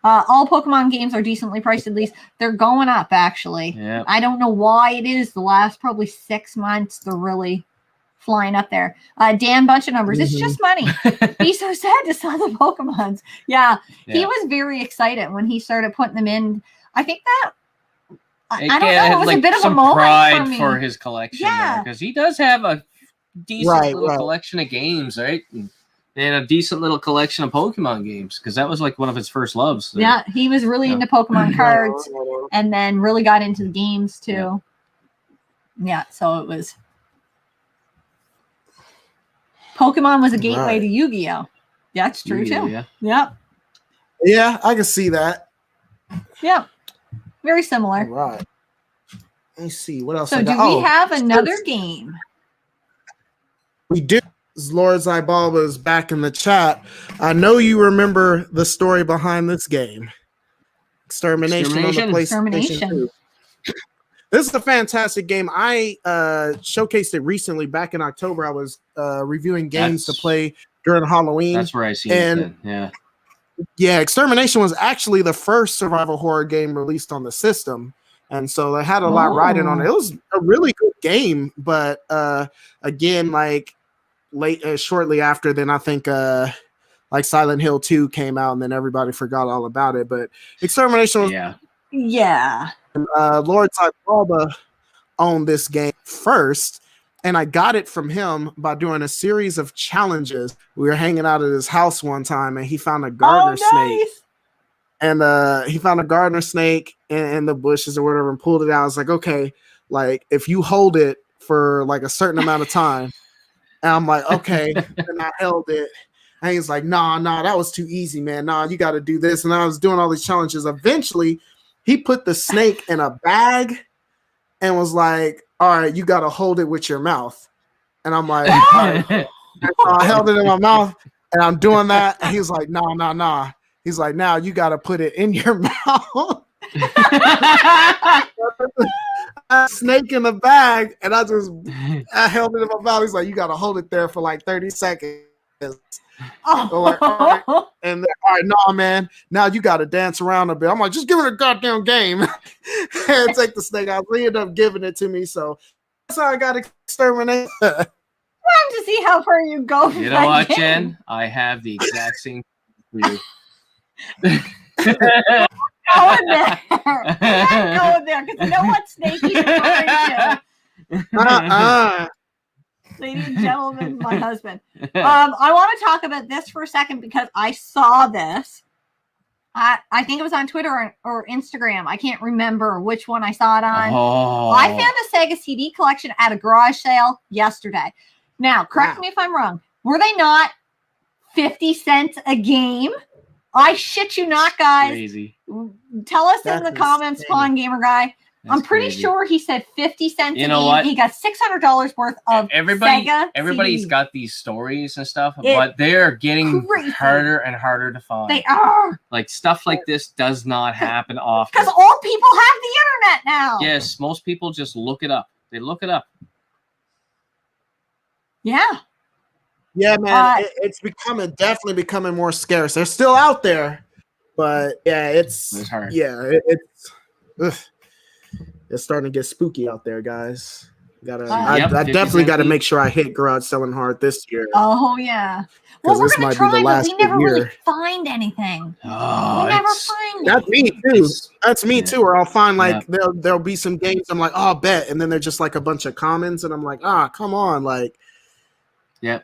Speaker 1: All Pokemon games are decently priced, at least. They're going up, actually.
Speaker 2: Yeah.
Speaker 1: I don't know why it is. The last probably 6 months, they're really flying up there. Dan, bunch of numbers. It's just money. He's so sad to sell the Pokemons. Yeah, he was very excited when he started putting them in. I think that, I don't know, it was like a bit of a moment
Speaker 2: pride for his collection.
Speaker 1: Yeah.
Speaker 2: Because he does have a decent little collection of games, right? And a decent little collection of Pokemon games, because that was like one of his first loves.
Speaker 1: Yeah, he was really into Pokemon cards, and then really got into the games too. Yeah, so it was Pokemon was a gateway to Yu-Gi-Oh. Yeah, that's true too.
Speaker 3: Yeah, I can see that.
Speaker 1: Yeah, very similar.
Speaker 3: All right. Let me see what else.
Speaker 1: So, do we have another game?
Speaker 3: We do. Lord Zybalba is back in the chat. I know you remember the story behind this game. Extermination. On the PlayStation 2. This is a fantastic game. I showcased it recently. Back in October, I was reviewing games to play during Halloween.
Speaker 2: That's where I see it.
Speaker 3: Yeah, Extermination was actually the first survival horror game released on the system. And so they had a lot riding on it. It was a really good game, but again, like shortly after, then I think like Silent Hill 2 came out, and then everybody forgot all about it. But Extermination was Lord Zybalba owned this game first, and I got it from him by doing a series of challenges. We were hanging out at his house one time, and he found a gardener snake. And he found a gardener snake in the bushes or whatever and pulled it out. I was like, okay, like if you hold it for like a certain amount of time. And I'm like, okay. And I held it. And he's like, nah, that was too easy, man. Nah, you got to do this. And I was doing all these challenges. Eventually, he put the snake in a bag and was like, all right, you got to hold it with your mouth. And I'm like, all right. So I held it in my mouth and I'm doing that. And he was like, nah. He's like, now you got to put it in your mouth. A snake in the bag, and I held it in my mouth. He's like, you got to hold it there for like 30 seconds. Like, all right. And all right, nah, man. Now you got to dance around a bit. I'm like, just give it a goddamn game and take the snake out. He ended up giving it to me, so that's how I got Exterminate.
Speaker 1: Time to see how far you go.
Speaker 2: You know what, Jen? I have the exact same for you.
Speaker 1: Going there. I'm going there because you know what snake he's referring to. Ladies and gentlemen, my husband. I want to talk about this for a second because I saw this. I think it was on Twitter or Instagram. I can't remember which one I saw it on. I found a Sega CD collection at a garage sale yesterday. Now, correct me if I'm wrong. Were they not 50 cents a game? I shit you not, guys.
Speaker 2: Crazy.
Speaker 1: Tell us in the comments, Pawn Gamer Guy. I'm pretty sure he said 50 cents a game. What? He got $600 worth of Sega
Speaker 2: Everybody's
Speaker 1: CD.
Speaker 2: got these stories and stuff, but they're getting harder and harder to find.
Speaker 1: They are.
Speaker 2: Like, stuff like this does not happen often.
Speaker 1: Because all people have the internet now.
Speaker 2: Yes, most people just look it up. They look it up.
Speaker 1: Yeah.
Speaker 3: Yeah, man, it's definitely becoming more scarce. They're still out there, but yeah, it's hard. Yeah, it's starting to get spooky out there, guys. I definitely got to make sure I hit garage selling hard this year.
Speaker 1: Oh yeah. Well, we're gonna try, but we never really find anything.
Speaker 2: Oh,
Speaker 1: we never find.
Speaker 3: That's me too. That's me too. Or I'll find like there'll be some games. I'm like, oh, bet, and then they're just like a bunch of comments, and I'm like, come on, like. Yeah.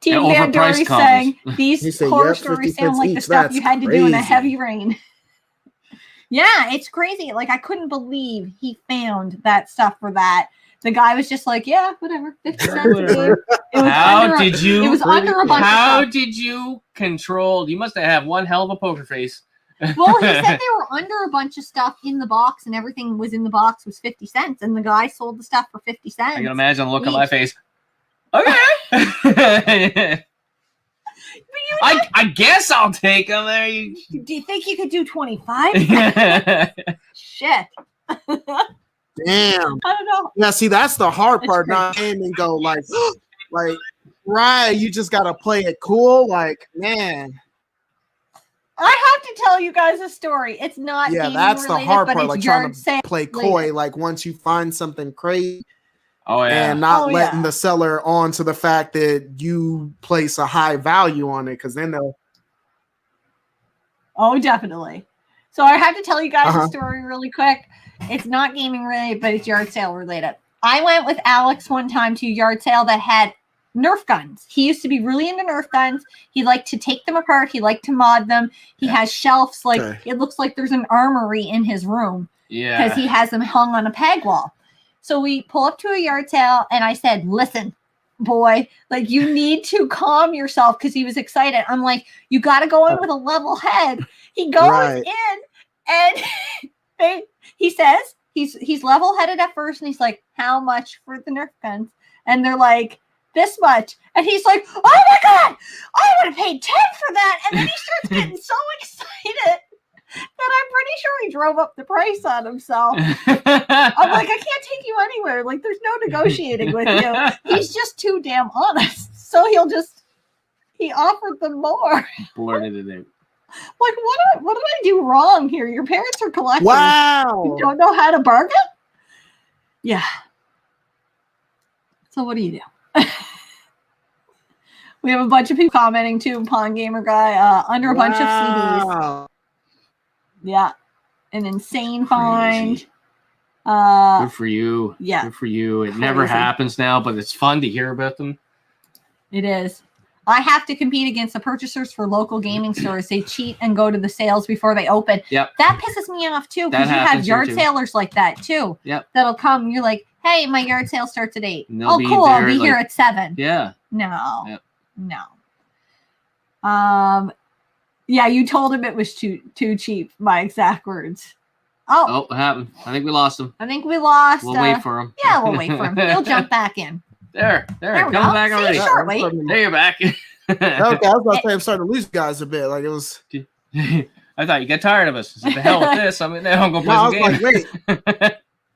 Speaker 1: Team Van Dory saying these horror stories sound like the stuff you had to do in a heavy rain. Yeah, it's crazy. Like, I couldn't believe he found that stuff for that. The guy was just like, yeah, whatever, 50 cents. It was under a bunch of
Speaker 2: How did you control? You must have one hell of a poker face.
Speaker 1: Well, he said they were under a bunch of stuff in the box, and everything was in the box was 50 cents, and the guy sold the stuff for 50 cents.
Speaker 2: I can imagine the look on my face. Okay. I guess I'll take them there.
Speaker 1: Do you think you could do 25? Shit.
Speaker 3: Damn.
Speaker 1: I don't know.
Speaker 3: Yeah, see, that's the hard part. Not aim and go like, right. You just gotta play it cool. Like, man.
Speaker 1: I have to tell you guys a story. It's not gaming
Speaker 3: that's
Speaker 1: related,
Speaker 3: the hard
Speaker 1: but
Speaker 3: part,
Speaker 1: it's
Speaker 3: like trying
Speaker 1: yard
Speaker 3: to
Speaker 1: sale
Speaker 3: play coy,
Speaker 1: related.
Speaker 3: like once you find something crazy and not letting the seller on to the fact that you place a high value on it, because then they'll.
Speaker 1: Oh, definitely. So I have to tell you guys a story really quick. It's not gaming related, but it's yard sale related. I went with Alex one time to a yard sale that had Nerf guns. He used to be really into Nerf guns. He liked to take them apart. He liked to mod them. He has shelves it looks like there's an armory in his room.
Speaker 2: Yeah.
Speaker 1: Because he has them hung on a peg wall. So we pull up to a yard sale and I said, listen, boy, like you need to calm yourself, because he was excited. I'm like, you got to go in with a level head. He goes in and he says he's level headed at first, and he's like, how much for the Nerf guns? And they're like, this much. And he's like, oh my God, I would have paid 10 for that. And then he starts getting so excited that I'm pretty sure he drove up the price on himself. I'm like, I can't take you anywhere. Like, there's no negotiating with you. He's just too damn honest. So he offered them more.
Speaker 2: Blurted it out.
Speaker 1: Like, what did I do wrong here? Your parents are collectors.
Speaker 3: Wow.
Speaker 1: You don't know how to bargain? Yeah. So what do you do? We have a bunch of people commenting too. Pawn Gamer Guy, under a bunch of CDs. Yeah. An insane find.
Speaker 2: Good for you.
Speaker 1: Yeah.
Speaker 2: Good for you. It never happens now, but it's fun to hear about them.
Speaker 1: It is. I have to compete against the purchasers for local gaming stores. They cheat and go to the sales before they open.
Speaker 2: Yep.
Speaker 1: That pisses me off too, because you have yard salers like that too.
Speaker 2: Yep.
Speaker 1: That'll come and you're like, hey, my yard sale starts at 8.
Speaker 2: Oh,
Speaker 1: cool. I'll be here at 7.
Speaker 2: Yeah.
Speaker 1: No.
Speaker 2: Yep.
Speaker 1: No. Yeah, you told him it was too cheap. My exact words.
Speaker 2: Oh, what happened? I think we lost him.
Speaker 1: We'll
Speaker 2: wait for him.
Speaker 1: Yeah, we'll wait for him. He'll jump back in.
Speaker 2: There
Speaker 1: There
Speaker 2: come
Speaker 1: we go.
Speaker 2: back already.
Speaker 1: Shortly.
Speaker 2: There you're back.
Speaker 3: Okay, I was about to say I'm starting to lose guys a bit. Like it was.
Speaker 2: I thought you got tired of us. I said, the hell with this. I'm gonna play some games.
Speaker 3: Like, wait.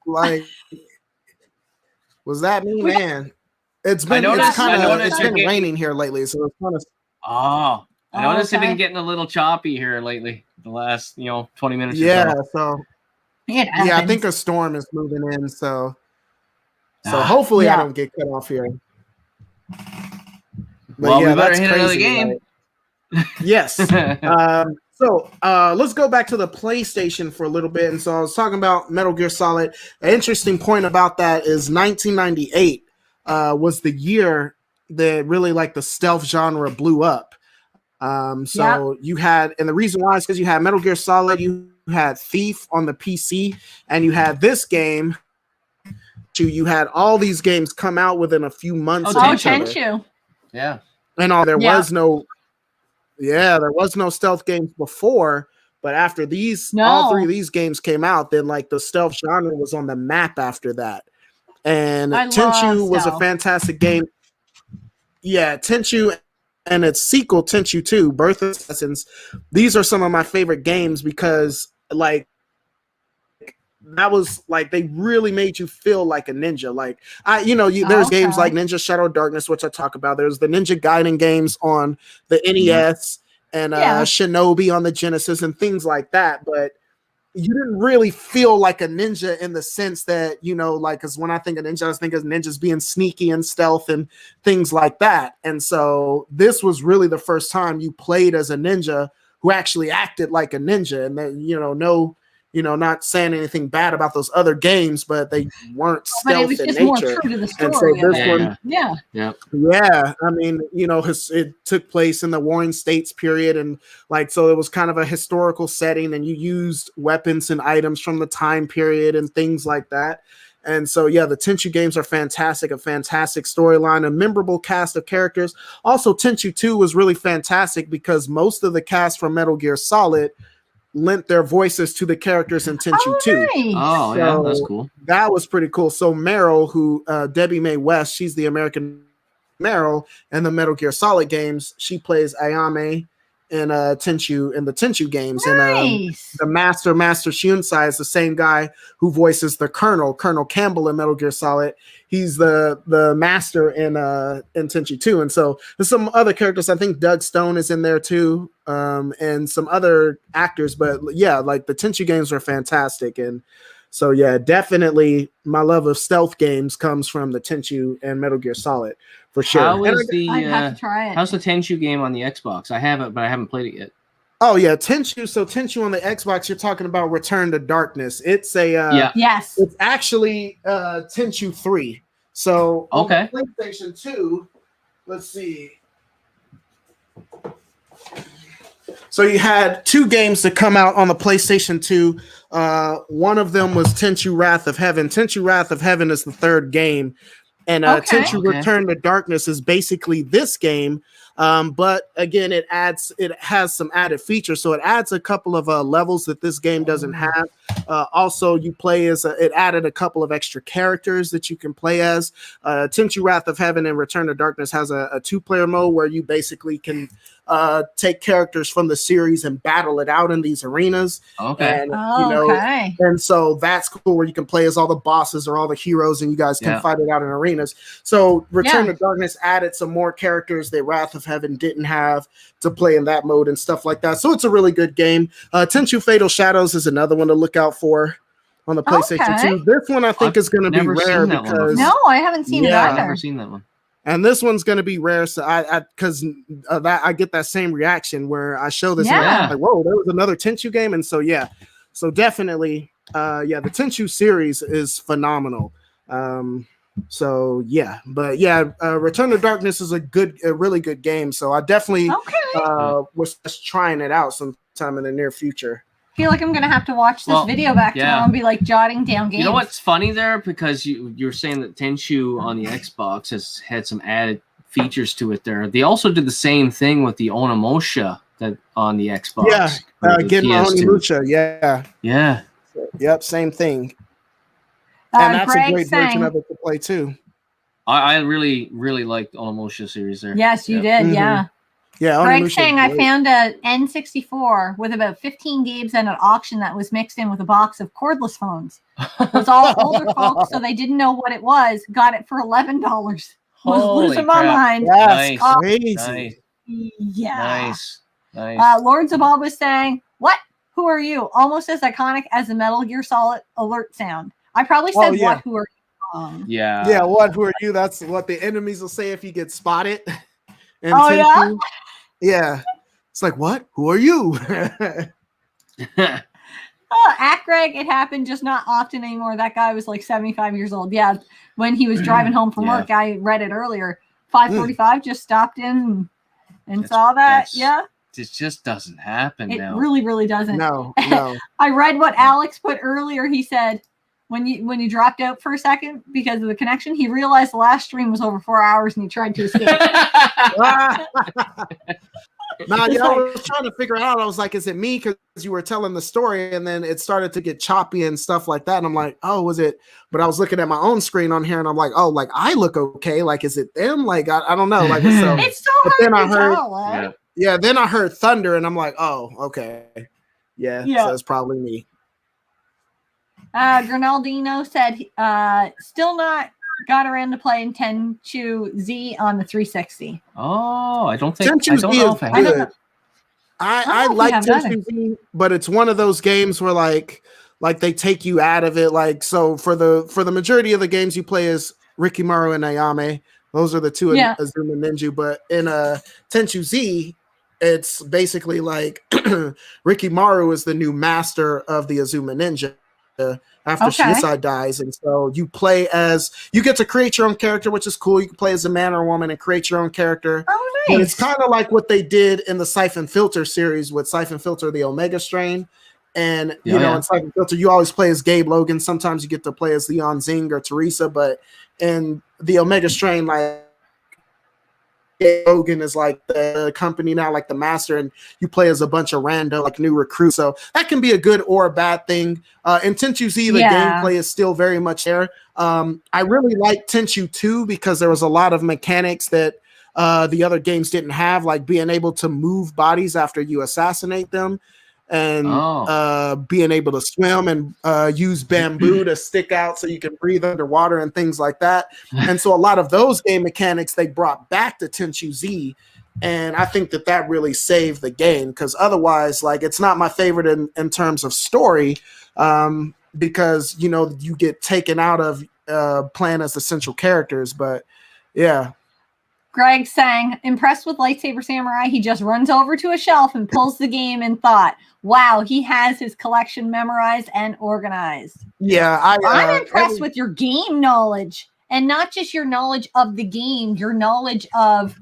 Speaker 3: Like, was that me, man? It's been raining here lately, so it's kind of.
Speaker 2: Oh, I noticed it's been getting a little choppy here lately. The last 20 minutes.
Speaker 3: Yeah, so. I think a storm is moving in, so hopefully I don't get cut off here. But
Speaker 2: we better hit another game.
Speaker 3: Like, yes. So let's go back to the PlayStation for a little bit. And so I was talking about Metal Gear Solid. An interesting point about that is 1998 was the year that really like the stealth genre blew up. You had, and the reason why is because you had Metal Gear Solid, you had Thief on the PC, and you had this game. You had all these games come out within a few months of each other.
Speaker 1: Tenchu.
Speaker 2: Yeah.
Speaker 3: And there was no stealth games before, but after all three of these games came out, then like the stealth genre was on the map after that. And Tenchu was a fantastic game. Yeah, Tenchu and its sequel, Tenchu 2, Birth of Assassins. These are some of my favorite games because like that was like they really made you feel like a ninja. Like there's games like Ninja Shadow Darkness, which I talk about. There's the Ninja Gaiden games on the NES and Shinobi on the Genesis and things like that. But you didn't really feel like a ninja in the sense that, because when I think of ninja, I think of ninjas being sneaky and stealth and things like that. And so this was really the first time you played as a ninja who actually acted like a ninja. And that, not saying anything bad about those other games, but they weren't stealth in nature. More true to the story. And so this I mean, it took place in the Warring States period, and so it was kind of a historical setting, and you used weapons and items from the time period and things like that. And so, the Tenchu games are fantastic, a fantastic storyline, a memorable cast of characters. Also, Tenchu 2 was really fantastic because most of the cast from Metal Gear Solid lent their voices to the characters in Tenchu 2.
Speaker 1: Nice.
Speaker 2: Oh, yeah, that's cool.
Speaker 3: That was pretty cool. So Meryl, who Debbie Mae West, she's the American Meryl in the Metal Gear Solid games. She plays Ayame, in Tenchu in the Tenchu games.
Speaker 1: Nice.
Speaker 3: And the Master Shunsai is the same guy who voices the Colonel Campbell in Metal Gear Solid. He's the master in Tenchu 2. And so there's some other characters. I think Doug Stone is in there too, and some other actors. But yeah, like the Tenchu games are fantastic. And so yeah, definitely my love of stealth games comes from the Tenchu and Metal Gear Solid for sure.
Speaker 2: I'd have to
Speaker 1: try it.
Speaker 2: How's the Tenchu game on the Xbox? I have it, but I haven't played it yet.
Speaker 3: Oh yeah, Tenchu. So Tenchu on the Xbox, you're talking about Return to Darkness. It's a
Speaker 1: yes.
Speaker 3: It's actually Tenchu 3. So
Speaker 2: okay,
Speaker 3: on PlayStation 2. Let's see. So you had 2 games that come out on the PlayStation 2. One of them was Tenchu Wrath of Heaven. Tenchu Wrath of Heaven is the 3rd game. And Tenchu Return to Darkness is basically this game. But again, it has some added features. So it adds a couple of levels that this game doesn't have. Also, you play it added a couple of extra characters that you can play as. Tenchu Wrath of Heaven and Return to Darkness has a 2-player mode where you basically can take characters from the series and battle it out in these arenas.
Speaker 2: Okay.
Speaker 3: And, and so that's cool where you can play as all the bosses or all the heroes and you guys can fight it out in arenas. So Return to Darkness added some more characters that Wrath of Heaven didn't have to play in that mode and stuff like that. So it's a really good game. Tenchu Fatal Shadows is another one to look out for on the PlayStation 2. This one I think is going to be rare because
Speaker 1: I haven't seen it either.
Speaker 2: I've never seen that one.
Speaker 3: And this one's going to be rare, so because I get that same reaction where I show this, and I'm like, whoa, there was another Tenchu game, and so so definitely, the Tenchu series is phenomenal. So yeah, but Return to Darkness is a really good game. So I definitely was just trying it out sometime in the near future.
Speaker 1: I feel like I'm gonna have to watch this video back tomorrow and be like jotting down games.
Speaker 2: You know what's funny there? Because you're saying that Tenchu on the Xbox has had some added features to it there. They also did the same thing with the Onimusha that on the Xbox.
Speaker 3: Yeah, getting Onimusha. Yeah. Yep, same thing. And that's a great version of it to play too.
Speaker 2: I really, really liked Onimusha series there.
Speaker 1: Yes, you did. Yeah.
Speaker 3: Yeah,
Speaker 1: Greg's saying I found a N64 with about 15 games at an auction that was mixed in with a box of cordless phones. It was all older folks, so they didn't know what it was. Got it for $11. Was losing my mind.
Speaker 3: That's crazy.
Speaker 1: Yeah.
Speaker 2: Nice.
Speaker 1: Lord Zabal was saying, "What? Who are you?" Almost as iconic as the Metal Gear Solid alert sound. I probably said, "What? Who are you?"
Speaker 3: Yeah. What? Who are you? That's what the enemies will say if you get spotted. And yeah, it's like, what? Who are you?
Speaker 1: At Greg, it happened, just not often anymore. That guy was like 75 years old. Yeah, when he was driving home from work, I read it earlier. 5:45, just stopped in and saw that. Yeah,
Speaker 2: it just doesn't happen.
Speaker 1: It really, really doesn't.
Speaker 3: No.
Speaker 1: I read what Alex put earlier. He said when you dropped out for a second because of the connection, he realized the last stream was over 4 hours and he tried to escape.
Speaker 3: I was trying to figure out. I was like, is it me? Because you were telling the story and then it started to get choppy and stuff like that. And I'm like, oh, was it? But I was looking at my own screen on here and I'm like, oh, like I look okay. Like, is it them? Like, I don't know. Like, so
Speaker 1: it's so hard to tell.
Speaker 3: Yeah, then I heard thunder and I'm like, oh, okay. Yeah. So it's probably me.
Speaker 1: Grinaldino said, still not got around to playing Tenchu Z on the 360.
Speaker 2: Oh, I don't think
Speaker 3: Tenchu Z is good. I like
Speaker 1: Tenchu
Speaker 3: Z, but it's one of those games where like they take you out of it. Like, so for the majority of the games you play as Rikimaru and Ayame. Those are the two Azuma Ninja. But in Tenchu Z, it's basically like Rikimaru is the new master of the Azuma Ninja. After Shinsai dies, and so you get to create your own character, which is cool. You can play as a man or a woman and create your own character.
Speaker 1: Oh, nice.
Speaker 3: But it's kind of like what they did in the Siphon Filter series with Siphon Filter, the Omega Strain. And in Siphon Filter, you always play as Gabe Logan. Sometimes you get to play as Leon Zing or Teresa, but in the Omega Strain, like Logan is like the company now, like the master, and you play as a bunch of random like new recruits. So that can be a good or a bad thing. In Tenchu Z, the gameplay is still very much there. I really like Tenchu 2 because there was a lot of mechanics that the other games didn't have, like being able to move bodies after you assassinate them, and being able to swim and use bamboo to stick out so you can breathe underwater and things like that. And so a lot of those game mechanics they brought back to Tenchu Z, and I think that really saved the game, because otherwise, like, it's not my favorite in terms of story, because you get taken out of playing as the central characters. But yeah.
Speaker 1: Greg saying, impressed with Lightsaber Samurai. He just runs over to a shelf and pulls the game and thought, wow, he has his collection memorized and organized.
Speaker 3: Yeah,
Speaker 1: I'm impressed with your game knowledge, and not just your knowledge of the game, your knowledge of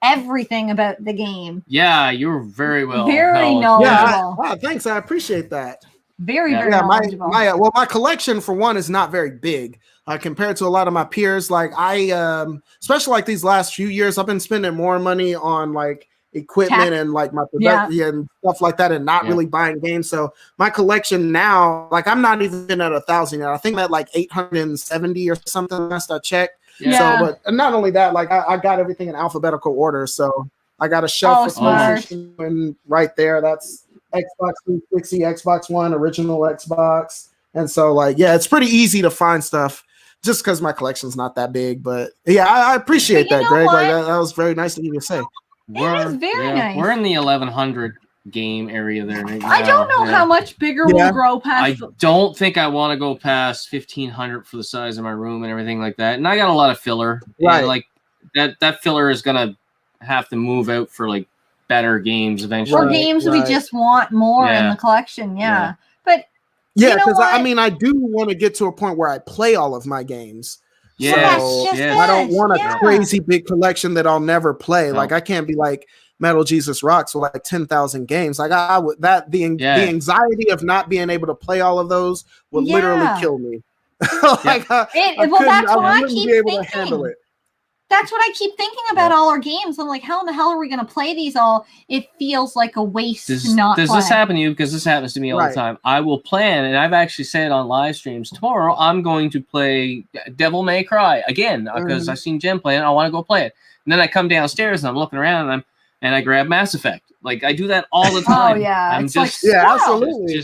Speaker 1: everything about the game.
Speaker 2: Yeah, you're very
Speaker 1: knowledgeable.
Speaker 3: Yeah, thanks. I appreciate that.
Speaker 1: Very knowledgeable.
Speaker 3: My collection, for one, is not very big compared to a lot of my peers. Like, I especially like these last few years, I've been spending more money on like equipment and like my production and stuff like that, and not really buying games. So my collection now, like, I'm not even at 1,000 yet. I think I'm at like 870 or something last I checked.
Speaker 1: Yeah.
Speaker 3: So, but not only that, like, I got everything in alphabetical order. So I got a shelf and right there. That's Xbox 360, Xbox One, original Xbox. And so, like, yeah, it's pretty easy to find stuff just because my collection's not that big. But yeah, I appreciate that, Greg. Like, that was very nice of you to say.
Speaker 1: It is very nice.
Speaker 2: We're in the 1,100 game area there.
Speaker 1: I don't know how much bigger we'll grow past.
Speaker 2: I don't think I want to go past 1,500 for the size of my room and everything like that. And I got a lot of filler.
Speaker 3: Right.
Speaker 2: Like that filler is gonna have to move out for like better games eventually.
Speaker 1: Or games we just want more in the collection. Yeah. But
Speaker 3: yeah, because I mean, I do want to get to a point where I play all of my games.
Speaker 2: Yeah,
Speaker 3: I don't want a crazy big collection that I'll never play. No. Like, I can't be like Metal Jesus Rocks with like 10,000 games. Like, the anxiety of not being able to play all of those would literally kill me. Like,
Speaker 1: that's what I keep thinking. That's what I keep thinking about all our games. I'm like, how in the hell are we going to play these all? It feels like a waste to not play.
Speaker 2: Does this happen to you? Because this happens to me all the time. I will plan, and I've actually said on live streams, tomorrow I'm going to play Devil May Cry again, because I've seen Jen play it, and I want to go play it. And then I come downstairs, and I'm looking around, and I grab Mass Effect. Like, I do that all the time.
Speaker 1: Oh, yeah.
Speaker 2: I'm
Speaker 1: it's
Speaker 2: just,
Speaker 1: like,
Speaker 3: absolutely.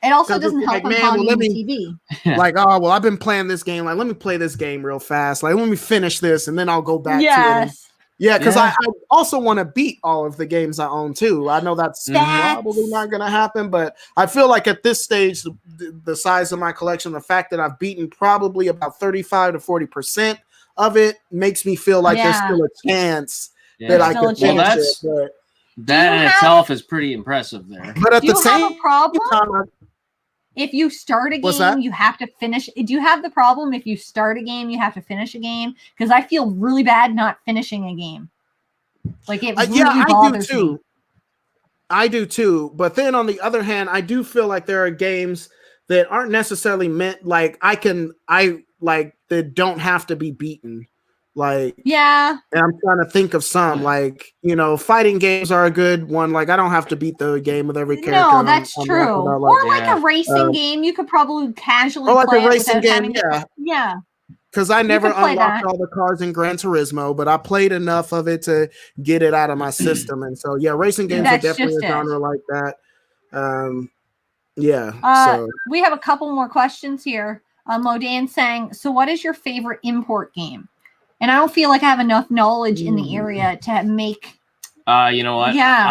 Speaker 1: It also doesn't help on TV.
Speaker 3: Like, oh, well, I've been playing this game. Like, let me play this game real fast. Like, let me finish this, and then I'll go back to it. Yeah, because I also want to beat all of the games I own, too. I know that's probably not going to happen, but I feel like at this stage, the size of my collection, the fact that I've beaten probably about 35 to 40% of it makes me feel like there's still a chance that I could finish it. But
Speaker 2: that in itself is pretty impressive there.
Speaker 3: But at the same
Speaker 1: problem,
Speaker 3: time,
Speaker 1: if you start a game, you have to finish. Do you have the problem if you start a game, you have to finish a game? Because I feel really bad not finishing a game. Like, it really bothers me.
Speaker 3: I do too. But then on the other hand, I do feel like there are games that aren't necessarily meant like that don't have to be beaten. Like, and I'm trying to think of some, like, fighting games are a good one. Like, I don't have to beat the game with every character.
Speaker 1: No, that's true. Or like a racing game, you could probably casually play.
Speaker 3: Or like a racing game,
Speaker 1: yeah.
Speaker 3: Because I never unlocked all the cars in Gran Turismo, but I played enough of it to get it out of my system. And so, racing games are definitely a genre like that. So
Speaker 1: we have a couple more questions here. Modan saying, so what is your favorite import game? And I don't feel like I have enough knowledge in the area to make.
Speaker 2: You know what? Yeah.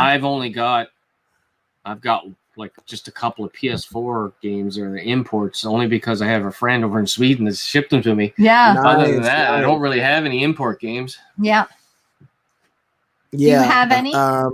Speaker 2: I've got like just a couple of PS4 games or the imports, only because I have a friend over in Sweden that's shipped them to me.
Speaker 1: Yeah.
Speaker 2: Other than that, I don't really have any import games.
Speaker 1: Yeah.
Speaker 3: Yeah.
Speaker 1: Do you have any?
Speaker 3: I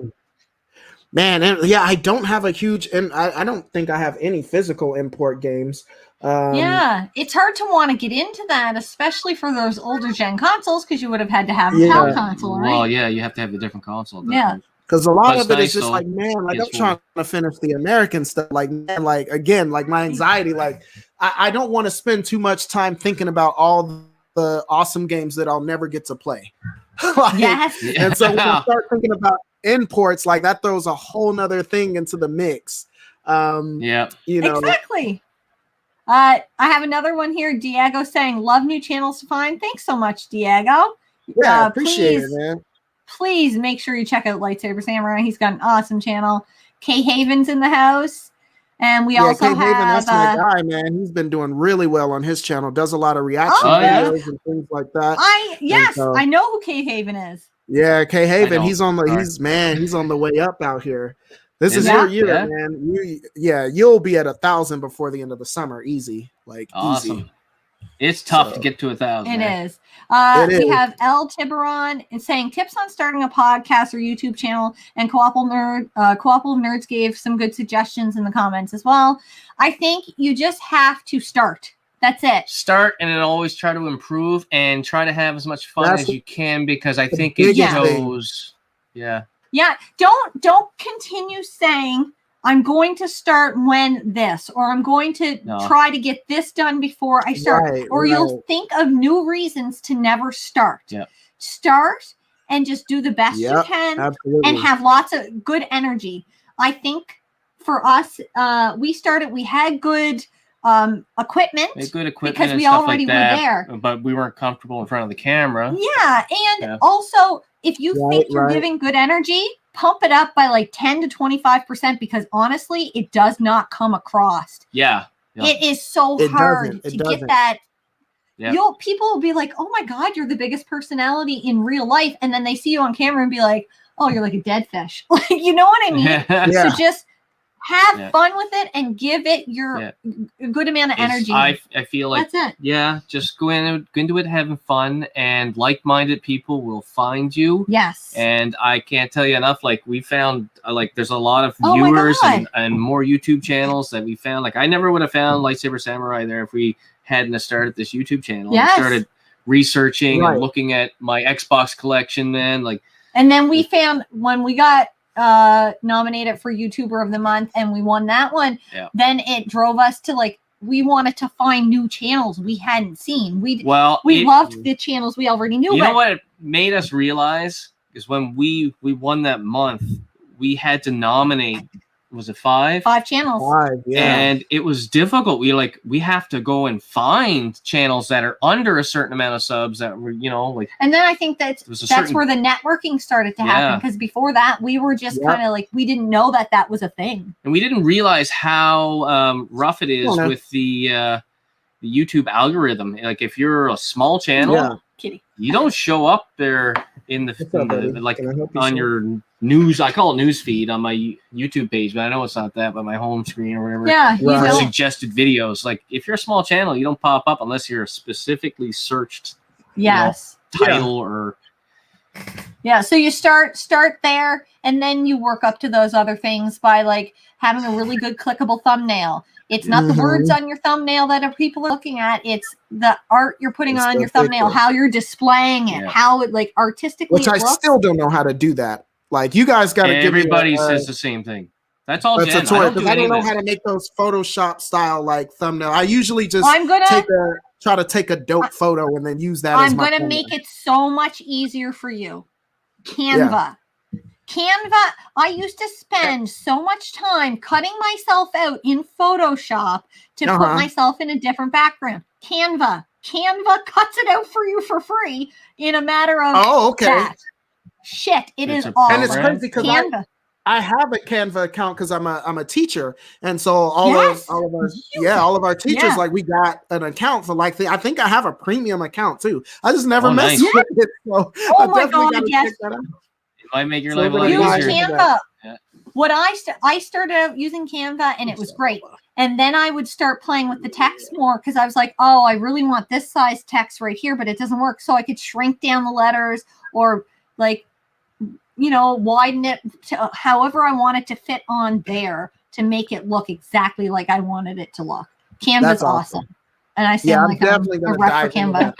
Speaker 3: don't have a huge, and I don't think I have any physical import games.
Speaker 1: It's hard to want to get into that, especially for those older gen consoles, because you would have had to have a PAL console, right?
Speaker 2: Well, you have to have the different console.
Speaker 1: Yeah.
Speaker 3: Because a lot of it is just like, man, like I'm trying to finish the American stuff. Like, man, like again, like my anxiety, like I don't want to spend too much time thinking about all the awesome games that I'll never get to play. And so when I start thinking about imports, like that throws a whole nother thing into the mix.
Speaker 1: Exactly. I have another one here. Diego saying, love new channels to find. Thanks so much, Diego.
Speaker 3: Yeah, I appreciate it, man.
Speaker 1: Please make sure you check out Lightsaber Samurai. He's got an awesome channel. K Haven's in the house. And we also
Speaker 3: K Haven,
Speaker 1: have...
Speaker 3: that's my guy, man. He's been doing really well on his channel. Does a lot of reaction videos and things like that.
Speaker 1: I know who K Haven is.
Speaker 3: Yeah, K Haven. He's on the way up out here. This is your year, man. You'll be at 1,000 before the end of the summer. Easy. Easy.
Speaker 2: It's tough to get to 1,000.
Speaker 1: It is. We have El Tiburon saying tips on starting a podcast or YouTube channel, and Cooperative Nerds gave some good suggestions in the comments as well. I think you just have to start. That's it.
Speaker 2: Start and then always try to improve and try to have as much fun as you can, because I think it shows. Yeah. Yeah.
Speaker 1: Don't continue saying, I'm going to start when this, or I'm going to try to get this done before I start, you'll think of new reasons to never start.
Speaker 2: Yep.
Speaker 1: Start and just do the best you can and have lots of good energy. I think for us, we had good equipment. Because we already were there.
Speaker 2: But we weren't comfortable in front of the camera.
Speaker 1: Yeah. And also, if you think you're giving good energy, pump it up by like 10 to 25%, because honestly, it does not come across.
Speaker 2: Yeah.
Speaker 1: It is so hard to get that. People will be like, oh my God, you're the biggest personality in real life. And then they see you on camera and be like, oh, you're like a dead fish. Like, you know what I mean? So just have fun with it and give it your good amount of energy.
Speaker 2: I feel like
Speaker 1: that's it.
Speaker 2: Yeah, just go into it having fun, and like-minded people will find you.
Speaker 1: Yes.
Speaker 2: And I can't tell you enough. Like, we found there's a lot of viewers and more YouTube channels that we found. Like, I never would have found Lightsaber Samurai there if we hadn't started this YouTube channel.
Speaker 1: Yes.
Speaker 2: We started researching and looking at my Xbox collection, man.
Speaker 1: And then we found when we got nominated for YouTuber of the Month and we won that one, then it drove us to we wanted to find new channels we hadn't seen. We loved the channels we already knew.
Speaker 2: You know what it made us realize is when we won that month, we had to nominate, was it 5?
Speaker 1: 5 channels.
Speaker 3: 5, yeah.
Speaker 2: And it was difficult. We have to go and find channels that are under a certain amount of subs that were,
Speaker 1: And then I think that's where the networking started to happen, because before that we were just kind of we didn't know that was a thing.
Speaker 2: And we didn't realize how rough it is with the YouTube algorithm. Like, if you're a small channel, you don't show up there on your news. I call it news feed on my YouTube page, but I know it's not that, but my home screen or whatever.
Speaker 1: Yeah,
Speaker 2: for suggested videos. Like, if you're a small channel, you don't pop up unless you're a specifically searched title or.
Speaker 1: Yeah, so you start there, and then you work up to those other things by having a really good clickable thumbnail. It's not the words on your thumbnail that people are looking at. It's the art you're putting on your thumbnail, how you're displaying it, how it artistically.
Speaker 3: Which I still don't know how to do that. You guys got to give me.
Speaker 2: Everybody says the same thing. That's all.
Speaker 3: That's a toy, because I don't know how to make those Photoshop style thumbnail. I usually just try to take a dope photo and then use that.
Speaker 1: I'm gonna make it so much easier for you. Canva. Canva, I used to spend so much time cutting myself out in Photoshop to put myself in a different background. Canva cuts it out for you for free in a matter of that. Shit, it is awesome.
Speaker 3: And it's crazy because I have a Canva account because I'm a teacher, and so all of our teachers we got an account for I think I have a premium account too. I just never messed with it. So
Speaker 1: my God, yes.
Speaker 2: It might make your life a lot easier.
Speaker 1: Use Canva. What I started out using Canva, and it was great. And then I would start playing with the text more, because I was like, oh, I really want this size text right here, but it doesn't work. So I could shrink down the letters or widen it to however I want it to fit on there to make it look exactly like I wanted it to look. Canva's awesome. And I sound like I'm a rep for Canva.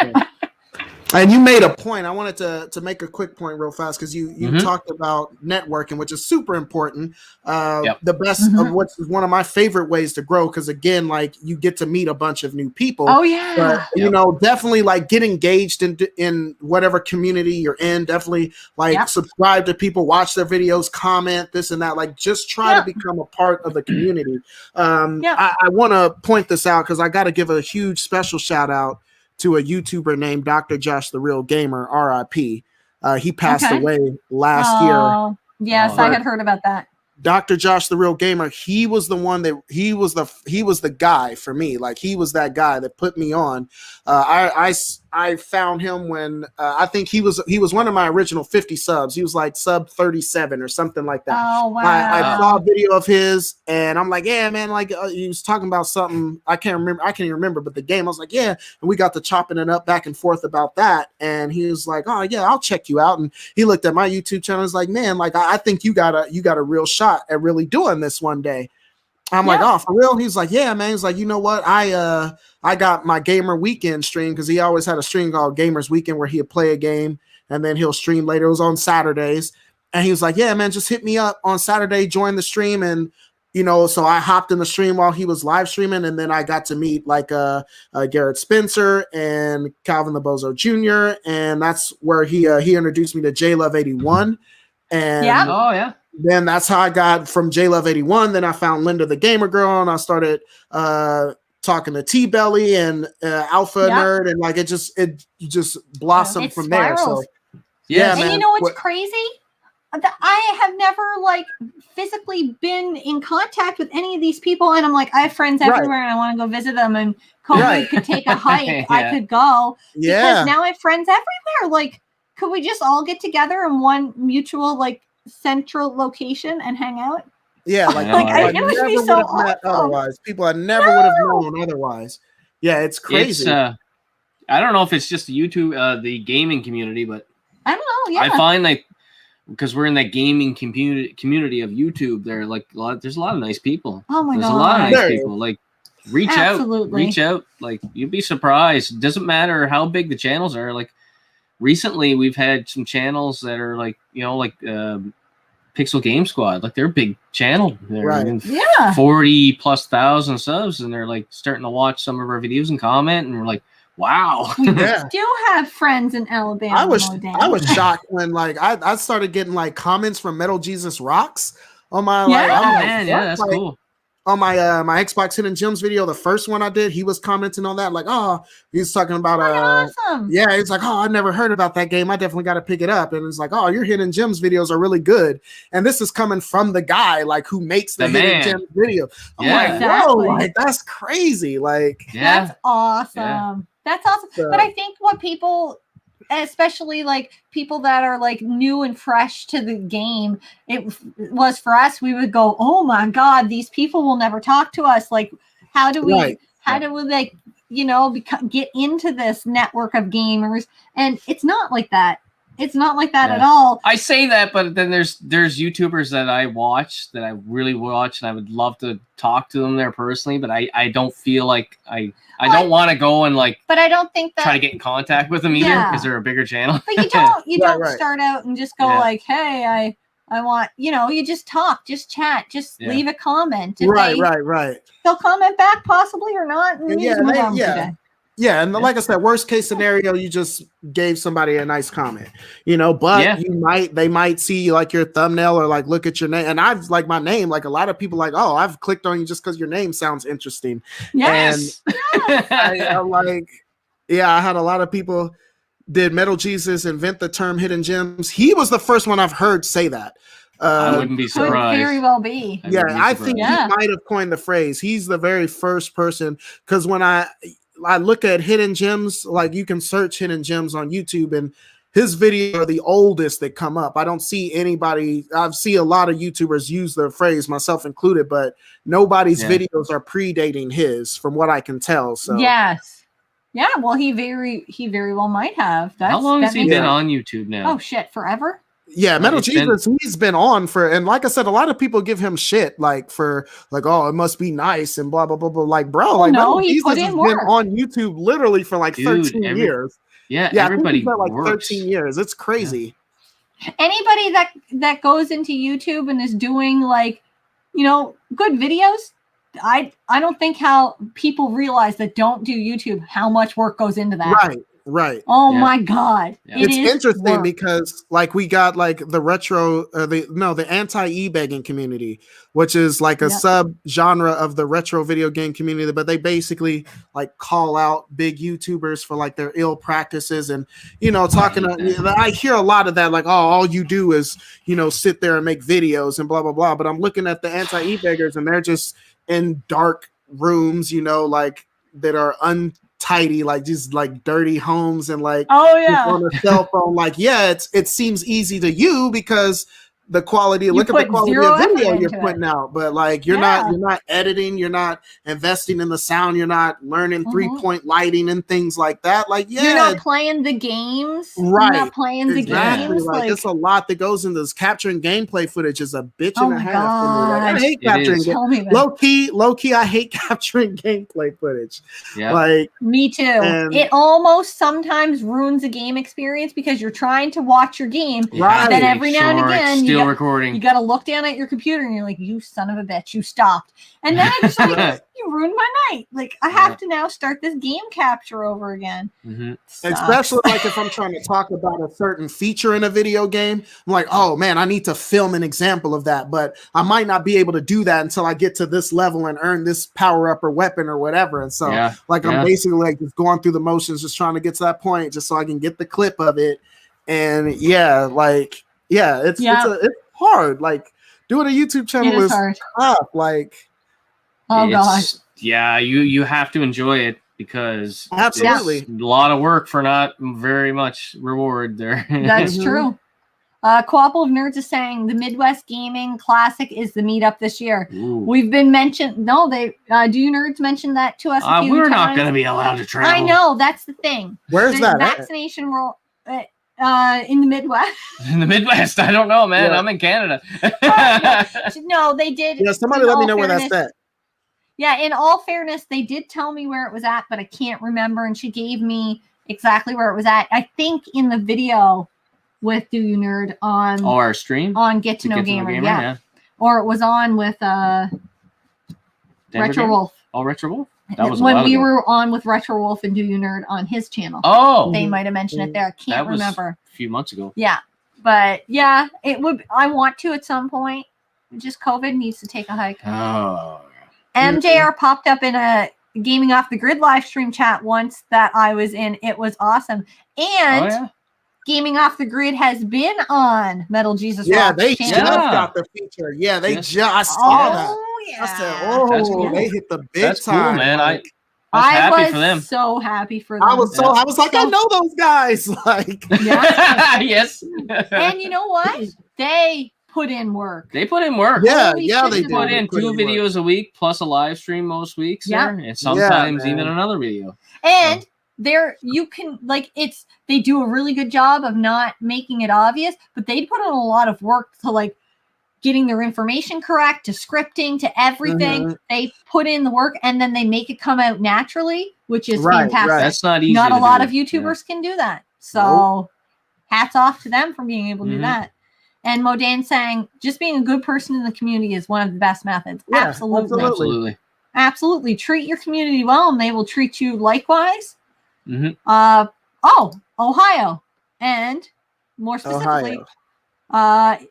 Speaker 3: And you made a point. I wanted to make a quick point real fast, because you talked about networking, which is super important. The best of what's one of my favorite ways to grow, because again, you get to meet a bunch of new people.
Speaker 1: Oh yeah.
Speaker 3: But, definitely get engaged in whatever community you're in. Definitely subscribe to people, watch their videos, comment this and that. Just try to become a part of the community. I want to point this out because I got to give a huge special shout out to a YouTuber named Dr. Josh the Real Gamer, RIP. He passed away last year.
Speaker 1: Yes, I had heard about that.
Speaker 3: Dr. Josh the Real Gamer, he was the one that he was the guy for me. Like, he was that guy that put me on. I found him when I think he was one of my original 50 subs. He was like sub 37 or something like that.
Speaker 1: Oh wow.
Speaker 3: I saw a video of his and I'm like, yeah, man, like he was talking about something. I can't even remember, but the game, I was like, yeah, and we got to chopping it up back and forth about that. And he was like, oh yeah, I'll check you out. And he looked at my YouTube channel and was like, man, like I think you got a real shot at really doing this one day. I'm like, oh, for real? He's like, yeah, man. He's like, you know what? I got my gamer weekend stream, because he always had a stream called Gamers Weekend where he'd play a game and then he'll stream later. It was on Saturdays. And he was like, yeah, man, just hit me up on Saturday, join the stream. And, you know, so I hopped in the stream while he was live streaming. And then I got to meet like Garrett Spencer and Calvin the Bozo Jr. And that's where he introduced me to JLove81. And then that's how I got from JLove81. Then I found Linda the Gamer Girl, and I started talking to T-Belly and Alpha Nerd, and like it just blossomed from there. So
Speaker 1: yeah, and man, you know what's crazy? I have never like physically been in contact with any of these people, and I'm like, I have friends everywhere, and I want to go visit them. And COVID could take a hike, I could go because now I have friends everywhere. Like, could we just all get together in one mutual like central location and hang out?
Speaker 3: Yeah, like it would be so awesome. Otherwise, people I never would have known otherwise. Yeah, it's crazy.
Speaker 2: I don't know if it's just the YouTube, the gaming community, but
Speaker 1: I don't know. Yeah,
Speaker 2: I find like because we're in that gaming community of YouTube, there's a lot of nice people.
Speaker 1: Oh my god,
Speaker 2: there's a lot of nice people. Like reach out. Like you'd be surprised. It doesn't matter how big the channels are. Like recently, we've had some channels that are like Pixel Game Squad, like they're a big channel. They're 40,000+ subs, and they're like starting to watch some of our videos and comment, and we're like, wow.
Speaker 1: We do have friends in Alabama.
Speaker 3: I was shocked when like I started getting like comments from Metal Jesus Rocks on my
Speaker 2: that's
Speaker 3: like,
Speaker 2: cool.
Speaker 3: On my my Xbox Hidden Gems video, the first one I did, he was commenting on that, like, oh, he's talking about
Speaker 1: awesome.
Speaker 3: Yeah, it's like, oh, I never heard about that game. I definitely got to pick it up. And it's like, oh, your Hidden Gems videos are really good. And this is coming from the guy like who makes the Hidden Gems video. I'm like, whoa, like that's crazy. Like,
Speaker 1: that's awesome. Yeah. That's awesome. But I think what people, especially like people that are like new and fresh to the game, it was for us, we would go, oh my god, these people will never talk to us. Like, how do we like, get into this network of gamers? And it's not like that. It's not like that at all.
Speaker 2: I say that, but then there's YouTubers that I watch that I really watch, and I would love to talk to them there personally, but I don't feel like I don't want to go and like.
Speaker 1: But I don't think that
Speaker 2: try to get in contact with them either because they're a bigger channel.
Speaker 1: But you don't start out and just go like, hey, I want, you just talk, just chat, just leave a comment.
Speaker 3: Right.
Speaker 1: They'll comment back possibly or not. And
Speaker 3: Yeah, and like I said, worst case scenario, you just gave somebody a nice comment, but they might see like your thumbnail or like look at your name. And I've like my name, like a lot of people like, oh, I've clicked on you just because your name sounds interesting.
Speaker 1: Yes.
Speaker 3: And I had a lot of people. Did Metal Jesus invent the term Hidden Gems? He was the first one I've heard say that.
Speaker 2: I wouldn't be surprised.
Speaker 1: Could very well be.
Speaker 3: I think he might have coined the phrase. He's the very first person, because when I look at Hidden Gems, like you can search Hidden Gems on YouTube, and his videos are the oldest that come up. I don't see anybody. I see a lot of YouTubers use the phrase, myself included, but nobody's videos are predating his, from what I can tell. So
Speaker 1: yes, yeah. Well, he very well might have.
Speaker 2: How long has he been on YouTube now?
Speaker 1: Oh shit, forever.
Speaker 3: Yeah, Metal Jesus, he's been on for, and like I said, a lot of people give him shit, like for like, oh, it must be nice and blah blah blah blah. Like, bro, like Metal Jesus has been on YouTube literally for like 13 years.
Speaker 2: Yeah, everybody
Speaker 3: for like 13 years. It's crazy.
Speaker 1: Anybody that goes into YouTube and is doing like, good videos, I don't think how people realize that don't do YouTube how much work goes into that.
Speaker 3: Right. Right.
Speaker 1: Oh my God.
Speaker 2: Yeah.
Speaker 3: It's interesting because like we got like the retro, the anti-e-begging community, which is like a sub genre of the retro video game community, but they basically like call out big YouTubers for like their ill practices and, I hear a lot of that, like, oh, all you do is, sit there and make videos and blah, blah, blah. But I'm looking at the anti-e-beggers and they're just in dark rooms, like that are untidy, like just like dirty homes and like on a cell phone. Like, it seems easy to you because the quality, look at the quality of video you're putting out, but like you're not editing, you're not investing in the sound, you're not learning 3-point lighting and things like that. Like, you're not
Speaker 1: playing the games,
Speaker 3: right?
Speaker 1: You're not playing the games.
Speaker 3: Like it's a lot that goes into this. Capturing gameplay footage is a bitch and a half.
Speaker 1: God.
Speaker 3: I hate capturing low key. I hate capturing gameplay footage. Yeah, like
Speaker 1: me too. It almost sometimes ruins a game experience because you're trying to watch your game,
Speaker 3: right?
Speaker 1: Then every now and again,
Speaker 2: recording.
Speaker 1: You got to look down at your computer and you're like, you son of a bitch, you stopped. And then I just like, you ruined my night. Like, I have to now start this game capture over again.
Speaker 3: Mm-hmm. Especially like if I'm trying to talk about a certain feature in a video game, I'm like, oh man, I need to film an example of that, but I might not be able to do that until I get to this level and earn this power up or weapon or whatever. And so I'm basically like just going through the motions, just trying to get to that point just so I can get the clip of it. And it's hard. Like doing a YouTube channel is tough. Like,
Speaker 1: oh gosh,
Speaker 2: you have to enjoy it because
Speaker 3: absolutely
Speaker 2: it's a lot of work for not very much reward there.
Speaker 1: That's true. Coopple of Nerds is saying the Midwest Gaming Classic is the meetup this year.
Speaker 2: Ooh.
Speaker 1: We've been mentioned. No, they do. You nerds mention that to us a few
Speaker 2: we're
Speaker 1: times.
Speaker 2: not going to be allowed to travel.
Speaker 1: I know, that's the thing.
Speaker 3: Where's that
Speaker 1: vaccination rule? In the Midwest.
Speaker 2: In the Midwest, I don't know, man. I'm in Canada.
Speaker 1: No, they did.
Speaker 3: Yeah, somebody let me know where that's at.
Speaker 1: Yeah, in all fairness, they did tell me where it was at, but I can't remember. And she gave me exactly where it was at. I think in the video with Do You Nerd on
Speaker 2: our stream
Speaker 1: on Get to Know Gamer, yeah. Or it was on with Retro Wolf.
Speaker 2: Oh, Retro Wolf. That was
Speaker 1: when we were on with Retro Wolf and Do You Nerd on his channel.
Speaker 2: Oh,
Speaker 1: they might have mentioned it there. I can't remember.
Speaker 2: A few months ago.
Speaker 1: Yeah, but yeah, it would. I want to at some point. Just COVID needs to take a hike.
Speaker 2: Oh.
Speaker 1: MJR popped up in a Gaming Off the Grid live stream chat once that I was in. It was awesome. And Gaming Off the Grid has been on Metal Jesus.
Speaker 3: Yeah,
Speaker 1: Rock's
Speaker 3: they
Speaker 1: channel.
Speaker 3: just got the feature. Yeah, they just saw that.
Speaker 1: Yeah.
Speaker 3: I said,
Speaker 2: cool.
Speaker 3: They hit the big
Speaker 2: That's
Speaker 3: time,
Speaker 2: cool, man.
Speaker 3: Like,
Speaker 2: I was happy for them.
Speaker 1: So happy for them.
Speaker 3: I was like, I know those guys. Like,
Speaker 2: yes.
Speaker 1: And you know what? They put in work.
Speaker 2: They put in work.
Speaker 3: Yeah,
Speaker 2: they put in 2 videos a week plus a live stream most weeks.
Speaker 1: Yeah,
Speaker 2: and sometimes even another video.
Speaker 1: And you can they do a really good job of not making it obvious, but they put in a lot of work to like getting their information correct, to scripting, to everything. Mm-hmm. They put in the work and then they make it come out naturally, which is fantastic.
Speaker 2: Right. That's not easy.
Speaker 1: Not a lot of YouTubers can do that. So hats off to them for being able to do that. And Modan saying, just being a good person in the community is one of the best methods.
Speaker 3: Yeah,
Speaker 1: absolutely. Treat your community well and they will treat you likewise.
Speaker 2: Mm-hmm.
Speaker 1: Ohio. And more specifically,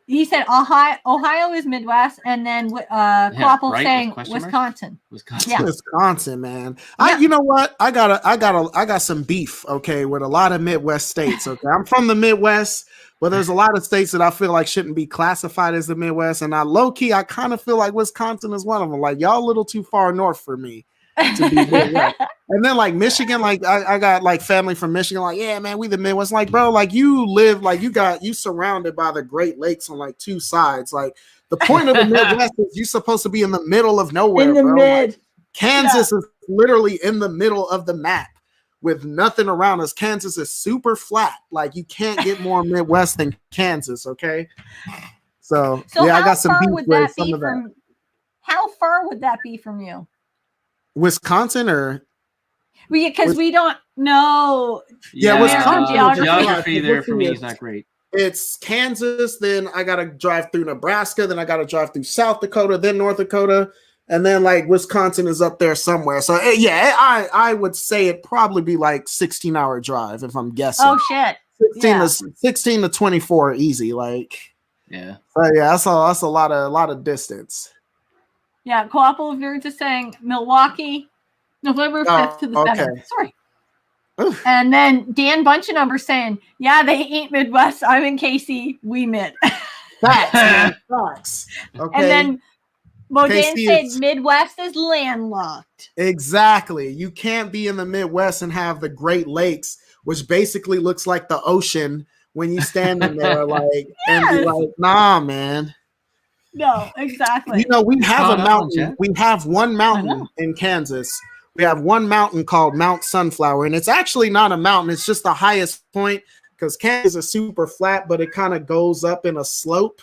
Speaker 1: he said Ohio is Midwest, and then Quapple saying Wisconsin.
Speaker 2: Yeah.
Speaker 3: Wisconsin, man. You know what? I got some beef, okay, with a lot of Midwest states. Okay, I'm from the Midwest, but there's a lot of states that I feel like shouldn't be classified as the Midwest, and I kind of feel like Wisconsin is one of them. Like, y'all a little too far north for me to be Midwest. And then like Michigan, like I got like family from Michigan, like, yeah, man, we the Midwest. Like, bro, like you live, like you surrounded by the Great Lakes on like 2 sides. Like the point of the Midwest is you're supposed to be in the middle of nowhere,
Speaker 1: in the
Speaker 3: bro.
Speaker 1: mid.
Speaker 3: Like, Kansas is literally in the middle of the map with nothing around us. Kansas is super flat. Like you can't get more Midwest than Kansas, okay? So I got some beef with some of that.
Speaker 1: How far would that be from you?
Speaker 3: Wisconsin or
Speaker 1: because we don't know.
Speaker 3: Yeah, Wisconsin
Speaker 2: geography there for me is not great.
Speaker 3: It's Kansas, then I gotta drive through Nebraska, then I gotta drive through South Dakota, then North Dakota, And then like Wisconsin is up there somewhere. So yeah, I would say it'd probably be like 16-hour drive if I'm guessing.
Speaker 1: Oh shit.
Speaker 3: 16 to 24 easy. Like
Speaker 2: yeah.
Speaker 3: But yeah, that's a lot of distance.
Speaker 1: Yeah, Co-op of Nerds is saying Milwaukee, November 5th to the 7th. Sorry. Oof. And then Dan Bunchinumber saying, yeah, they ain't Midwest. I'm in KC. We mid.
Speaker 3: Facts. Okay.
Speaker 1: And then Modane said Midwest is landlocked.
Speaker 3: Exactly. You can't be in the Midwest and have the Great Lakes, which basically looks like the ocean when you stand in there, like, and be like, nah, man.
Speaker 1: No, exactly.
Speaker 3: You know, we have a mountain. We have one mountain in Kansas. We have one mountain called Mount Sunflower, and it's actually not a mountain. It's just the highest point because Kansas is super flat, but it kind of goes up in a slope.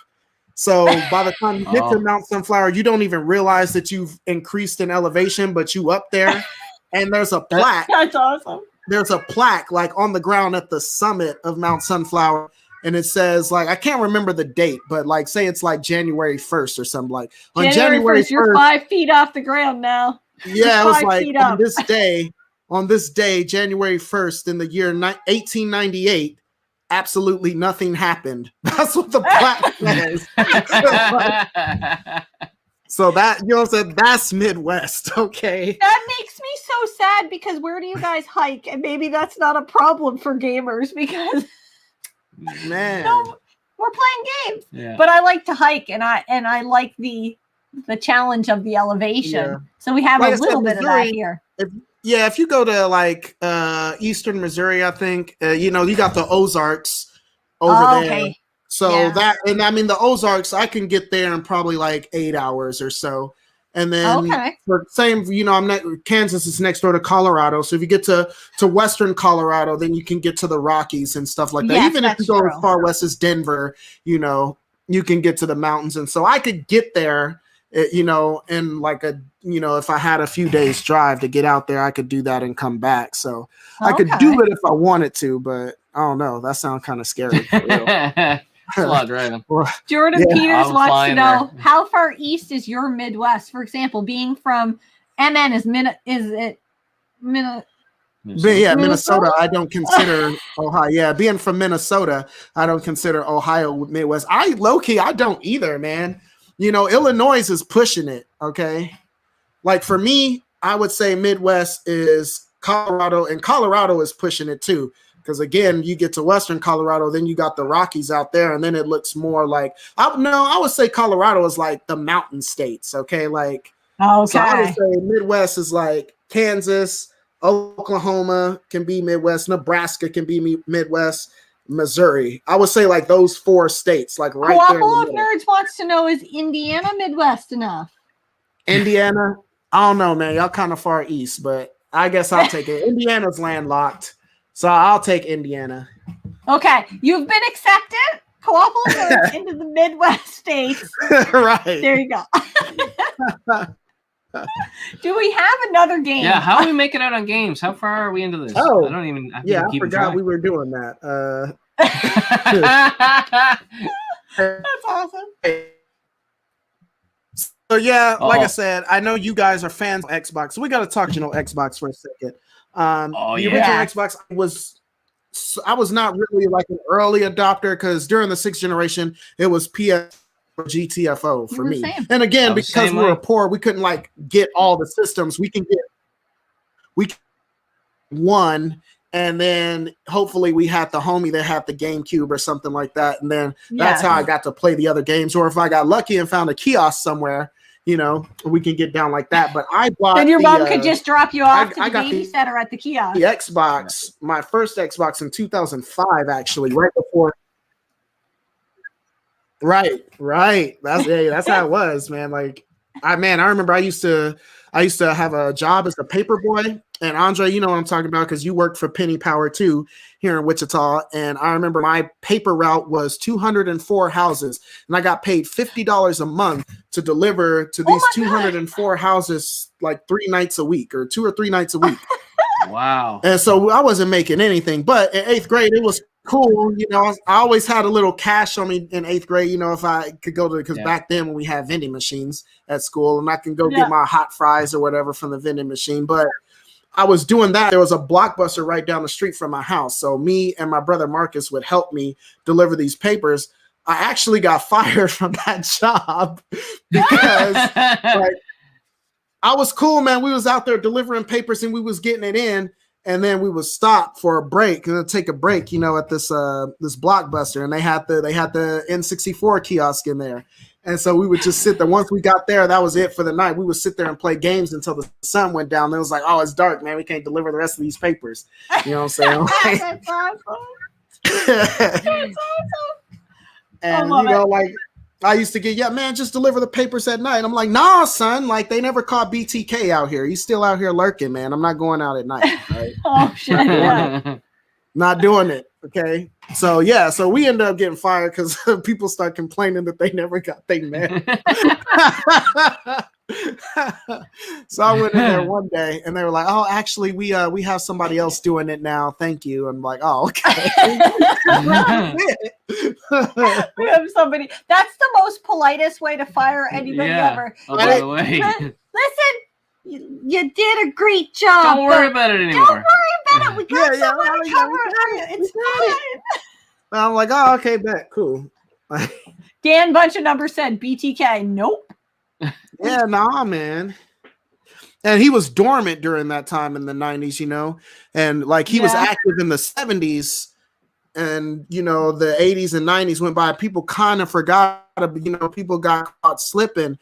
Speaker 3: So by the time you get to Mount Sunflower, you don't even realize that you've increased in elevation, but you up there, and there's a plaque.
Speaker 1: That's awesome.
Speaker 3: There's a plaque like on the ground at the summit of Mount Sunflower, and it says like I can't remember the date, but like say it's like January 1st or something like on January 1st.
Speaker 1: You're 5 feet off the ground now.
Speaker 3: Yeah, it was like on this day, January 1st in the year 1898. Absolutely nothing happened. That's what the plaque says. So that, you know what I'm saying? That's Midwest, okay?
Speaker 1: That makes me so sad because where do you guys hike? And maybe that's not a problem for gamers because
Speaker 3: man,
Speaker 1: no, we're playing games.
Speaker 2: Yeah.
Speaker 1: But I like to hike and I like the challenge of the elevation. Yeah. So we have like a little bit of that here.
Speaker 3: If you go to like eastern Missouri, I think you know you got the Ozarks over there. Okay. So that, and I mean the Ozarks, I can get there in probably like 8 hours or so. And then for same, you know, Kansas is next door to Colorado. So if you get to western Colorado, then you can get to the Rockies and stuff like that. Yes, even if you go as far west as Denver, you know, you can get to the mountains. And so I could get there, you know, in like if I had a few days drive to get out there, I could do that and come back. So I could do it if I wanted to, but I don't know. That sounds kind of scary. For real.
Speaker 2: It's a lot of driving.
Speaker 1: Jordan Peters wants to know how far east is your Midwest? For example, being from MN is it Minnesota?
Speaker 3: Yeah, Minnesota. I don't consider Ohio. Yeah, being from Minnesota, I don't consider Ohio Midwest. I don't either, man. You know, Illinois is pushing it. Okay, like for me, I would say Midwest is Colorado, and Colorado is pushing it too. Because again, you get to western Colorado, then you got the Rockies out there, and then it looks more like I would say Colorado is like the mountain states. Okay, like so I would say Midwest is like Kansas, Oklahoma can be Midwest, Nebraska can be Midwest, Missouri. I would say like those 4 states, like right there.
Speaker 1: Couple of Nerds wants to know, is Indiana Midwest enough?
Speaker 3: Indiana, I don't know, man. Y'all kind of far east, but I guess I'll take it. Indiana's landlocked. So I'll take Indiana.
Speaker 1: Okay, you've been accepted. Co-op into the Midwest states.
Speaker 3: Right.
Speaker 1: There you go. Do we have another game?
Speaker 2: Yeah, how are we making out on games? How far are we into this?
Speaker 3: Oh,
Speaker 2: I don't even.
Speaker 3: I forgot we were doing that.
Speaker 1: That's awesome.
Speaker 3: So yeah, like I said, I know you guys are fans of Xbox, so we got to talk, Xbox for a second. The original Xbox I was not really like an early adopter because during the 6th generation it was PS or GTFO for me. And again, because we were poor, we couldn't like get all the systems. We can one, and then hopefully we had the homie that had the GameCube or something like that, and then that's how I got to play the other games. Or if I got lucky and found a kiosk somewhere, you know, we can get down like that. But I bought.
Speaker 1: And your mom could just drop you off to the babysitter at the kiosk.
Speaker 3: The Xbox, my first Xbox in 2005, actually, right before. Right. That's how it was, man. Like, I remember I used to have a job as a paper boy. And Andre, you know what I'm talking about because you worked for Penny Power too here in Wichita. And I remember my paper route was 204 houses, and I got paid $50 a month to deliver to these 204 houses like 3 nights a week or 2 or 3 nights a week.
Speaker 2: Wow.
Speaker 3: And so I wasn't making anything, but in 8th grade, it was cool. You know, I always had a little cash on me in 8th grade. You know, if I could go to, because back then when we had vending machines at school, and I can go get my hot fries or whatever from the vending machine. But I was doing that. There was a Blockbuster right down the street from my house. So me and my brother Marcus would help me deliver these papers. I actually got fired from that job because like, I was cool, man. We was out there delivering papers and we was getting it in, and then we would stop for a break and take a break, you know, at this this Blockbuster, and they had the N64 kiosk in there. And so we would just sit there. Once we got there, that was it for the night. We would sit there and play games until the sun went down. Then it was like, oh, it's dark, man. We can't deliver the rest of these papers. You know what I'm saying?
Speaker 1: That's awesome. That's awesome.
Speaker 3: And you know, like I used to get, yeah, man, just deliver the papers at night. I'm like, nah, son, like they never caught BTK out here. He's still out here lurking, man. I'm not going out at night. Right?
Speaker 1: Oh shit. Yeah.
Speaker 3: Not doing it. Okay. So yeah, so we ended up getting fired because people start complaining that they never got their mail. So I went in there one day and they were like, oh, actually we have somebody else doing it now. Thank you. I'm like, oh, okay.
Speaker 1: We have somebody. That's the most politest way to fire anybody ever.
Speaker 2: Oh, by the way.
Speaker 1: Listen, you did a great job.
Speaker 2: Don't worry about it anymore.
Speaker 1: Don't worry about it. We got somebody covered. It's fine.
Speaker 3: I'm like, oh, okay, bet, cool.
Speaker 1: Dan Bunch of Numbers said BTK. Nope.
Speaker 3: Yeah, nah, man. And he was dormant during that time in the 90s, you know, and like he was active in the 70s, and you know the 80s and 90s went by. People kind of forgot, you know, people got caught slipping.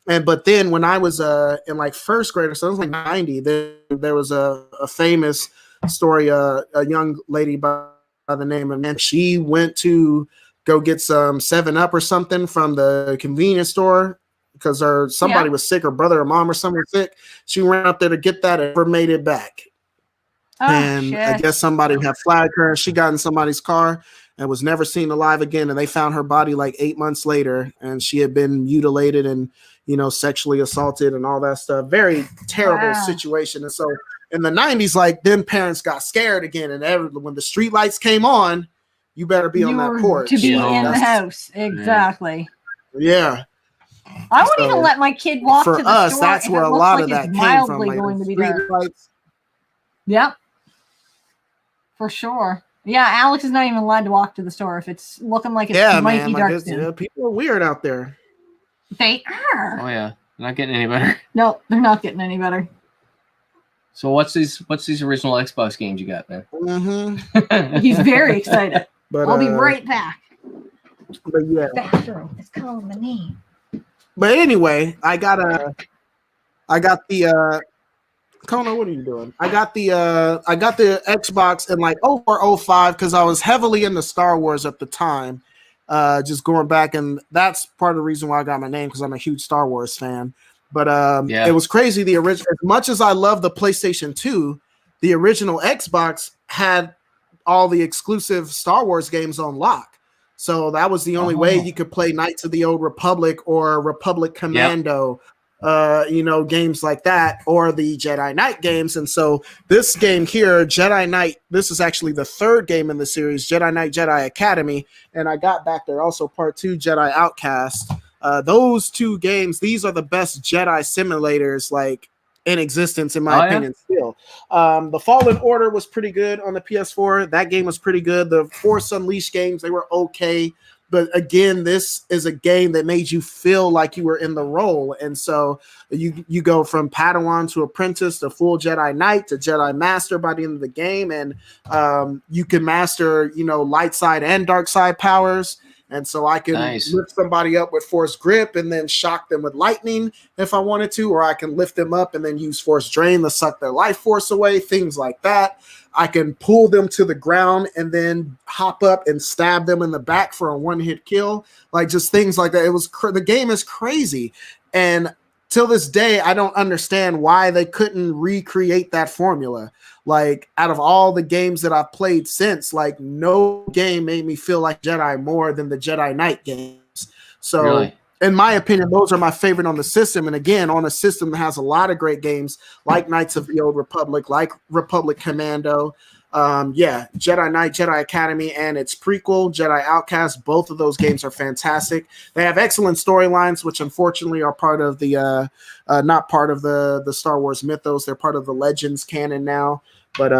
Speaker 3: And but then when I was in like 1st grade or so, it was like 90. There was a famous story. A young lady by the name of, and she went to go get some 7-Up or something from the convenience store because somebody was sick, her brother or mom or someone was sick. She ran up there to get that and never made it back. Oh, and shit. I guess somebody had flagged her. She got in somebody's car and was never seen alive again. And they found her body like 8 months later, and she had been mutilated and, you know, sexually assaulted and all that stuff. Very terrible situation. And so in the 90s, like, then parents got scared again. And when the street lights came on, you better be on that porch.
Speaker 1: To be in the house. Exactly.
Speaker 3: Yeah.
Speaker 1: I wouldn't even let my kid walk to the store. For us,
Speaker 3: that's where a lot of that came from. Like,
Speaker 1: going to be there. Yep. For sure. Yeah, Alex is not even allowed to walk to the store if it's looking like it might be dark.
Speaker 3: People are weird out there.
Speaker 1: They are.
Speaker 2: Oh yeah, they're not getting any better.
Speaker 1: No, they're not getting any better.
Speaker 2: So what's these original Xbox games you got there?
Speaker 3: Mm-hmm.
Speaker 1: He's very excited.
Speaker 3: But
Speaker 1: I'll be right back.
Speaker 3: But yeah,
Speaker 1: bathroom. It's calling my name.
Speaker 3: But anyway, I got the Kona, what are you doing? I got the Xbox in like 04, 05 because I was heavily into Star Wars at the time. Just going back, and that's part of the reason why I got my name, because I'm a huge Star Wars fan. But it was crazy. The original, as much as I love the PlayStation 2, the original Xbox had all the exclusive Star Wars games on lock. So that was the only way you could play Knights of the Old Republic or Republic Commando, games like that, or the Jedi Knight games. And so this game here, Jedi Knight, this is actually the 3rd game in the series, Jedi Knight, Jedi Academy. And I got back there also Part 2, Jedi Outcast. Those 2 games, these are the best Jedi simulators like in existence, in my opinion. Still, the Fallen Order was pretty good on the PS4. That game was pretty good. The Force Unleashed games, they were okay. But again, this is a game that made you feel like you were in the role. And so you go from Padawan to Apprentice to full Jedi Knight to Jedi Master by the end of the game. And you can master, light side and dark side powers. And so I can lift somebody up with Force Grip and then shock them with lightning if I wanted to, or I can lift them up and then use Force Drain to suck their life force away, things like that. I can pull them to the ground and then hop up and stab them in the back for a 1-hit kill, like just things like that. It was the game is crazy, and till this day, I don't understand why they couldn't recreate that formula. Like, out of all the games that I've played since, like, no game made me feel like Jedi more than the Jedi Knight games. So, really? In my opinion, those are my favorite on the system. And again, on a system that has a lot of great games, like Knights of the Old Republic, like Republic Commando, Jedi Knight, Jedi Academy, and its prequel, Jedi Outcast. Both of those games are fantastic. They have excellent storylines, which unfortunately are part of the not part of the Star Wars mythos. They're part of the Legends canon now. But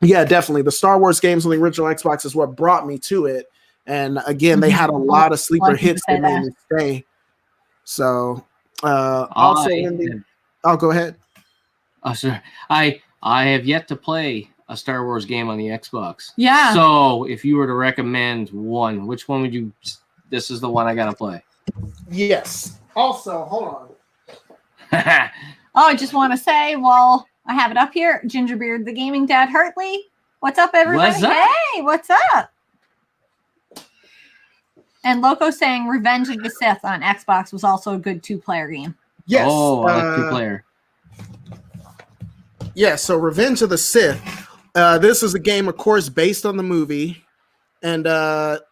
Speaker 3: yeah, definitely the Star Wars games on the original Xbox is what brought me to it. And again, they had a lot of sleeper hits that made me stay. So also I'll go ahead.
Speaker 2: Oh, sir. I have yet to play a Star Wars game on the Xbox.
Speaker 1: Yeah.
Speaker 2: So if you were to recommend one, which one would you? This is the one I gotta play.
Speaker 3: Yes. Also, hold on.
Speaker 1: I just want to say, while I have it up here, Gingerbeard, the gaming dad, Hartley. What's up, everybody?
Speaker 2: What's up?
Speaker 1: Hey, what's up? And Loco saying Revenge of the Sith on Xbox was also a good 2-player game.
Speaker 3: Yes.
Speaker 2: Oh, I like 2-player.
Speaker 3: Yeah, so Revenge of the Sith. This is a game, of course, based on the movie. And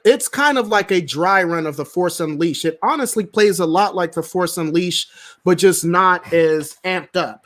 Speaker 3: it's kind of like a dry run of The Force Unleashed. It honestly plays a lot like The Force Unleashed, but just not as amped up.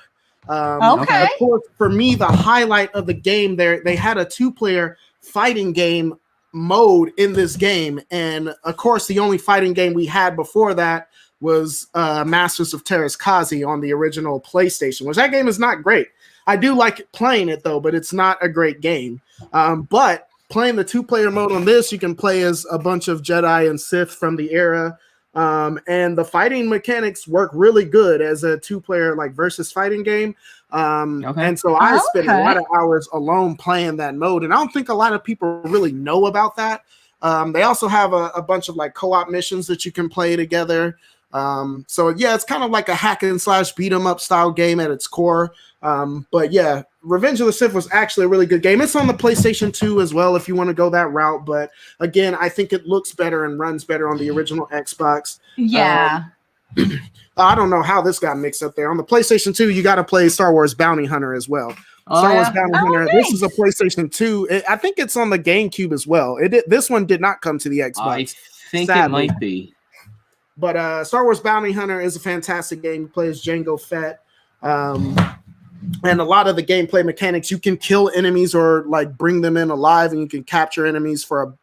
Speaker 1: Okay.
Speaker 3: Of course, for me, the highlight of the game there, they had a 2-player fighting game mode in this game. And of course, the only fighting game we had before that was Masters of Terras Kazi on the original PlayStation, which that game is not great. I do like playing it, though, but it's not a great game. But playing the 2-player mode on this, you can play as a bunch of Jedi and Sith from the era. And the fighting mechanics work really good as a 2-player like versus fighting game. And so I spent a lot of hours alone playing that mode. And I don't think a lot of people really know about that. They also have a bunch of like co-op missions that you can play together. So yeah, it's kind of like a hack and slash beat 'em up style game at its core. But yeah, Revenge of the Sith was actually a really good game. It's on the PlayStation 2 as well if you want to go that route. But again, I think it looks better and runs better on the original Xbox.
Speaker 1: Yeah.
Speaker 3: I don't know how this got mixed up there. On the PlayStation 2, you got to play Star Wars Bounty Hunter as well. Star Wars Bounty Hunter.
Speaker 1: Nice.
Speaker 3: This is a PlayStation 2. I think it's on the GameCube as well. This one did not come to the Xbox.
Speaker 2: I think
Speaker 3: sadly.
Speaker 2: it might be.
Speaker 3: But Star Wars Bounty Hunter is a fantastic game. You play as Jango Fett. And a lot of the gameplay mechanics, you can kill enemies or like bring them in alive, and you can capture enemies for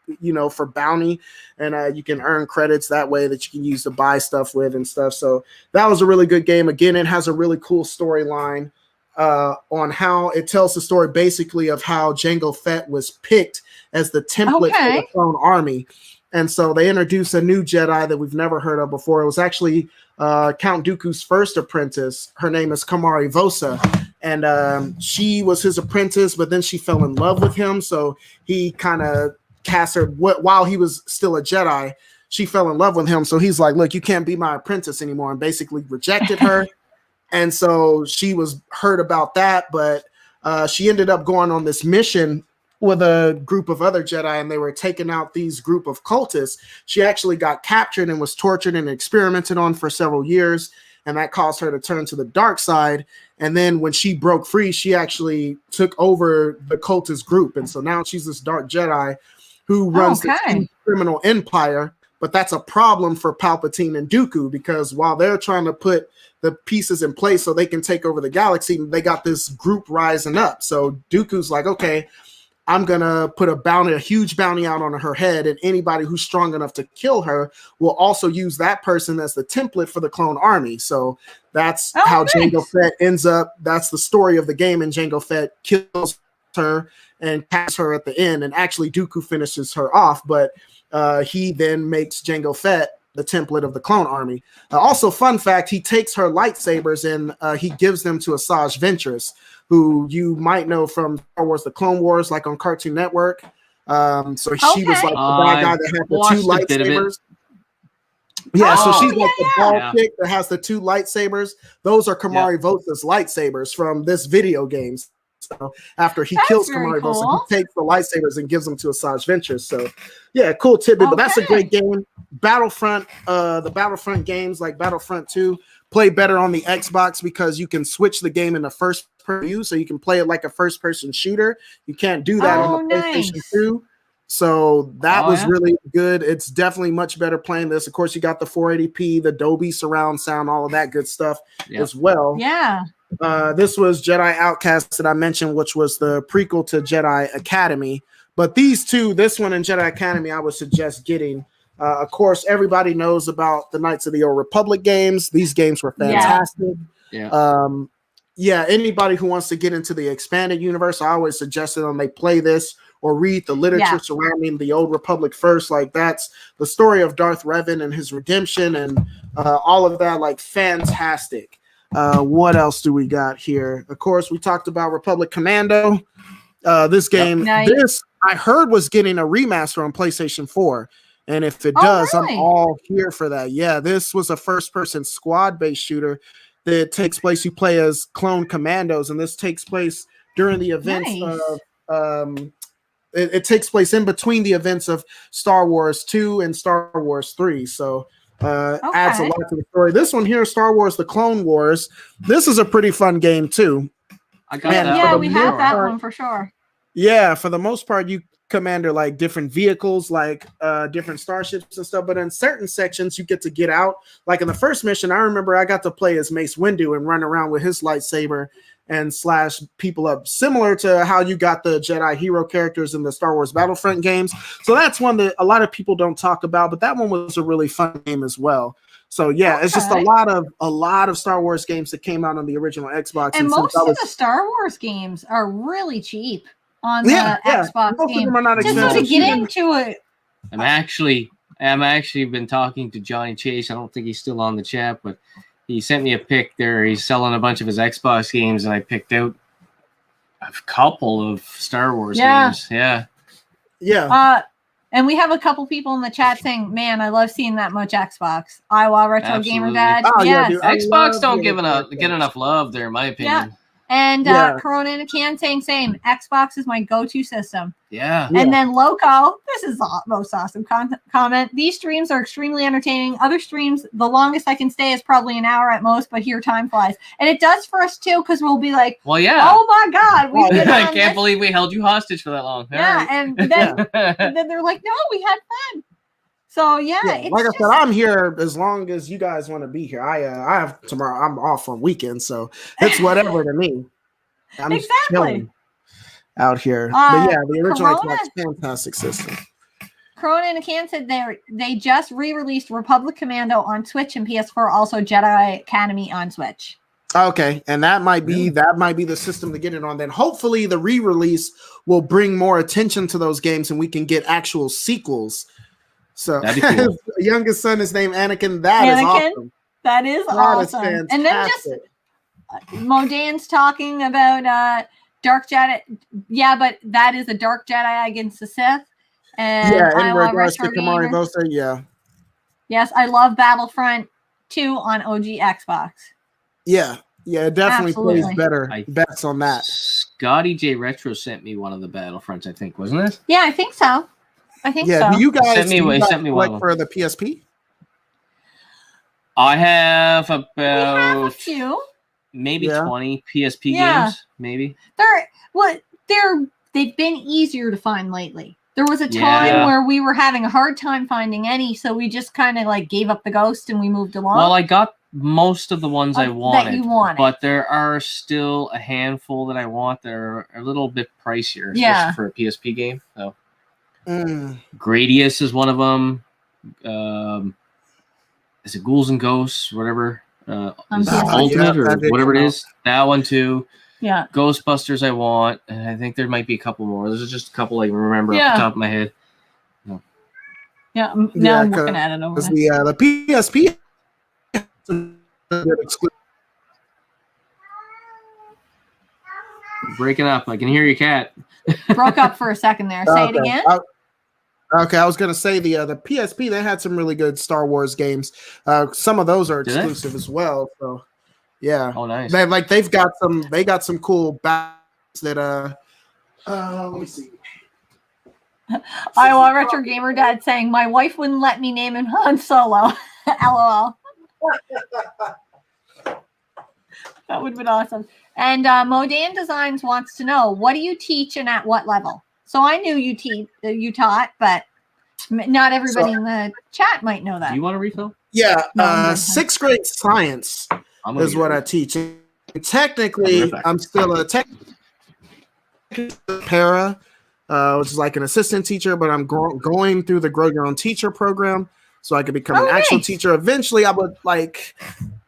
Speaker 3: bounty, and you can earn credits that way that you can use to buy stuff with and stuff. So that was a really good game. Again, it has a really cool storyline on how it tells the story basically of how Jango Fett was picked as the template for the Clone Army. And so they introduced a new Jedi that we've never heard of before. It was actually Count Dooku's first apprentice. Her name is Kamari Vosa. And she was his apprentice, but then she fell in love with him. So he kind of cast her while he was still a Jedi. She fell in love with him. So he's like, look, you can't be my apprentice anymore, and basically rejected her. And so she was hurt about that. But she ended up going on this mission with a group of other Jedi, and they were taking out these group of cultists. She actually got captured and was tortured and experimented on for several years. And that caused her to turn to the dark side. And then when she broke free, she actually took over the cultist group. And so now she's this dark Jedi who runs this criminal empire. But that's a problem for Palpatine and Dooku, because while they're trying to put the pieces in place so they can take over the galaxy, they got this group rising up. So Dooku's like, okay, I'm going to put a huge bounty out on her head, and anybody who's strong enough to kill her will also use that person as the template for the clone army. So that's how Jango Fett ends up. That's the story of the game, and Jango Fett kills her and casts her at the end, and actually Dooku finishes her off, but he then makes Jango Fett the template of the clone army. Also, fun fact, he takes her lightsabers and he gives them to Asajj Ventress, who you might know from Star Wars The Clone Wars, like on Cartoon Network. So she was like the bad guy that had the 2 lightsabers. Yeah, so she's like the bald chick that has the 2 lightsabers. Those are Kamari Vosa's lightsabers from this video game. So after he kills Kamari Vosa, he takes the lightsabers and gives them to Asajj Ventress. So yeah, cool tidbit, but that's a great game. Battlefront, the Battlefront games like Battlefront 2 play better on the Xbox because you can switch the game into first person view, so you can play it like a first person shooter. You can't do that on the PlayStation 2. So that was really good. It's definitely much better playing this. Of course, you got the 480p, the Dolby surround sound, all of that good stuff as well.
Speaker 1: Yeah.
Speaker 3: This was Jedi Outcast that I mentioned, which was the prequel to Jedi Academy. But these two, this one and Jedi Academy, I would suggest getting. Of course, everybody knows about the Knights of the Old Republic games. These games were fantastic. Yeah. Anybody who wants to get into the expanded universe, I always suggest that they play this or read the literature surrounding the Old Republic first. Like, that's the story of Darth Revan and his redemption and all of that. Like, fantastic. What else do we got here? Of course, we talked about Republic Commando. This game, this I heard was getting a remaster on PlayStation 4. And if it does, really? I'm all here for that. Yeah, this was a first-person squad-based shooter that takes place. You play as clone commandos, and this takes place during the events of it takes place in between the events of Star Wars 2 and Star Wars 3. So adds a lot to the story. This one here, Star Wars The Clone Wars, this is a pretty fun game too.
Speaker 1: I got that. Yeah, we have that one for sure.
Speaker 3: Yeah, for the most part, you commander like different vehicles, like different starships and stuff, but in certain sections you get out. Like in the first mission, I remember I got to play as Mace Windu and run around with his lightsaber and slash people up, similar to how you got the Jedi hero characters in the Star Wars Battlefront games. So that's one that a lot of people don't talk about, but that one was a really fun game as well. So yeah, it's just a lot of Star Wars games that came out on the original Xbox.
Speaker 1: And most of the Star Wars games are really cheap on the Xbox
Speaker 3: most
Speaker 1: game.
Speaker 3: Of them are not
Speaker 1: just so to get into it.
Speaker 2: I'm actually been talking to Johnny Chase. I don't think he's still on the chat, but he sent me a pic there. He's selling a bunch of his Xbox games, and I picked out a couple of Star Wars games.
Speaker 3: Yeah.
Speaker 1: And we have a couple people in the chat saying, "Man, I love seeing that much Xbox." Iowa Retro Gamer Dad.
Speaker 3: Oh, yeah, dude,
Speaker 2: Xbox don't get enough love there, in my opinion.
Speaker 1: Yeah. And Corona in a can saying same. Xbox is my go-to system.
Speaker 2: Yeah.
Speaker 1: And then Loco, this is the most awesome comment. These streams are extremely entertaining. Other streams, the longest I can stay is probably an hour at most, but here time flies. And it does for us too, because we'll be like,
Speaker 2: well, yeah.
Speaker 1: Oh my God.
Speaker 2: I can't believe we held you hostage for that long.
Speaker 1: Yeah. Right. And then they're like, no, we had fun. So yeah,
Speaker 3: like I said, I'm here as long as you guys want to be here. I have tomorrow. I'm off on weekends, so it's whatever to me. I'm just chilling out here. But yeah, the original Xbox, fantastic system.
Speaker 1: Corona in a can said they just re-released Republic Commando on Switch and PS4, also Jedi Academy on Switch.
Speaker 3: Okay, and that might be the system to get it on. Then hopefully the re-release will bring more attention to those games, and we can get actual sequels. So cool. Youngest son is named Anakin. That is awesome.
Speaker 1: That is awesome. And then just Modan's talking about Dark Jedi. Yeah, but that is a Dark Jedi against the Sith. And
Speaker 3: in regards to Kamari Vosa,
Speaker 1: Yes, I love Battlefront 2 on OG Xbox.
Speaker 3: Yeah, it definitely plays better bets on that.
Speaker 2: Scotty J Retro sent me one of the Battlefronts, I think, wasn't it?
Speaker 1: Yeah, I think so. So.
Speaker 3: Do you guys
Speaker 2: sent me
Speaker 3: one for the PSP?
Speaker 2: I have about
Speaker 1: we have a few.
Speaker 2: Maybe 20 PSP games, maybe.
Speaker 1: They've been easier to find lately. There was a time where we were having a hard time finding any, so we just kind of like gave up the ghost and we moved along.
Speaker 2: Well, I got most of the ones I wanted,
Speaker 1: that you wanted,
Speaker 2: but there are still a handful that I want that are a little bit pricier, especially for a PSP game. So. Gradius is one of them. Is it Ghouls and Ghosts, whatever? Ultimate or whatever it is. That one too.
Speaker 1: Yeah.
Speaker 2: Ghostbusters I want. And I think there might be a couple more. There's just a couple I remember off the top of my head. No.
Speaker 1: Yeah, now I'm looking at it over there.
Speaker 3: The PSP
Speaker 2: breaking up. I can hear your cat.
Speaker 1: Broke up for a second there. Say it again.
Speaker 3: Okay, I was gonna say the PSP, they had some really good Star Wars games. Some of those are exclusive as well. So yeah.
Speaker 2: Oh, nice.
Speaker 3: They got some cool bats that let me see.
Speaker 1: Iowa Retro Gamer Dad saying my wife wouldn't let me name him Han Solo. LOL. That would have been awesome. And Modan Designs wants to know, what do you teach and at what level? So I knew you taught, but not everybody in the chat might know that.
Speaker 2: Do you want to refill?
Speaker 3: Yeah, 6th grade science is what I teach. technically, I'm still a para, which is like an assistant teacher, but I'm going through the Grow Your Own Teacher program so I could become an actual teacher. Eventually, I would like.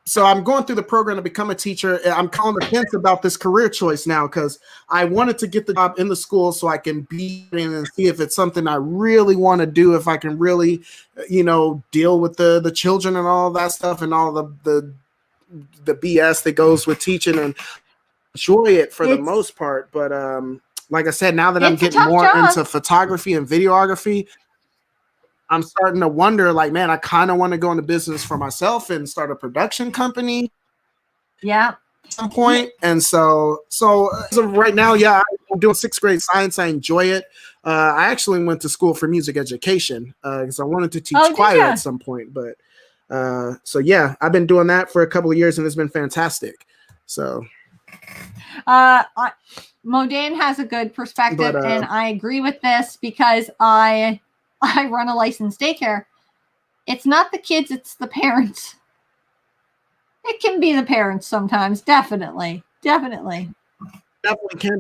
Speaker 3: So I'm going through the program to become a teacher. I'm on the fence about this career choice now because I wanted to get the job in the school so I can be in and see if it's something I really want to do, if I can really, deal with the children and all that stuff and all the BS that goes with teaching and enjoy it for the most part. But like I said, now that I'm getting more into photography and videography, I'm starting to wonder, like, man, I kind of want to go into business for myself and start a production company.
Speaker 1: Yeah.
Speaker 3: At some point. And so right now, I'm doing 6th grade science. I enjoy it. I actually went to school for music education because I wanted to teach choir at some point. But I've been doing that for a couple of years and it's been fantastic. So
Speaker 1: Modane has a good perspective, and I agree with this because I run a licensed daycare. It's not the kids, it's the parents. It can be the parents sometimes, definitely can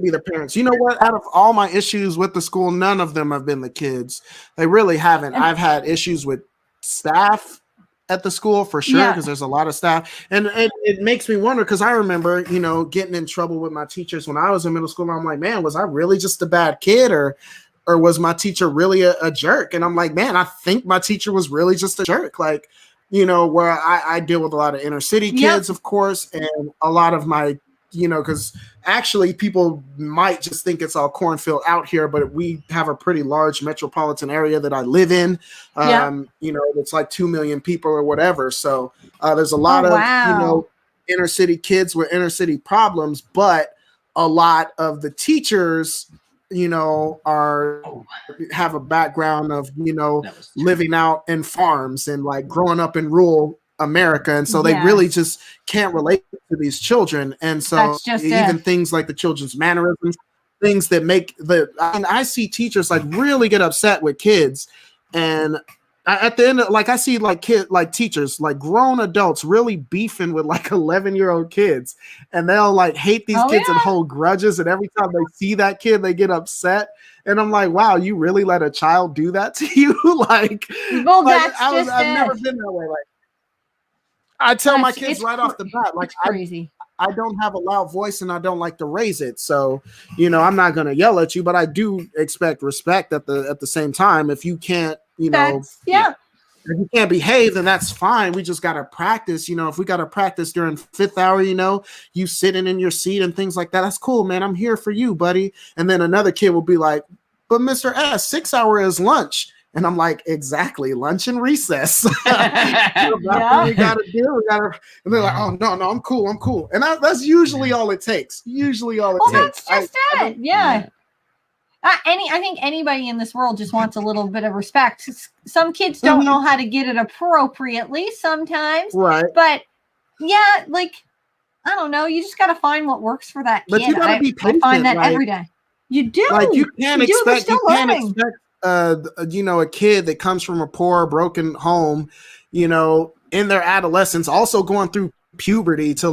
Speaker 3: be the parents. You know what? Out of all my issues with the school, none of them have been the kids. They really haven't. I've had issues with staff at the school for sure because there's a lot of staff, and it makes me wonder because I remember getting in trouble with my teachers when I was in middle school. And I'm like, man, was I really just a bad kid or was my teacher really a jerk? And I'm like, man, I think my teacher was really just a jerk. Like, where I deal with a lot of inner city kids, of course, and a lot of my because actually people might just think it's all cornfield out here, but we have a pretty large metropolitan area that I live in. It's like 2 million people or whatever. So there's a lot of, inner city kids with inner city problems, but a lot of the teachers, have a background of, living out in farms and like growing up in rural America, and so they really just can't relate to these children. And so even things like the children's mannerisms, things that make I see teachers like really get upset with kids, and at the end, I see teachers, like grown adults, really beefing with like 11-year-old kids, and they'll like hate these kids and hold grudges, and every time they see that kid, they get upset. And I'm like, wow, you really let a child do that to you? I've never been that way. Like, I tell my kids right off the bat, like, crazy. I don't have a loud voice and I don't like to raise it. So, I'm not going to yell at you, but I do expect respect at the same time. If you can't, if you can't behave, then that's fine. We just got to practice. If we got to practice during 5th hour, you sitting in your seat and things like that. That's cool, man. I'm here for you, buddy. And then another kid will be like, but Mr. S, 6 hour is lunch. And I'm like, exactly, lunch and recess. That's what we gotta do. And they're like, oh no, I'm cool. And that's usually all it takes.
Speaker 1: That's just it. Yeah. I think anybody in this world just wants a little bit of respect. Some kids don't know how to get it appropriately sometimes.
Speaker 3: Right.
Speaker 1: But I don't know. You just got to find what works for that kid.
Speaker 3: But you gotta be patient.
Speaker 1: I find that every day. You do.
Speaker 3: Like you can't expect a kid that comes from a poor, broken home, in their adolescence, also going through puberty to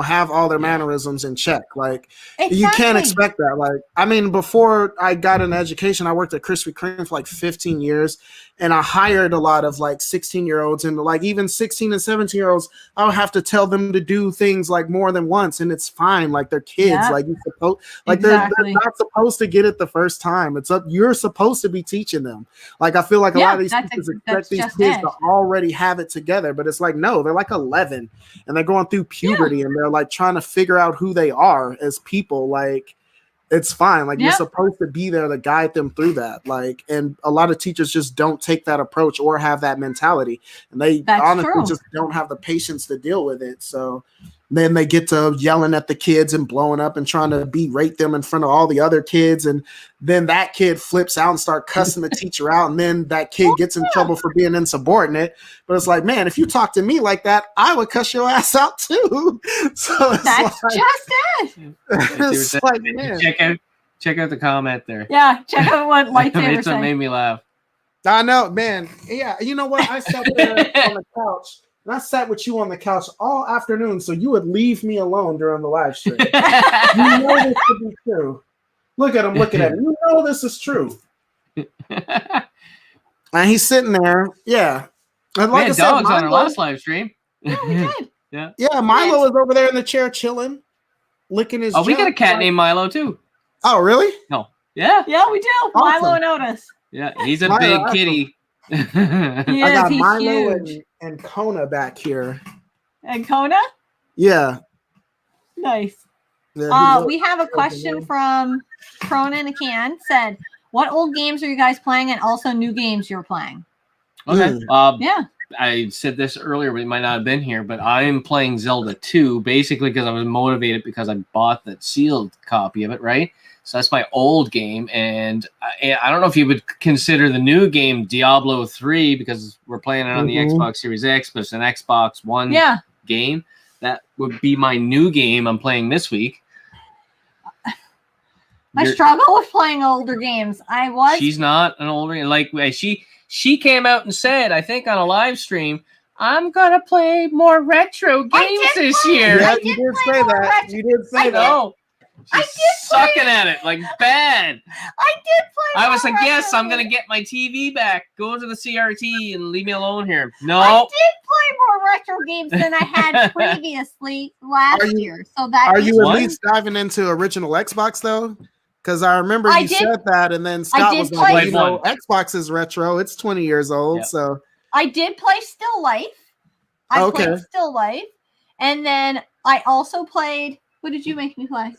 Speaker 3: have all their mannerisms in check. Like you can't expect that. Like, I mean, before I got an education, I worked at Krispy Kreme for 15 years, and I hired a lot of 16-year-olds, and even 16 and 17-year-olds, I would have to tell them to do things more than once, and it's fine. Like they're kids. They're not supposed to get it the first time. You're supposed to be teaching them. Like I feel like a lot of these teachers expect these kids to already have it together, but it's no, they're 11 and they're going through puberty and they're trying to figure out who they are as people. It's fine. You're supposed to be there to guide them through that. And a lot of teachers just don't take that approach or have that mentality. And they honestly just don't have the patience to deal with it. So then they get to yelling at the kids and blowing up and trying to berate them in front of all the other kids. And then that kid flips out and start cussing the teacher out. And then that kid gets in trouble for being insubordinate. But it's man, if you talk to me like that, I would cuss your ass out too. So
Speaker 1: that's just it.
Speaker 2: It's man. Check out the comment there.
Speaker 1: Yeah, check out what Lightsaber
Speaker 2: It made me laugh.
Speaker 3: I know, man. Yeah, you know what? I sat there on the couch and I sat with you on the couch all afternoon, so you would leave me alone during the live stream. You know this to be true. Look at him looking at me. You know this is true. And he's sitting there. Yeah. And like I said,
Speaker 2: dogs
Speaker 3: Milo,
Speaker 2: on our last live stream.
Speaker 1: Yeah, we did.
Speaker 3: Yeah, Milo is over there in the chair chilling, licking his
Speaker 2: we got a cat named Milo too.
Speaker 3: Oh, really?
Speaker 2: No. Yeah.
Speaker 1: Yeah, we do.
Speaker 3: Awesome.
Speaker 1: Milo and Otis.
Speaker 2: Yeah, he's a big kitty.
Speaker 1: He
Speaker 3: I
Speaker 1: is.
Speaker 3: got
Speaker 1: He's
Speaker 3: Milo
Speaker 1: huge.
Speaker 3: and Kona back here.
Speaker 1: And Kona?
Speaker 3: Yeah.
Speaker 1: Nice.
Speaker 3: Yeah,
Speaker 1: We have a question from Cronin Can. Said, what old games are you guys playing and also new games you're playing?
Speaker 2: Okay.
Speaker 1: Yeah.
Speaker 2: I said this earlier, but it might not have been here, but I'm playing Zelda 2 basically because I was motivated because I bought that sealed copy of it, right? So that's my old game, and I don't know if you would consider the new game Diablo 3 because we're playing it on the Xbox Series X, but it's an Xbox One game. That would be my new game I'm playing this week.
Speaker 1: I struggle with playing older games.
Speaker 2: She's not an older, like she came out and said, I think on a live stream, I'm gonna play more retro games this year.
Speaker 3: Yeah, you did say that. You did say that.
Speaker 2: No. She's sucking at it like bad.
Speaker 1: I did play.
Speaker 2: I was like, yes, I'm gonna get my TV back. Go to the CRT and leave me alone here. No,
Speaker 1: I did play more retro games than I had previously last year. So that
Speaker 3: are you at least diving into original Xbox though? Because I remember you said that, and then Scott was like, Xbox is retro. It's 20 years old. So
Speaker 1: I did play Still Life. I played Still Life, and then I also played. What did you make me play?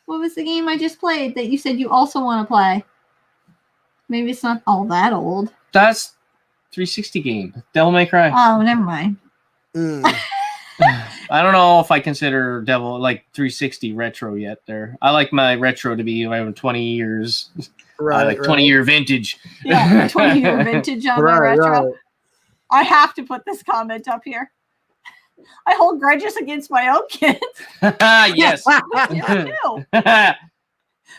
Speaker 1: What was the game I just played that you said you also want to play? Maybe it's not all that old.
Speaker 2: That's 360 game. Devil May Cry.
Speaker 1: Oh, never mind.
Speaker 2: I don't know if I consider Devil like 360 retro yet. There, I like my retro to be 20 years.
Speaker 3: Right,
Speaker 2: like 20-year vintage.
Speaker 1: Yeah, 20-year vintage on my retro. Right. I have to put this comment up here. I hold grudges against my own kids.
Speaker 2: Yes.
Speaker 1: We do too.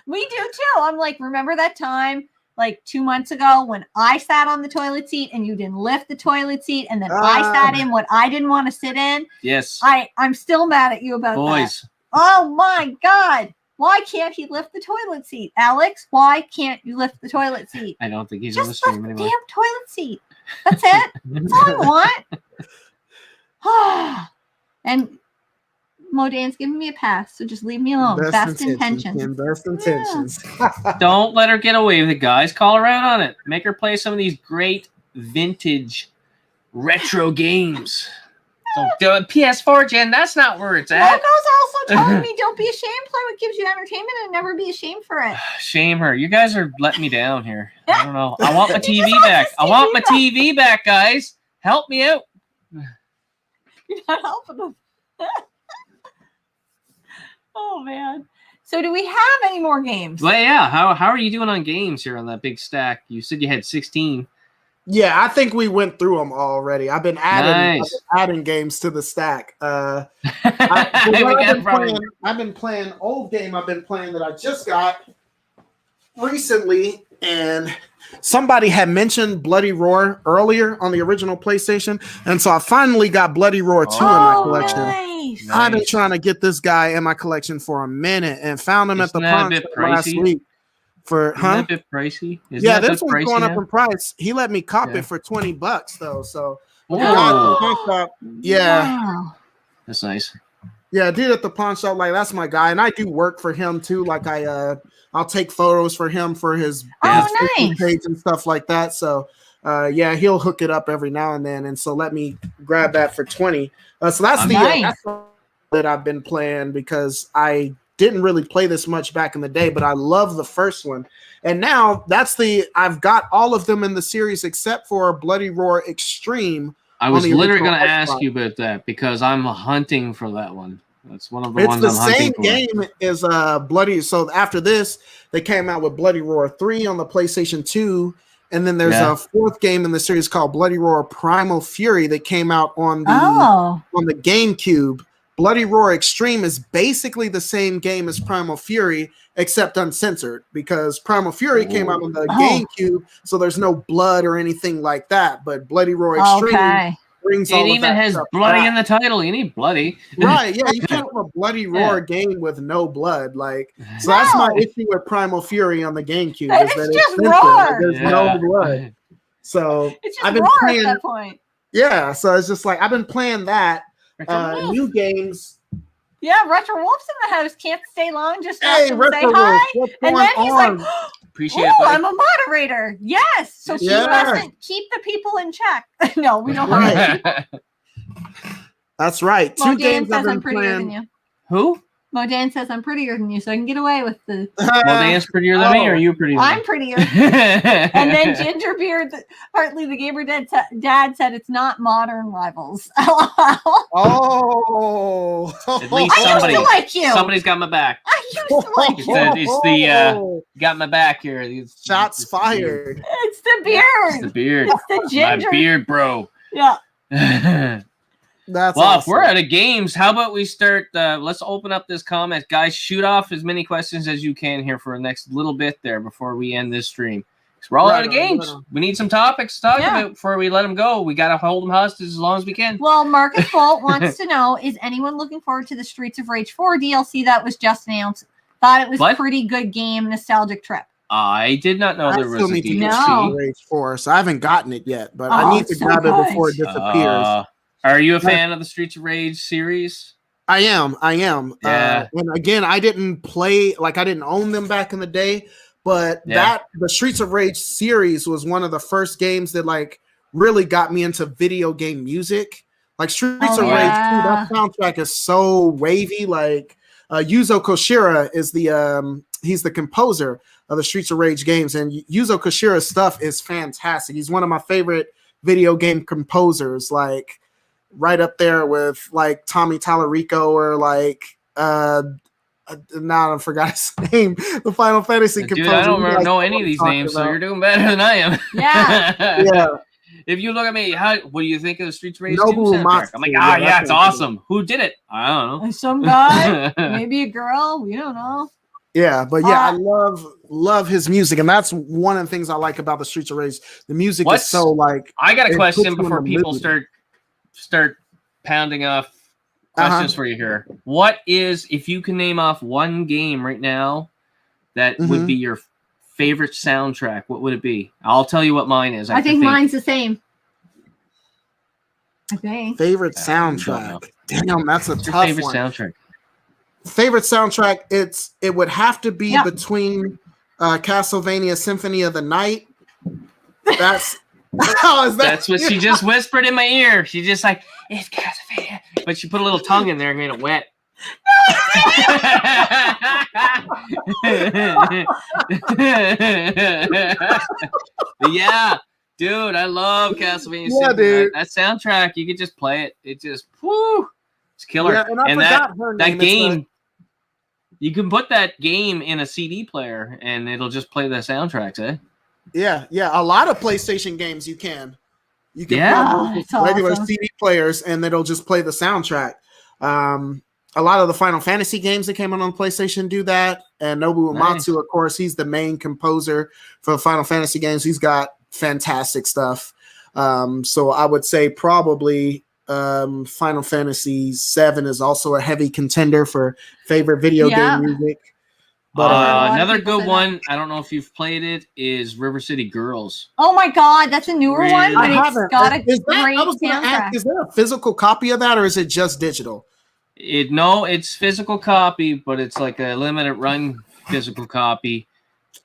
Speaker 1: We do too. I'm like, remember that time like 2 months ago when I sat on the toilet seat and you didn't lift the toilet seat, and then I sat in what I didn't want to sit in?
Speaker 2: Yes.
Speaker 1: I'm still mad at you about
Speaker 2: that.
Speaker 1: Oh my God. Why can't he lift the toilet seat? Alex, why can't you lift the toilet seat?
Speaker 2: I don't think he's on the stream anymore.
Speaker 1: Damn toilet seat. That's it. That's all I want. And Modan's giving me a pass, so just leave me alone. Best intentions.
Speaker 3: Best intentions.
Speaker 2: Don't let her get away with it, guys. Call her out on it. Make her play some of these great vintage retro games. Don't PS4 gen, that's not where it's at.
Speaker 1: Logo's also telling me don't be ashamed. Play what gives you entertainment and never be ashamed for it.
Speaker 2: Shame her. You guys are letting me down here. I don't know. I want my TV back. I want my TV back, guys. Help me out.
Speaker 1: You're not helping them. Oh man. So do we have any more games?
Speaker 2: Well, yeah. How are you doing on games here on that big stack? You said you had 16.
Speaker 3: Yeah, I think we went through them already. I've been adding games to the stack. I've been playing old game. I've been playing that I just got recently, and somebody had mentioned Bloody Roar earlier on the original PlayStation, and so I finally got Bloody Roar 2 in my collection.
Speaker 1: Nice.
Speaker 3: I've been trying to get this guy in my collection for a minute and found him at the pawn shop last week.
Speaker 2: Isn't that a bit pricey?
Speaker 3: This one's going up in price. He let me cop it for $20 though. So
Speaker 1: wow.
Speaker 2: That's nice.
Speaker 3: Yeah, dude at the pawn shop, like that's my guy, and I do work for him too. Like I'll take photos for him for his
Speaker 1: nice
Speaker 3: page and stuff like that. So he'll hook it up every now and then, and so let me grab that for $20. So that's that's that I've been playing because I didn't really play this much back in the day, but I love the first one. And now I've got all of them in the series except for Bloody Roar Extreme.
Speaker 2: I was literally going to ask you about that because I'm hunting for that one. That's one of the ones I'm hunting for.
Speaker 3: It's the same game as Bloody. So after this, they came out with Bloody Roar 3 on the PlayStation 2. And then there's a fourth game in the series called Bloody Roar Primal Fury that came out on the GameCube. Bloody Roar Extreme is basically the same game as Primal Fury, except uncensored, because Primal Fury came out on the GameCube, so there's no blood or anything like that. But Bloody Roar Extreme brings
Speaker 2: it
Speaker 3: all of
Speaker 2: even
Speaker 3: that
Speaker 2: has
Speaker 3: stuff
Speaker 2: bloody
Speaker 3: back.
Speaker 2: in the title. You need bloody.
Speaker 3: Right, yeah, you can't have a bloody roar game with no blood. Like, so that's my issue with Primal Fury on the GameCube.
Speaker 1: That
Speaker 3: is
Speaker 1: is
Speaker 3: that
Speaker 1: just
Speaker 3: it's
Speaker 1: roar.
Speaker 3: There's no blood. So
Speaker 1: it's just
Speaker 3: I've been
Speaker 1: roar
Speaker 3: playing
Speaker 1: at that point.
Speaker 3: Yeah, so it's just like I've been playing that. New games.
Speaker 1: Yeah, Retro Wolf's in the house. Can't stay long. Just
Speaker 3: hey,
Speaker 1: say
Speaker 3: Retro
Speaker 1: hi.
Speaker 3: Wolf, what's
Speaker 1: and
Speaker 3: going
Speaker 1: then he's
Speaker 3: on?
Speaker 1: like,
Speaker 2: Appreciate it.
Speaker 1: I'm a moderator. Yes. So keep the people in check. No, we don't have people.
Speaker 3: That's right.
Speaker 1: Modan
Speaker 3: Two games
Speaker 1: says
Speaker 3: I've been
Speaker 1: I'm prettier
Speaker 3: playing.
Speaker 1: than you.
Speaker 2: Who?
Speaker 1: Modan says I'm prettier than you, so I can get away with the.
Speaker 2: Modan's prettier than me, or are you prettier?
Speaker 1: I'm prettier. And then Gingerbeard, partly the gamer dad said it's not modern rivals.
Speaker 3: Oh,
Speaker 2: at least
Speaker 1: I used to like you.
Speaker 2: Somebody's got my back.
Speaker 1: I used to like you.
Speaker 2: It's the got my back here.
Speaker 3: Shots fired.
Speaker 1: It's the beard.
Speaker 2: It's the beard.
Speaker 1: It's the ginger.
Speaker 2: My beard, bro.
Speaker 1: Yeah.
Speaker 3: That's
Speaker 2: well,
Speaker 3: awesome.
Speaker 2: if we're out of games, how about we start? Let's open up this comment, guys. Shoot off as many questions as you can here for the next little bit there before we end this stream. Because we're all out of games. We need some topics to talk about before we let them go. We got to hold them hostage as long as we can.
Speaker 1: Well, Marcus Bolt wants to know: is anyone looking forward to the Streets of Rage 4 DLC that was just announced? Thought it was a pretty good game, nostalgic trip.
Speaker 2: I did not know there was a DLC.
Speaker 3: No. Rage 4, so I haven't gotten it yet, but I need to grab it before it disappears.
Speaker 2: Are you a fan of the Streets of Rage series?
Speaker 3: I am.
Speaker 2: Yeah.
Speaker 3: And again, I didn't play, like I didn't own them back in the day, but the Streets of Rage series was one of the first games that like really got me into video game music. Like Streets of Rage 2, that soundtrack is so wavy. Like Yuzo Koshiro is he's the composer of the Streets of Rage games, and Yuzo Koshiro's stuff is fantastic. He's one of my favorite video game composers, like right up there with like Tommy Tallarico or like now I forgot his name. The Final Fantasy composer.
Speaker 2: Dude, I don't know any of these names, so you're doing better than I am.
Speaker 1: Yeah.
Speaker 3: Yeah.
Speaker 2: If you look at me, what do you think of the Streets of Rage 2
Speaker 3: Nobuo
Speaker 2: soundtrack?
Speaker 3: Matsu.
Speaker 2: I'm like, yeah, it's awesome. Who did it? I don't know.
Speaker 1: Some guy, maybe a girl. We don't know.
Speaker 3: Yeah, but yeah, I love his music, and that's one of the things I like about the Streets of Rage. The music is so like.
Speaker 2: I got a question before people start pounding off questions for you here. What is, if you can name off one game right now that would be your favorite soundtrack, what would it be? I'll tell you what mine is.
Speaker 1: I think mine's the same. Okay.
Speaker 3: Favorite soundtrack. Damn, that's a tough
Speaker 2: favorite
Speaker 3: one.
Speaker 2: Soundtrack.
Speaker 3: Favorite soundtrack. It would have to be between Castlevania Symphony of the Night. That's
Speaker 2: that's what she just whispered in my ear. She just like, it's Castlevania, but she put a little tongue in there and made it wet. Yeah, dude, I love Castlevania.
Speaker 3: Yeah, dude.
Speaker 2: That soundtrack, you could just play it. It just, it's killer.
Speaker 3: Yeah, and I forgot her name.
Speaker 2: That game, you can put that game in a CD player and it'll just play the soundtracks, eh?
Speaker 3: Yeah. A lot of PlayStation games you can plug regular CD players and it'll just play the soundtrack. A lot of the Final Fantasy games that came out on PlayStation do that. And Nobuo Matsu, of course, he's the main composer for the Final Fantasy games. He's got fantastic stuff. So I would say probably Final Fantasy VII is also a heavy contender for favorite video game music. But
Speaker 2: another good one, I don't know if you've played it, is River City Girls.
Speaker 1: Oh my God, that's a newer one, but it's got a great soundtrack.
Speaker 3: Is there a physical copy of that, or is it just digital?
Speaker 2: It's physical copy, but it's like a limited run physical copy.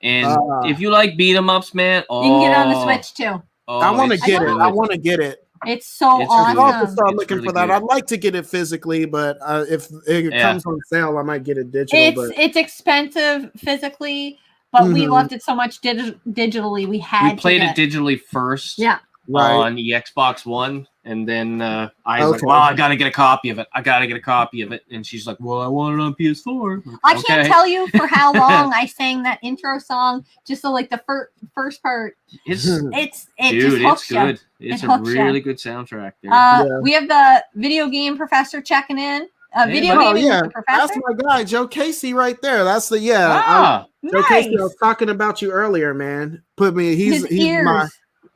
Speaker 2: And if you like beat 'em ups, man,
Speaker 1: you can get it on the Switch too.
Speaker 3: I want to get it. I want to get it.
Speaker 1: It's so awesome.
Speaker 3: I'll have to start looking for that. Good. I'd like to get it physically, but if it comes on sale, I might get it digital.
Speaker 1: It's expensive physically, but we loved it so much digitally. We
Speaker 2: played it digitally first.
Speaker 1: Yeah.
Speaker 2: On the Xbox One, and then I was like, well, I gotta get a copy of it. And she's like, well, I want it on PS4.
Speaker 1: I can't tell you for how long I sang that intro song, just so like the first part.
Speaker 2: It's
Speaker 1: good.
Speaker 2: It's a really good soundtrack.
Speaker 1: We have the video game professor checking in. Video gaming with the professor.
Speaker 3: That's my guy, Joe Casey, right there. That's the Joe Casey. I was talking about you earlier, man. He's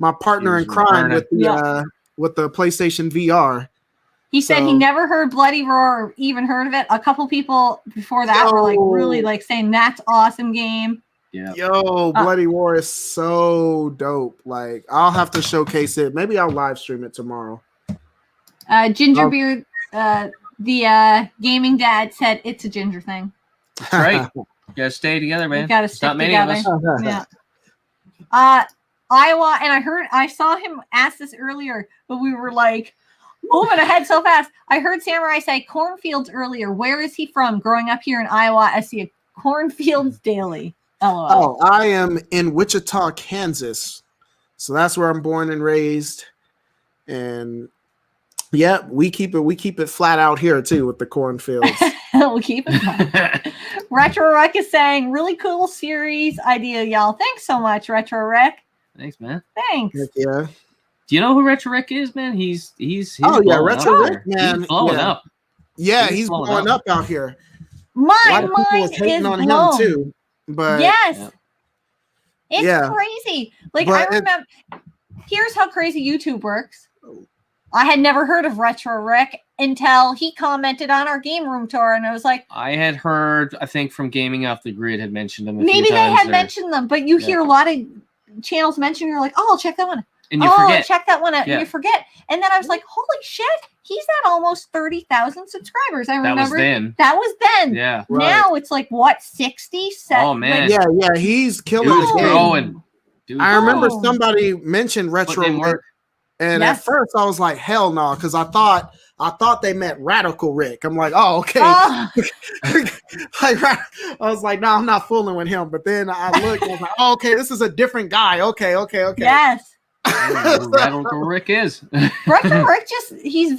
Speaker 3: my partner in crime with the with the PlayStation VR.
Speaker 1: He said he never heard Bloody Roar or even heard of it. A couple people before that were like really like saying that's awesome game.
Speaker 2: Yeah.
Speaker 3: Yo, Bloody Roar is so dope. Like, I'll have to showcase it. Maybe I'll live stream it tomorrow.
Speaker 1: Gingerbeard, the gaming dad said it's a ginger thing.
Speaker 2: That's right. You gotta stay together, man.
Speaker 1: You gotta stick
Speaker 2: not many
Speaker 1: together.
Speaker 2: of us.
Speaker 1: Yeah. Iowa, and I saw him ask this earlier, but we were like moving ahead so fast. I heard Samurai say cornfields earlier. Where is he from? Growing up here in Iowa, I see a cornfields daily. LOL.
Speaker 3: Oh, I am in Wichita, Kansas. So that's where I'm born and raised. And yeah, we keep it flat out here too with the cornfields.
Speaker 1: We'll keep it flat. Retro Rec is saying really cool series idea, y'all. Thanks so much, Retro Rec.
Speaker 2: Thanks, man.
Speaker 1: Thanks.
Speaker 3: Heck yeah.
Speaker 2: Do you know who Retro Rec is, man? He's
Speaker 3: Retro Rec, man.
Speaker 2: He's blowing up.
Speaker 3: Yeah, he's blowing up out here.
Speaker 1: My mind is blown.
Speaker 3: Him too. But
Speaker 1: yes, it's crazy. Like, I remember. Here's how crazy YouTube works. I had never heard of Retro Rec until he commented on our game room tour, and I was like,
Speaker 2: I had heard, I think, from Gaming Off the Grid had mentioned them.
Speaker 1: Maybe they had mentioned them, but you hear a lot of channels mention. You're like, oh, I'll check that one.
Speaker 2: And you forget.
Speaker 1: Check that one out. And you forget. And then I was like, holy shit, he's at almost 30,000 subscribers. I remember that was then.
Speaker 2: Yeah.
Speaker 1: Now it's like what, 60?
Speaker 2: Oh man.
Speaker 3: Yeah, he's killing the game.
Speaker 2: Dude,
Speaker 3: I remember somebody mentioned Retro Rick, and at first I was like, hell no, because I thought they meant Radical Rick. I'm like, oh, okay. I was like, no, I'm not fooling with him. But then I looked and I was like, oh, okay, this is a different guy. Okay.
Speaker 1: Yes.
Speaker 2: Radical Rick is.
Speaker 1: Retro Rick he's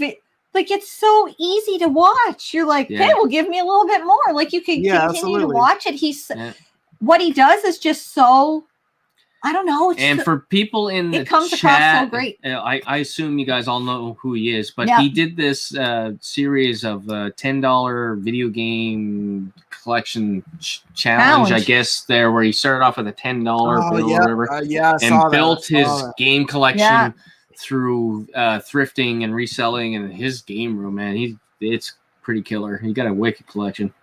Speaker 1: like, it's so easy to watch. You're like, hey, well, give me a little bit more. Like, you can continue to watch it. What he does is just so, I don't know.
Speaker 2: And for people in the
Speaker 1: comes
Speaker 2: chat,
Speaker 1: across so great.
Speaker 2: I assume you guys all know who he is, but he did this series of $10 video game collection challenge, I guess, there where he started off with a $10 bill or whatever, and built his game collection through thrifting and reselling in his game room. Man, it's pretty killer. He got a wicked collection.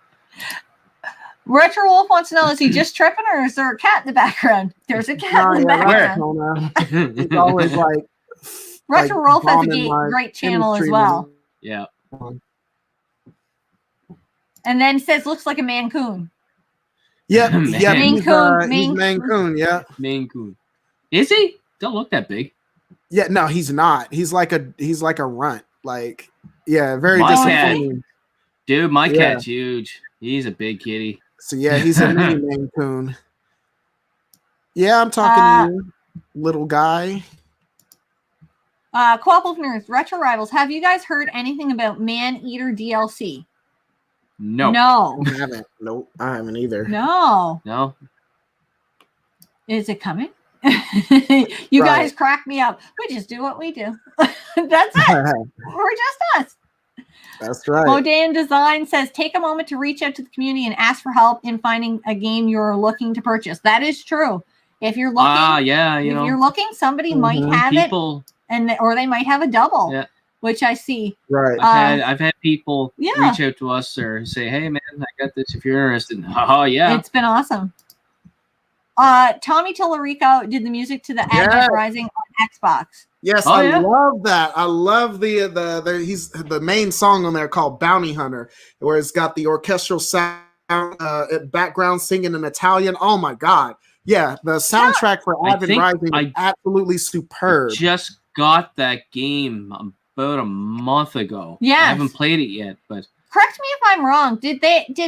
Speaker 1: Retro Wolf wants to know, is he just tripping or is there a cat in the background? There's a cat in the background.
Speaker 3: He's always like
Speaker 1: Retro Wolf has a great channel as well.
Speaker 2: Yeah.
Speaker 1: And then says looks like a Maine Coon.
Speaker 3: Yep.
Speaker 1: Maine Coon.
Speaker 3: Maine Coon, yeah.
Speaker 2: Maine Coon. Is he? Don't look that big.
Speaker 3: Yeah, no, he's not. He's like a runt. Like, yeah, very disappointing.
Speaker 2: Dude, my cat's huge. He's a big kitty.
Speaker 3: So yeah, he's a mini Maine Coon. Yeah, I'm talking to you, little guy.
Speaker 1: Quapple Nerds, Retro Rivals. Have you guys heard anything about Man Eater DLC?
Speaker 2: No.
Speaker 3: I haven't. Nope, I haven't either.
Speaker 1: No. Is it coming? You guys crack me up. We just do what we do. That's it. We're just us.
Speaker 3: That's right.
Speaker 1: Modan Design says, take a moment to reach out to the community and ask for help in finding a game you're looking to purchase. That is true. If you're looking, you're looking, somebody might have it, or they might have a double, which I see.
Speaker 3: Right.
Speaker 2: I've had people reach out to us or say, hey man, I got this if you're interested. Oh yeah.
Speaker 1: It's been awesome. Tommy Tillerico did the music to the Advent Rising on Xbox.
Speaker 3: Yes, I love that. I love the main song on there called Bounty Hunter, where it's got the orchestral sound background singing in Italian. Oh my god. Yeah, the soundtrack for Advent Rising is absolutely superb.
Speaker 2: I just got that game about a month ago.
Speaker 1: Yeah.
Speaker 2: I haven't played it yet, but
Speaker 1: correct me if I'm wrong. Did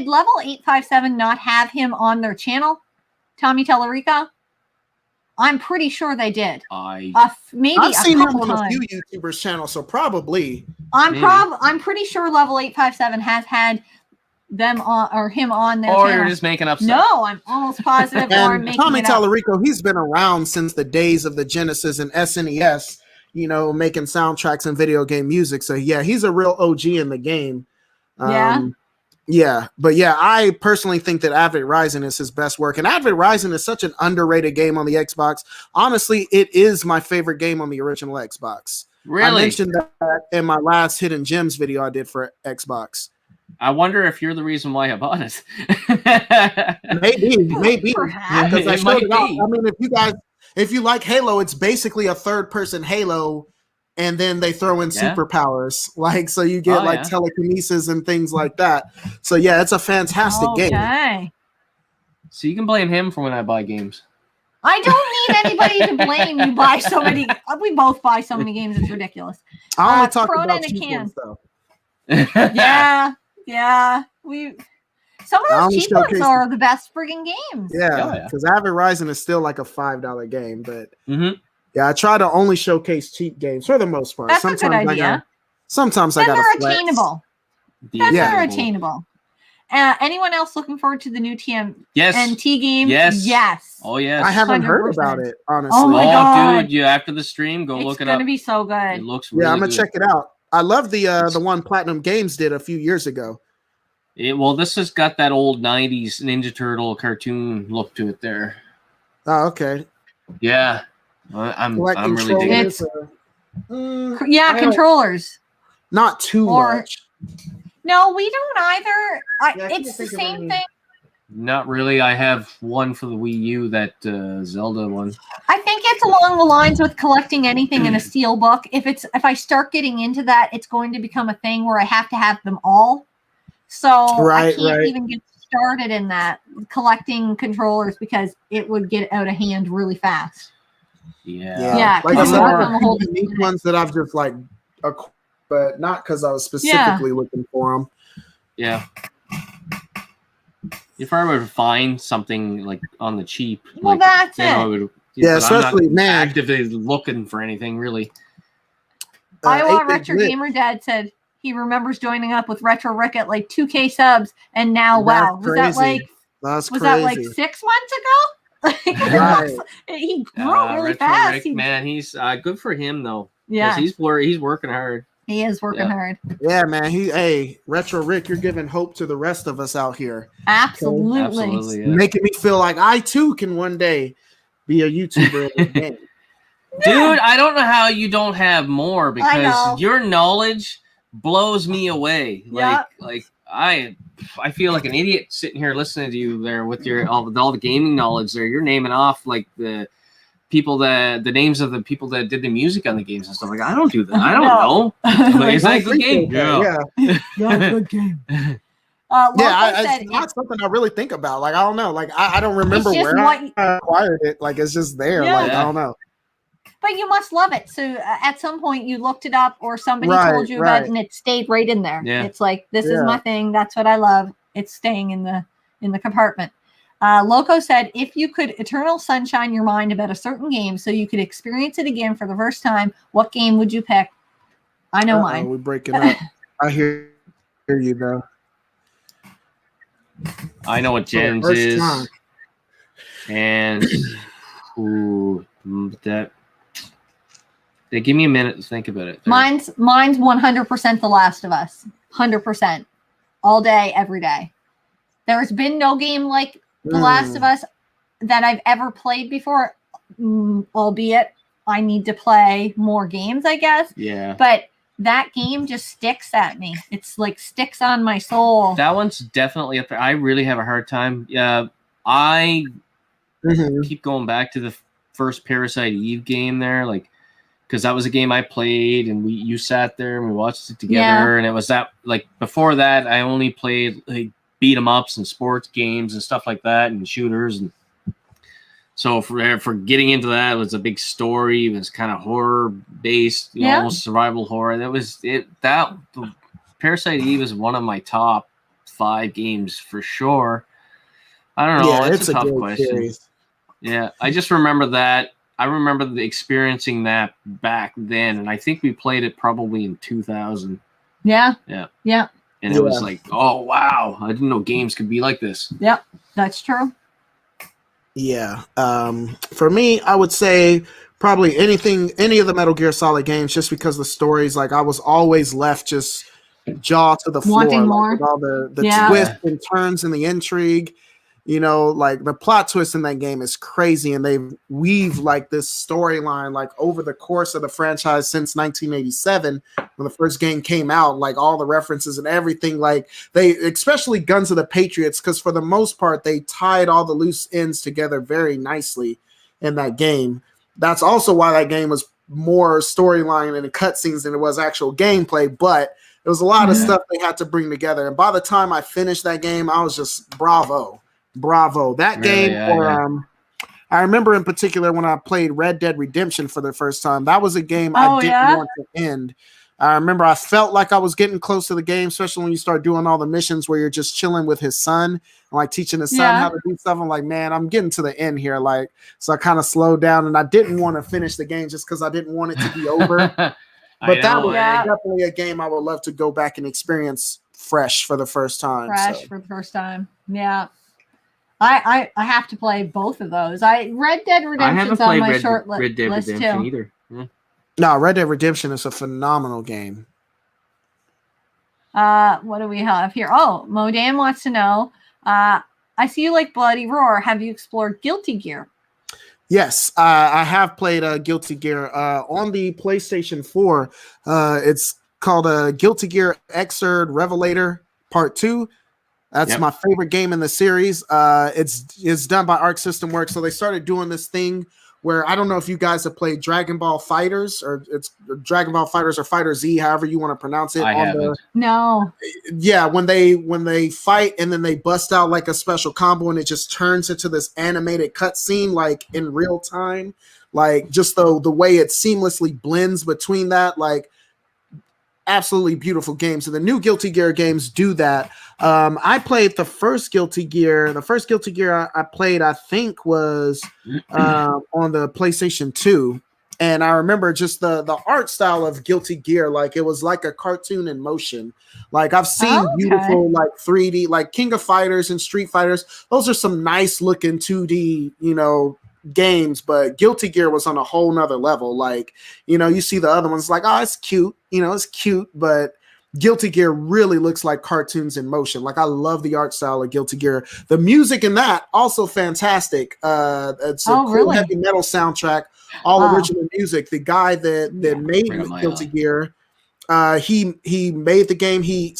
Speaker 1: Level 857 not have him on their channel? Tommy Tellerico? I'm pretty sure they did. Maybe
Speaker 3: I've seen him on
Speaker 1: times.
Speaker 3: a few YouTubers' channels, so probably.
Speaker 1: I'm pretty sure Level 857 has had them on or him on their channel.
Speaker 2: You're just making up stuff.
Speaker 1: No, I'm almost positive. Or making
Speaker 3: Tommy
Speaker 1: it up.
Speaker 3: Tallarico, he's been around since the days of the Genesis and SNES, making soundtracks and video game music. So yeah, he's a real OG in the game. But I personally think that Advent Rising is his best work. And Advent Rising is such an underrated game on the Xbox. Honestly, it is my favorite game on the original Xbox.
Speaker 2: Really?
Speaker 3: I mentioned that in my last Hidden Gems video I did for Xbox.
Speaker 2: I wonder if you're the reason why I bought it.
Speaker 3: Maybe.
Speaker 1: Perhaps.
Speaker 3: Because I
Speaker 2: It
Speaker 3: showed
Speaker 2: might
Speaker 3: it off.
Speaker 2: be.
Speaker 3: I mean, if you like Halo, it's basically a third-person Halo, and then they throw in superpowers, like so you get telekinesis and things like that. So yeah, it's a fantastic game.
Speaker 2: So you can blame him for when I buy games.
Speaker 1: I don't need anybody to blame. You buy so many. We both buy so many games. It's ridiculous.
Speaker 3: I only talk
Speaker 1: Corona
Speaker 3: about
Speaker 1: in a
Speaker 3: cheap
Speaker 1: can.
Speaker 3: ones, though.
Speaker 1: Yeah. Some of those cheap ones
Speaker 3: showcase-
Speaker 1: are the best friggin' games.
Speaker 3: Yeah, because Avid Rising is still like a $5 game, but yeah, I try to only showcase cheap games for the most part.
Speaker 1: That's a good idea.
Speaker 3: Sometimes
Speaker 1: then
Speaker 3: I got
Speaker 1: they're attainable. Then they're attainable. Anyone else looking forward to the new TMNT game?
Speaker 2: Yes. Oh yes.
Speaker 3: I haven't
Speaker 1: 100%.
Speaker 3: heard about it, honestly.
Speaker 1: Oh my God.
Speaker 2: Dude, after the stream, go look it up.
Speaker 1: It's gonna be so good.
Speaker 2: It looks really
Speaker 3: I'm gonna
Speaker 2: good.
Speaker 3: check it out. I love the one Platinum Games did a few years ago.
Speaker 2: This has got that old 90s Ninja Turtle cartoon look to it there.
Speaker 3: Oh, okay.
Speaker 2: Yeah. I'm really digging
Speaker 1: it. Controllers.
Speaker 3: Not too much.
Speaker 1: No, we don't either. It's the same thing.
Speaker 2: Not really. I have one for the Wii U, that Zelda one.
Speaker 1: I think it's along the lines with collecting anything in a steel book. If I start getting into that, it's going to become a thing where I have to have them all. So I can't even get started in that collecting controllers because it would get out of hand really fast.
Speaker 3: Yeah. Like I said, unique ones that I've just like, but not because I was specifically looking for them.
Speaker 2: Yeah. If I were to find something like on the cheap,
Speaker 1: that's it.
Speaker 2: I would,
Speaker 3: especially
Speaker 2: I'm not actively looking for anything really.
Speaker 1: Iowa Retro Gamer Dad said he remembers joining up with Retro Rick at like 2K subs, and now was that like 6 months ago? He grew really fast.
Speaker 2: Rick, man, he's good for him though.
Speaker 1: Yeah,
Speaker 2: he's working hard.
Speaker 1: He is working hard.
Speaker 3: Yeah, man. Retro Rick, you're giving hope to the rest of us out here.
Speaker 1: Absolutely.
Speaker 2: Absolutely,
Speaker 3: making me feel like I too can one day be a YouTuber in the game.
Speaker 2: Dude, I don't know how you don't have more, because your knowledge blows me away. Like I feel like an idiot sitting here listening to you there with all the gaming knowledge there. You're naming off like the names of the people that did the music on the games and stuff. Like, I don't do that. I don't know. Like, is that a good game?
Speaker 3: Yeah.
Speaker 1: Good game.
Speaker 3: It's not something I really think about. Like, I don't know. Like, I don't remember where I acquired it. Like, it's just there. Like, I don't know.
Speaker 1: But you must love it. So at some point you looked it up, or somebody told you about it, and it stayed right in there.
Speaker 2: Yeah.
Speaker 1: It's like, this is my thing. That's what I love. It's staying in the compartment. Loco said, if you could eternal sunshine your mind about a certain game so you could experience it again for the first time, what game would you pick? I know mine.
Speaker 3: We're breaking up. I hear you though.
Speaker 2: I know what Jen's is. And give me a minute to think about it.
Speaker 1: Mine's 100% The Last of Us. 100%. All day, every day. There has been no game like The Last of Us that I've ever played before, albeit I need to play more games, I guess.
Speaker 2: Yeah.
Speaker 1: But that game just sticks at me. It's like sticks on my soul.
Speaker 2: That one's definitely up there. I really have a hard time. Yeah, I keep going back to the first Parasite Eve game there, like, because that was a game I played, and you sat there and we watched it together, and it was that, like, before that I only played like beat 'em ups and sports games and stuff like that, and shooters, and so for getting into that, it was a big story. It was kind of horror based, almost survival horror. That Parasite Eve is one of my top 5 games for sure. I don't know.
Speaker 3: Yeah,
Speaker 2: it's a tough question.
Speaker 3: Series.
Speaker 2: Yeah, I just remember that. I remember experiencing that back then, and I think we played it probably in 2000.
Speaker 1: Yeah.
Speaker 2: And it was like, oh wow, I didn't know games could be like this.
Speaker 1: Yep, that's true.
Speaker 3: Yeah. For me, I would say probably any of the Metal Gear Solid games, just because the stories, like, I was always left just jaw to the floor,
Speaker 1: wanting more,
Speaker 3: with all the twists and turns and the intrigue. You know, like the plot twist in that game is crazy, and they weave like this storyline like over the course of the franchise since 1987 when the first game came out. Like all the references and everything, like they, especially Guns of the Patriots, because for the most part they tied all the loose ends together very nicely in that game. That's also why that game was more storyline and cutscenes than it was actual gameplay, but there was a lot of stuff they had to bring together. And by the time I finished that game, I was just bravo. That
Speaker 2: Really,
Speaker 3: game, I remember in particular when I played Red Dead Redemption for the first time, that was a game I didn't want to end. I remember I felt like I was getting close to the game, especially when you start doing all the missions where you're just chilling with his son and like teaching his son how to do stuff. I'm like, man, I'm getting to the end here. Like, so I kind of slowed down and I didn't want to finish the game just because I didn't want it to be over. But that was definitely a game I would love to go back and experience fresh for the first time.
Speaker 1: For the first time. Yeah. I have to play both of those. Red Dead Redemption's on my short list.
Speaker 2: Red Dead Redemption either. Yeah.
Speaker 3: No, Red Dead Redemption is a phenomenal game.
Speaker 1: What do we have here? Oh, Modam wants to know. I see you like Bloody Roar. Have you explored Guilty Gear?
Speaker 3: Yes, I have played Guilty Gear on the PlayStation 4. It's called Guilty Gear Xrd Revelator Part 2. That's my favorite game in the series. It's done by Arc System Works. So they started doing this thing where I don't know if you guys have played Dragon Ball Fighters or it's Dragon Ball Fighters or Fighter Z, however you want to pronounce it.
Speaker 1: No.
Speaker 3: Yeah, when they fight and then they bust out like a special combo and it just turns into this animated cutscene like in real time. Like just the way it seamlessly blends between that, like absolutely beautiful games. So the new Guilty Gear games do that. I played the first Guilty Gear. The first Guilty Gear I played, I think, was on the PlayStation 2. And I remember just the art style of Guilty Gear, like it was like a cartoon in motion. Like I've seen beautiful like 3D, like King of Fighters and Street Fighters. Those are some nice looking 2D, games, but Guilty Gear was on a whole nother level. Like, you see the other ones like, oh, it's cute, it's cute, but Guilty Gear really looks like cartoons in motion. Like I love the art style of Guilty Gear. The music in that also fantastic. It's a cool heavy metal soundtrack, all original music. The guy that made Guilty Gear, he made the game. He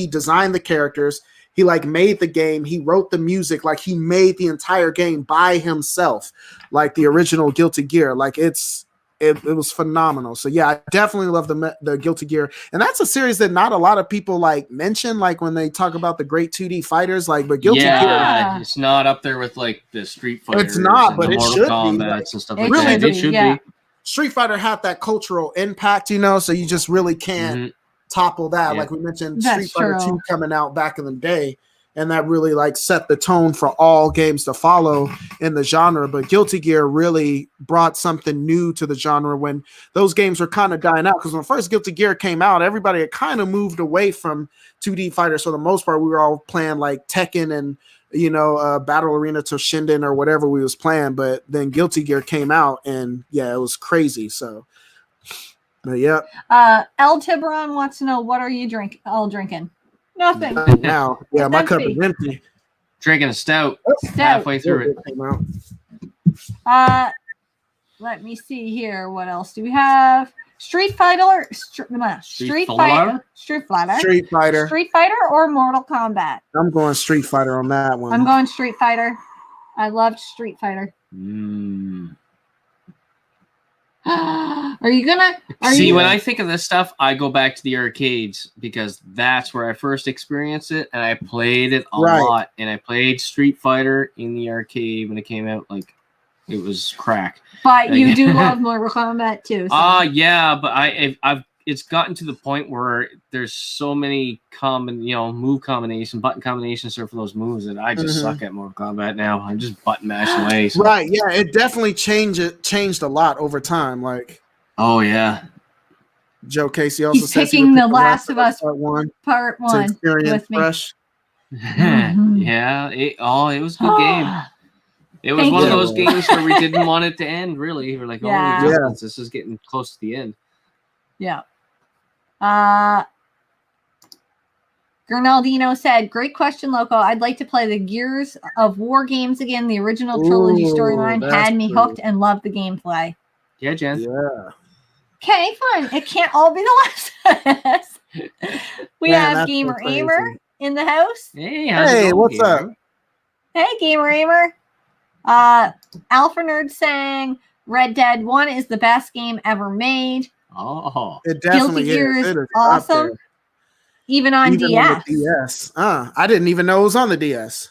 Speaker 3: designed the characters. He like made the game. He wrote the music. Like he made the entire game by himself, like the original Guilty Gear. Like it was phenomenal. So yeah, I definitely love the Guilty Gear, and that's a series that not a lot of people like mention. Like when they talk about the great 2D fighters, like but Guilty Gear,
Speaker 2: it's not up there with like the Street Fighter.
Speaker 3: It's not, but it should be.
Speaker 2: Like, and stuff like that. It should be.
Speaker 3: Street Fighter had that cultural impact, so you just really can't topple that. Like we mentioned, Street Fighter 2 coming out back in the day, and that really like set the tone for all games to follow in the genre. But Guilty Gear really brought something new to the genre when those games were kind of dying out. Because when first Guilty Gear came out, everybody had kind of moved away from 2D fighters. For the most part, we were all playing like Tekken and Battle Arena Toshinden or whatever we was playing. But then Guilty Gear came out, and yeah, it was crazy. So. But yeah.
Speaker 1: El Tiburon wants to know, what are you drinking? Nothing.
Speaker 3: Now, yeah, my cup is empty.
Speaker 2: Drinking a stout. Halfway through
Speaker 1: it. Let me see here. What else do we have? Street Fighter or Mortal Kombat?
Speaker 3: I'm going Street Fighter on that one.
Speaker 1: I'm going Street Fighter. I loved Street Fighter. Are you gonna
Speaker 2: when I think of this stuff, I go back to the arcades because that's where I first experienced it, and I played it a lot. And I played Street Fighter in the arcade when it came out. Like it was crack.
Speaker 1: But you do love Mortal Kombat too. So.
Speaker 2: Yeah, but I've it's gotten to the point where there's so many move combinations, button combinations for those moves that I just suck at Mortal Kombat now. I'm just button mashing away. So.
Speaker 3: Right, yeah, it definitely changed a lot over time. Like,
Speaker 2: oh yeah,
Speaker 3: Joe Casey also says
Speaker 1: picking The Last of Us Part 1
Speaker 3: to experience
Speaker 1: with me.
Speaker 3: fresh.
Speaker 2: Yeah, it was a good game. It was one of those games where we didn't want it to end. Really, we were like, this is getting close to the end.
Speaker 1: Yeah. Gernaldino said, "Great question, Loco. I'd like to play the Gears of War games again. The original trilogy storyline had me hooked and loved the gameplay."
Speaker 2: Yeah, Jen.
Speaker 3: Yeah.
Speaker 1: Okay, fine. It can't all be the Last of Us. We have Gamer Aimer in the house.
Speaker 2: Hey,
Speaker 3: what's up?
Speaker 1: Hey, Gamer Aimer. Alpha Nerd saying Red Dead 1 is the best game ever made.
Speaker 2: Oh,
Speaker 3: it definitely
Speaker 1: Guilty Gear
Speaker 3: is.
Speaker 1: is awesome. Even on DS.
Speaker 3: On the DS. I didn't even know it was on the DS.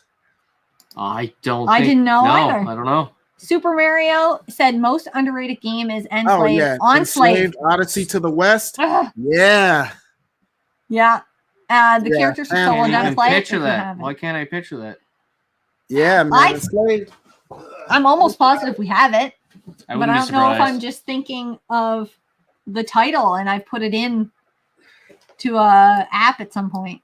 Speaker 2: I
Speaker 1: didn't know either.
Speaker 2: I don't know.
Speaker 1: Super Mario said most underrated game is Enslaved.
Speaker 3: Enslaved Odyssey to the West. Yeah.
Speaker 1: Yeah. The characters are still on Enslaved.
Speaker 2: Picture that. Why can't I picture that?
Speaker 3: Yeah, man. Enslaved.
Speaker 1: I'm almost positive we have it. But I don't know if I'm
Speaker 2: surprised.
Speaker 1: just thinking of the title and I put it in to a app at some point.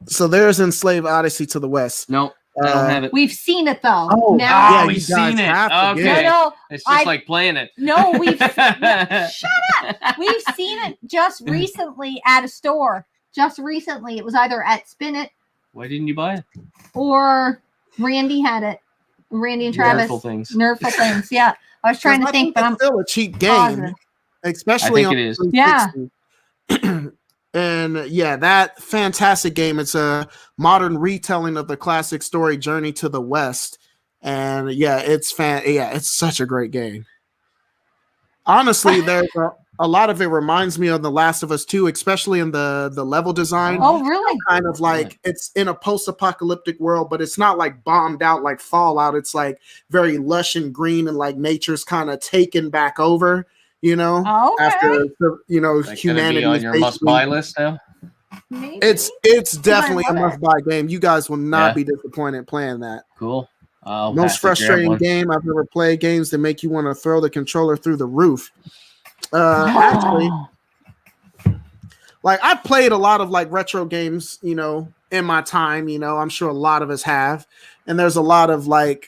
Speaker 3: So there's Enslaved Odyssey to the West.
Speaker 2: No, I don't have it.
Speaker 1: We've seen it though.
Speaker 3: Yeah,
Speaker 2: we've seen it. Okay.
Speaker 1: No,
Speaker 2: it's just like playing it.
Speaker 1: No, shut up. We've seen it just recently at a store. Just recently. It was either at Spin It.
Speaker 2: Why didn't you buy it?
Speaker 1: Or Randy had it. Randy and Travis. Nerdful things. Yeah. I was trying to think, but I'm
Speaker 3: still a cheap game.
Speaker 1: Positive.
Speaker 3: Especially
Speaker 2: I think
Speaker 3: on
Speaker 2: it is.
Speaker 3: 360. And yeah, that fantastic game. It's a modern retelling of the classic story Journey to the West. And yeah, it's it's such a great game. Honestly, there's a lot of it reminds me of The Last of Us 2, especially in the level design.
Speaker 1: Oh, really?
Speaker 3: Kind of like it's in a post-apocalyptic world, but it's not like bombed out like Fallout. It's like very lush and green and like nature's kind of taken back over, you know, after humanity
Speaker 2: on your must-buy list now.
Speaker 1: Maybe.
Speaker 3: It's definitely a must-buy game. You guys will not be disappointed playing that.
Speaker 2: Cool.
Speaker 3: Most frustrating game I've ever played. Games that make you want to throw the controller through the roof. Actually, like I've played a lot of like retro games, you know, in my time. You know, I'm sure a lot of us have, and there's a lot of like,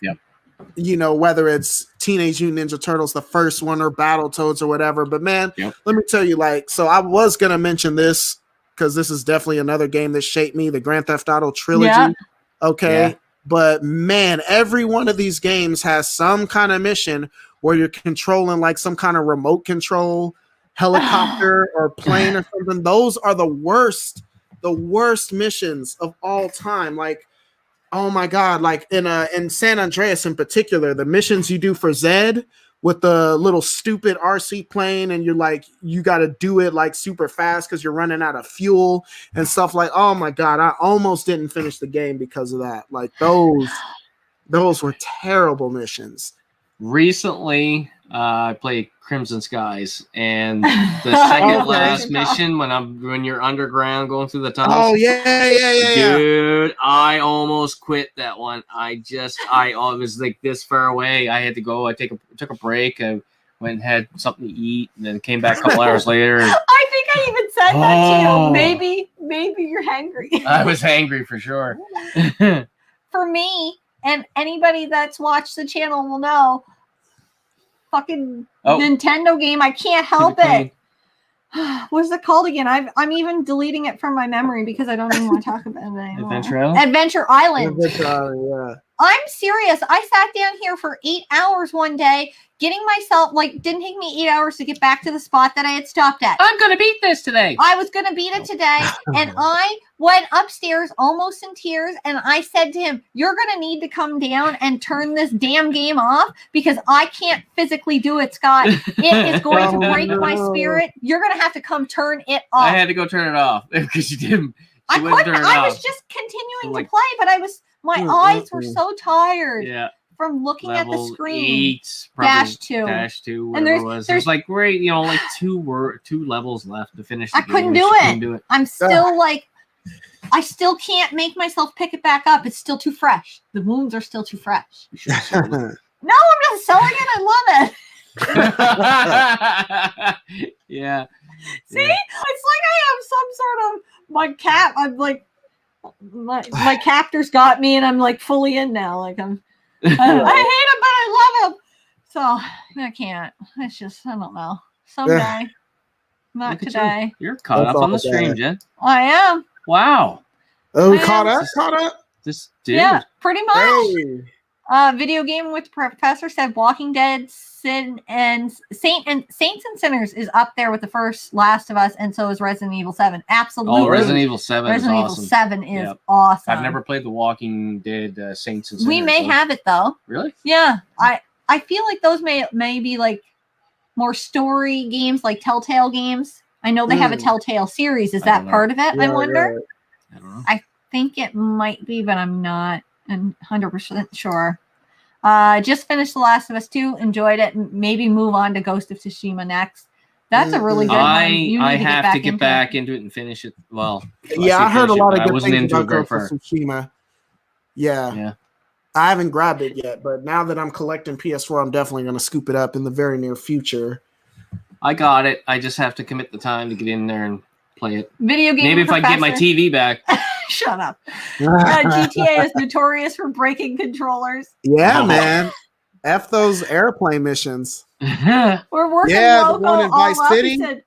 Speaker 3: you know, whether it's Teenage Mutant Ninja Turtles, the first one, or Battletoads or whatever. But man, let me tell you, like, so I was gonna mention this because this is definitely another game that shaped me, the Grand Theft Auto trilogy. Okay. But man, every one of these games has some kind of mission where you're controlling like some kind of remote control helicopter or plane or something. Those are the worst missions of all time. Like, oh my God, like in San Andreas in particular, the missions you do for Zed with the little stupid RC plane, and you're like, you got to do it like super fast because you're running out of fuel and stuff. Like, oh my God, I almost didn't finish the game because of that. Like those were terrible missions.
Speaker 2: Recently, I played Crimson Skies, and the second last mission when you're underground going through the tunnels.
Speaker 3: Oh yeah.
Speaker 2: Dude, I almost quit that one. I was like this far away. I had to go. I took a break. I went and had something to eat, and then came back a couple hours later.
Speaker 1: I think I even said that to you. Maybe you're hangry.
Speaker 2: I was hangry for sure.
Speaker 1: For me, and anybody that's watched the channel will know, fucking Nintendo game, I can't help it. What is it called again? I'm even deleting it from my memory because I don't even want to talk about it anymore. Adventure Island.
Speaker 3: Yeah.
Speaker 1: I'm serious. I sat down here for 8 hours one day, getting myself, like, didn't take me 8 hours to get back to the spot that I had stopped at.
Speaker 2: I'm going to beat this today.
Speaker 1: I was going to beat it today, and I went upstairs almost in tears, and I said to him, you're going to need to come down and turn this damn game off because I can't physically do it, Scott. It is going to break my spirit. You're going to have to come turn it off.
Speaker 2: I had to go turn it off because you didn't.
Speaker 1: I couldn't. I was just continuing to play, but my eyes were so tired from looking at the screen.
Speaker 2: -2, and there's like like two levels left to finish.
Speaker 1: I couldn't do it. I'm still like, I still can't make myself pick it back up. It's still too fresh. The wounds are still too fresh. No, I'm not selling it. I love it.
Speaker 2: Yeah.
Speaker 1: See, it's like I have some sort of I'm like. My captor's got me, and I'm like fully in now. Like I hate him, but I love him. So I can't. It's just I don't know. Someday, not today.
Speaker 2: You're caught up on the stream, Jen.
Speaker 1: I am.
Speaker 2: Wow.
Speaker 3: Oh,
Speaker 1: Man.
Speaker 3: caught up.
Speaker 2: This dude.
Speaker 1: Yeah, pretty much.
Speaker 3: Hey.
Speaker 1: Video game with Professor said Walking Dead, Saints and Sinners is up there with the first Last of Us, and so is Resident Evil 7. Absolutely.
Speaker 2: Oh, Resident Evil 7
Speaker 1: Resident
Speaker 2: is
Speaker 1: Evil
Speaker 2: awesome.
Speaker 1: 7 is awesome.
Speaker 2: I've never played the Walking Dead Saints and Sinners.
Speaker 1: We may have it though.
Speaker 2: Really?
Speaker 1: Yeah. I feel like those may be like more story games, like Telltale games. I know they have a Telltale series. Is that part of it?
Speaker 3: Yeah,
Speaker 1: I wonder.
Speaker 2: I don't know.
Speaker 1: I think it might be, but I'm not 100% sure. Just finished The Last of Us 2. Enjoyed it. Maybe move on to Ghost of Tsushima next. That's a really good one.
Speaker 2: I have to get back into it and finish it. Well,
Speaker 3: I heard a lot of good things
Speaker 2: into
Speaker 3: about Ghost of Tsushima. Yeah. I haven't grabbed it yet, but now that I'm collecting PS4, I'm definitely going to scoop it up in the very near future.
Speaker 2: I got it. I just have to commit the time to get in there and play it.
Speaker 1: Video game.
Speaker 2: Maybe if I get my TV back.
Speaker 1: Shut up. GTA is notorious for breaking controllers.
Speaker 3: Yeah, man. F those airplane missions.
Speaker 1: We're working
Speaker 3: the one in Vice City.
Speaker 1: Said,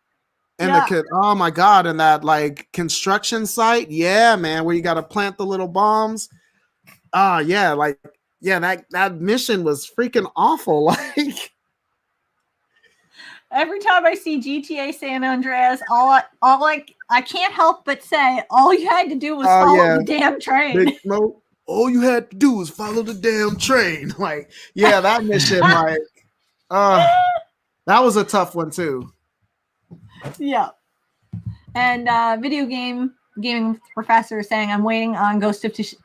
Speaker 3: and the kid, oh my God, and that like construction site. Yeah, man, where you got to plant the little bombs. That mission was freaking awful. Like
Speaker 1: every time I see GTA San Andreas, I can't help but say, all you had to do was follow the damn train.
Speaker 3: Big Smoke, all you had to do was follow the damn train. Like, yeah, that mission, like, that was a tough one too.
Speaker 1: Yeah. And video gaming professor is saying, I'm waiting on Ghost of Tsushima.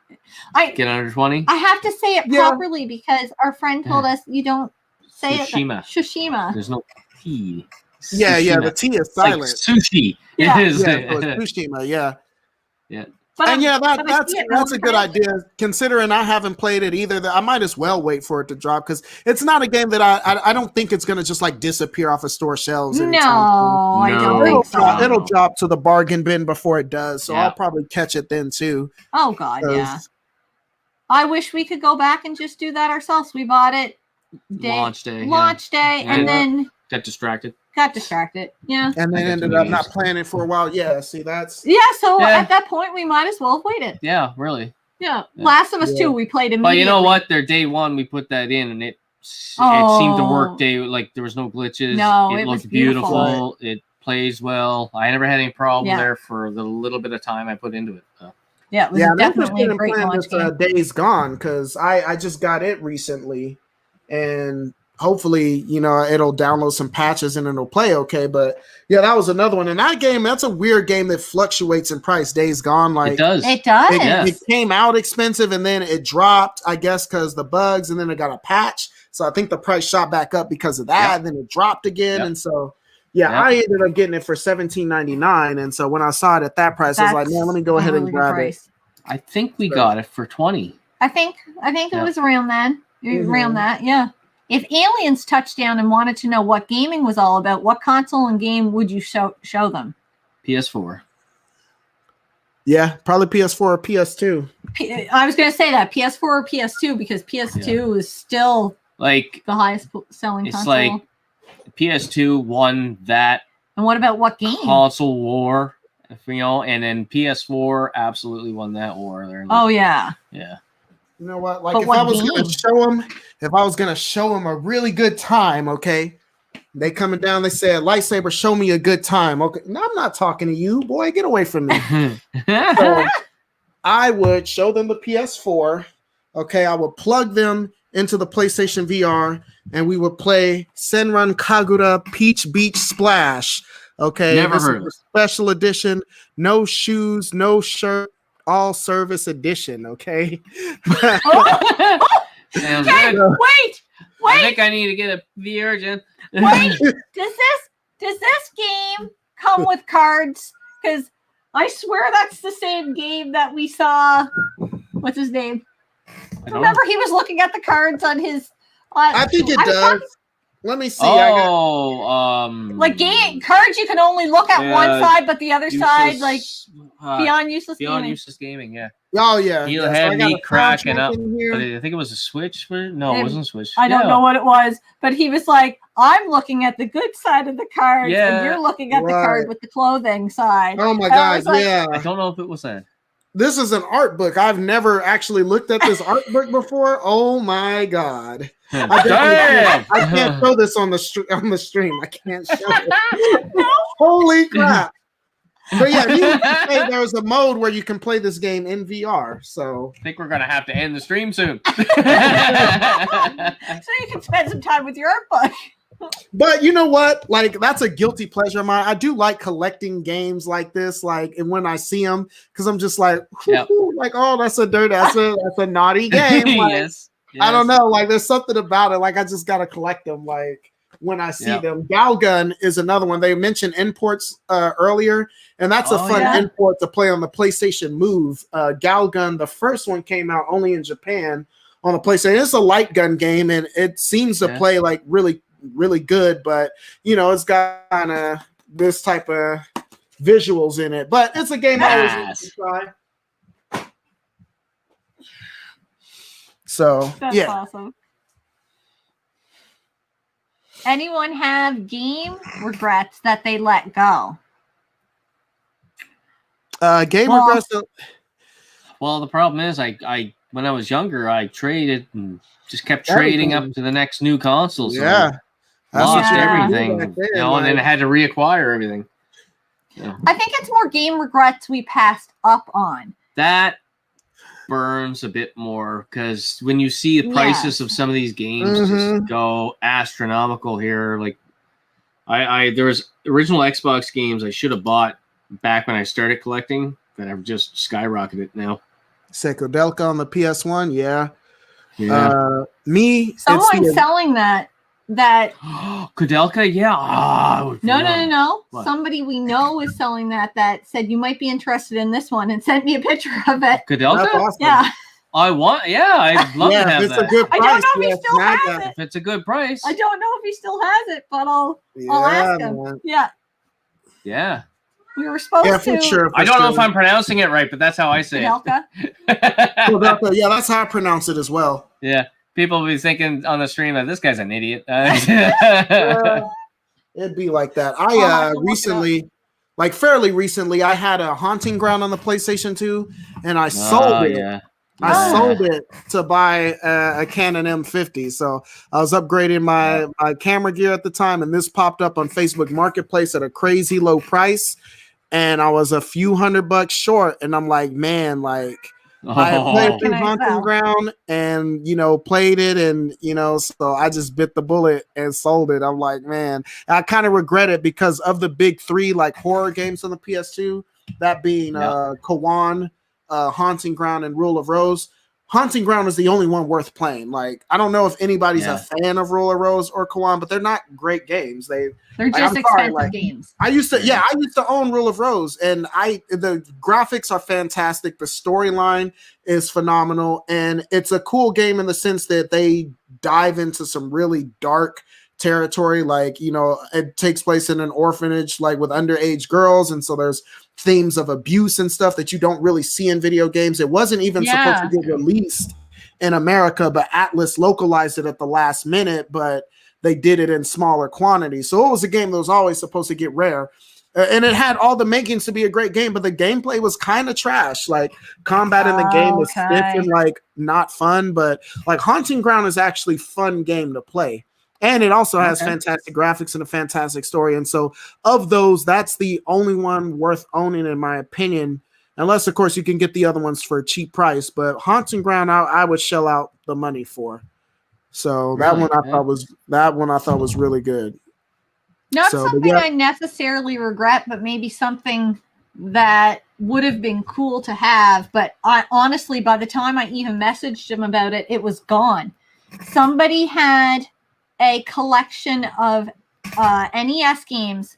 Speaker 2: Get under 20.
Speaker 1: I have to say it properly because our friend told us you don't say
Speaker 2: Tsushima.
Speaker 1: it. Tsushima.
Speaker 2: There's no T.
Speaker 3: Yeah, the T is silent.
Speaker 2: Like sushi.
Speaker 1: Yeah.
Speaker 2: It is.
Speaker 3: So it's Tsushima, yeah.
Speaker 1: But
Speaker 3: that's a good idea. Considering I haven't played it either, I might as well wait for it to drop because it's not a game that I don't think it's gonna just like disappear off of store shelves.
Speaker 1: No, I don't think so.
Speaker 3: It'll drop to the bargain bin before it does, so I'll probably catch it then too.
Speaker 1: Oh God, yeah. I wish we could go back and just do that ourselves. We bought it launch day, and then
Speaker 2: got distracted.
Speaker 1: Yeah.
Speaker 3: And then ended up not playing it for a while. Yeah, see that's
Speaker 1: at that point we might as well have waited.
Speaker 2: Yeah, really.
Speaker 1: Yeah. Last of Us 2 we played immediately.
Speaker 2: But you know what? Their day one we put that in and it seemed to work like there was no glitches.
Speaker 1: No,
Speaker 2: it looked
Speaker 1: was beautiful.
Speaker 2: It plays well. I never had any problem there for the little bit of time I put into it.
Speaker 1: Yeah, it was definitely a great launch game.
Speaker 3: Days Gone because I just got it recently and hopefully, it'll download some patches and it'll play okay. But yeah, that was another one. And that game, that's a weird game that fluctuates in price. Days Gone, like
Speaker 2: it does.
Speaker 3: It came out expensive and then it dropped, I guess, because the bugs, and then it got a patch. So I think the price shot back up because of that. And then it dropped again. And so I ended up getting it for $17.99. And so when I saw it at that price, I was like, man, let me go ahead and grab it.
Speaker 2: I think we got it for $20.
Speaker 1: I think it was around then. Around that, yeah. If aliens touched down and wanted to know what gaming was all about, what console and game would you show them?
Speaker 2: PS4.
Speaker 3: Yeah, probably PS4 or PS2.
Speaker 1: I was going to say that PS4 or PS2 because PS2 is still
Speaker 2: like
Speaker 1: the highest selling console.
Speaker 2: It's like PS2 won that.
Speaker 1: And what about what game?
Speaker 2: Console war, and then PS4 absolutely won that war.
Speaker 1: Yeah.
Speaker 2: Yeah.
Speaker 3: You know what? Like if I was gonna show them a really good time, okay? They coming down, they said, Lightsaber, show me a good time. Okay. No, I'm not talking to you, boy. Get away from me. So I would show them the PS4. Okay, I would plug them into the PlayStation VR and we would play Senran Kagura Peach Beach Splash. Okay.
Speaker 2: Never heard of it.
Speaker 3: Special edition, no shoes, no shirt. All service edition, okay?
Speaker 2: Sounds
Speaker 1: okay,
Speaker 2: good.
Speaker 1: Wait.
Speaker 2: I think I need to get a Virgin.
Speaker 1: Wait, does this game come with cards? Because I swear that's the same game that we saw. What's his name? Remember, he was looking at the cards on his.
Speaker 3: I think it does. Let me see.
Speaker 1: Like game cards, you can only look at one side, but the other side, like beyond useless
Speaker 2: gaming. Yeah.
Speaker 3: Oh yeah.
Speaker 2: He'll
Speaker 3: so
Speaker 2: have me cracking up. I think it was a Switch. No, it wasn't a Switch.
Speaker 1: I don't know what it was, but he was like, "I'm looking at the good side of the cards, and you're looking at the card with the clothing side."
Speaker 3: Oh my god! Yeah.
Speaker 2: I don't know if it was that.
Speaker 3: This is an art book. I've never actually looked at this art book before. Oh my god! I can't show this on the stream. I can't show it. Holy crap! But yeah, there was a mode where you can play this game in VR. So
Speaker 2: I think we're gonna have to end the stream soon.
Speaker 1: So you can spend some time with your art book.
Speaker 3: But you know what? Like, that's a guilty pleasure of mine. I do like collecting games like this, like, and when I see them, because I'm just like, like, oh, that's a naughty game. Like, yes. I don't know. Like, there's something about it. Like, I just gotta collect them. Like, when I see them. Galgun is another one. They mentioned imports earlier, and that's a fun import to play on the PlayStation Move. Galgun, the first one came out only in Japan on the PlayStation. It's a light gun game, and it seems to play like really good, but you know, it's got kind of this type of visuals in it, but it's a game I always want to try. So
Speaker 1: that's awesome. Anyone have game regrets that they let go?
Speaker 3: Regrets.
Speaker 2: Well, the problem is, I when I was younger, I traded and just kept trading up to the next new console. So lost everything, and then I had to reacquire everything. Yeah.
Speaker 1: I think it's more game regrets we passed up on.
Speaker 2: That burns a bit more because when you see the prices of some of these games just go astronomical here, like there was original Xbox games I should have bought back when I started collecting that have just skyrocketed now.
Speaker 3: Psychedelka on the PS1,
Speaker 1: someone's selling that
Speaker 2: Kudelka,
Speaker 1: no. What? Somebody we know is selling that said you might be interested in this one and sent me a picture of it.
Speaker 2: Kudelka?
Speaker 3: Awesome.
Speaker 1: Yeah.
Speaker 2: I'd love to have
Speaker 3: it's
Speaker 2: that.
Speaker 3: A good price,
Speaker 1: I don't know if he still has it.
Speaker 2: If it's a good price.
Speaker 1: I don't know if he still has it, but I'll ask him. Man. Yeah.
Speaker 2: Yeah.
Speaker 1: We were supposed to.
Speaker 3: For sure.
Speaker 2: I don't know if I'm pronouncing it right, but that's how I say
Speaker 1: Kudelka?
Speaker 3: Kudelka. Yeah, that's how I pronounce it as well.
Speaker 2: Yeah. People will be thinking on the stream that this guy's an idiot.
Speaker 3: It'd be like that. I fairly recently, I had a Haunting Ground on the PlayStation 2, and I sold it. Yeah. I sold it to buy a Canon M50. So I was upgrading my camera gear at the time, and this popped up on Facebook Marketplace at a crazy low price, and I was a few $100 short. And I'm like, man, like. I had played through Haunting Ground and, played it and, so I just bit the bullet and sold it. I'm like, man, I kind of regret it because of the big three, like horror games on the PS2, that being Kawan, Haunting Ground, and Rule of Rose. Haunting Ground is the only one worth playing. Like, I don't know if anybody's a fan of Rule of Rose or Kawan, but they're not great games. They're
Speaker 1: just expensive games.
Speaker 3: I used to own Rule of Rose, and the graphics are fantastic. The storyline is phenomenal, and it's a cool game in the sense that they dive into some really dark territory. Like, it takes place in an orphanage, like with underage girls, and so there's themes of abuse and stuff that you don't really see in video games. It wasn't even supposed to get released in America, but Atlas localized it at the last minute, but they did it in smaller quantities. So it was a game that was always supposed to get rare. And it had all the makings to be a great game, but the gameplay was kind of trash. Like, combat in the game was stiff and like not fun, but like Haunting Ground is actually a fun game to play. And it also has fantastic graphics and a fantastic story. And so of those, that's the only one worth owning, in my opinion, unless, of course, you can get the other ones for a cheap price. But Haunting Ground, I would shell out the money for. So that one I thought was really good.
Speaker 1: Not something I necessarily regret, but maybe something that would have been cool to have. But honestly, by the time I even messaged him about it, it was gone. Somebody had a collection of NES games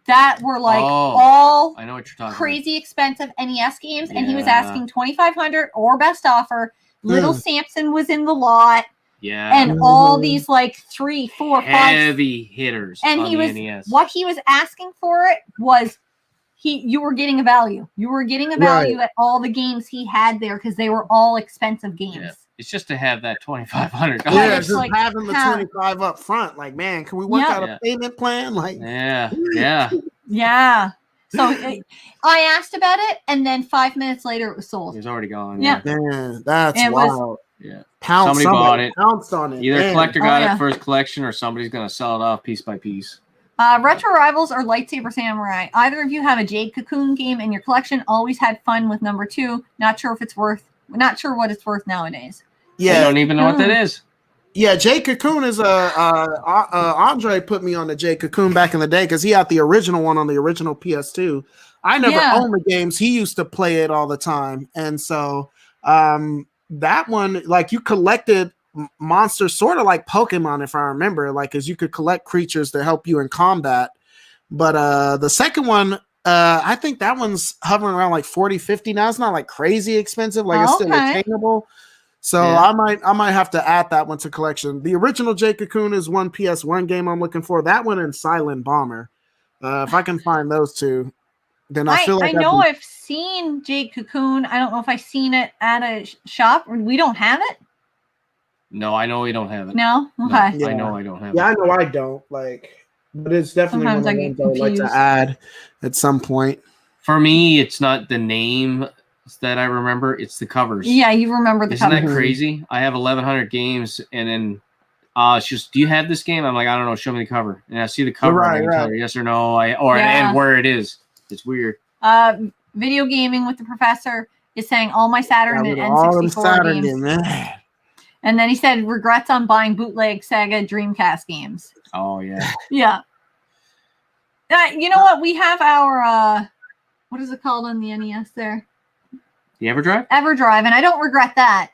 Speaker 1: that were like all
Speaker 2: I know what you're talking
Speaker 1: crazy expensive NES games, and he was asking $2,500 or best offer. Little Samson was in the lot. and all these like 3, 4, 5
Speaker 2: heavy hitters.
Speaker 1: And
Speaker 2: on
Speaker 1: he
Speaker 2: the
Speaker 1: was
Speaker 2: NES.
Speaker 1: what he was asking for it was you were getting a value. You were getting a value at all the games he had there because they were all expensive games.
Speaker 2: Yeah. It's just to have that $2,500.
Speaker 3: Yeah, just
Speaker 1: like,
Speaker 3: having the 25 up front. Like, man, can we work out a payment plan? Like,
Speaker 1: yeah. So I asked about it, and then 5 minutes later, it was sold.
Speaker 2: It was already gone.
Speaker 1: Yeah,
Speaker 3: man, that's wild.
Speaker 2: Somebody bought it.
Speaker 3: Pounced on it.
Speaker 2: Either a collector got it for his collection, or somebody's gonna sell it off piece by piece.
Speaker 1: Retro Rivals or Lightsaber Samurai. Either of you have a Jade Cocoon game in your collection. Always had fun with number 2. Not sure what it's worth nowadays.
Speaker 2: Yeah, I don't even know what that is.
Speaker 3: Yeah, Jade Cocoon is Andre put me on the Jade Cocoon back in the day because he had the original one on the original PS2. I never owned the games. He used to play it all the time, and so that one, like, you collected monsters sort of like Pokemon, if I remember, like, as you could collect creatures to help you in combat. But the second one, I think that one's hovering around like 40-50 now. It's not like crazy expensive, like it's still attainable. So I might have to add that one to collection. The original Jade Cocoon is one PS1 game I'm looking for. That one and Silent Bomber. If I can find those two, then I feel like
Speaker 1: I've seen Jade Cocoon. I don't know if I've seen it at a shop. We don't have it.
Speaker 2: No, I know we don't have it.
Speaker 1: No? Okay.
Speaker 2: No, I know I don't have it.
Speaker 3: Yeah, I know I don't. Like, but it's definitely one of the ones I would like to add at some point.
Speaker 2: For me, it's not the name that I remember, it's the covers.
Speaker 1: Yeah, you remember the covers.
Speaker 2: Isn't that crazy? I have 1,100 games, and then it's just, do you have this game? I'm like, I don't know, show me the cover. And I see the cover, and I can tell her yes or no, and where it is. It's weird.
Speaker 1: Video Gaming with the Professor is saying all my Saturn and N64 games.
Speaker 3: Man.
Speaker 1: And then he said regrets on buying bootleg Sega Dreamcast games.
Speaker 2: Oh, yeah.
Speaker 1: Yeah. You know what? We have our, what is it called on the NES there?
Speaker 2: The EverDrive?
Speaker 1: EverDrive, and I don't regret that.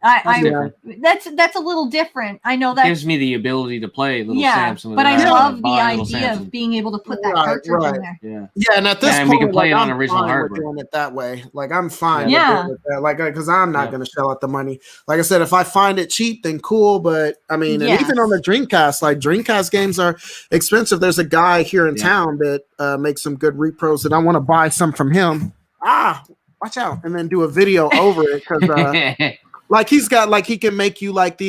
Speaker 1: That's a little different. I know that
Speaker 2: gives me the ability to play little Samsung.
Speaker 1: But I love the idea of being able to put that cartridge in there.
Speaker 3: Yeah, and at this point,
Speaker 2: we can play it on original hardware.
Speaker 3: Doing it that way, like, I'm fine. With that. Like, because I'm not going to shell out the money. Like I said, if I find it cheap, then cool. But I mean, and even on the Dreamcast, like, Dreamcast games are expensive. There's a guy here in town that makes some good repros, and I want to buy some from him. Watch out, and then do a video over it because. Like, he's got, like, he can make you like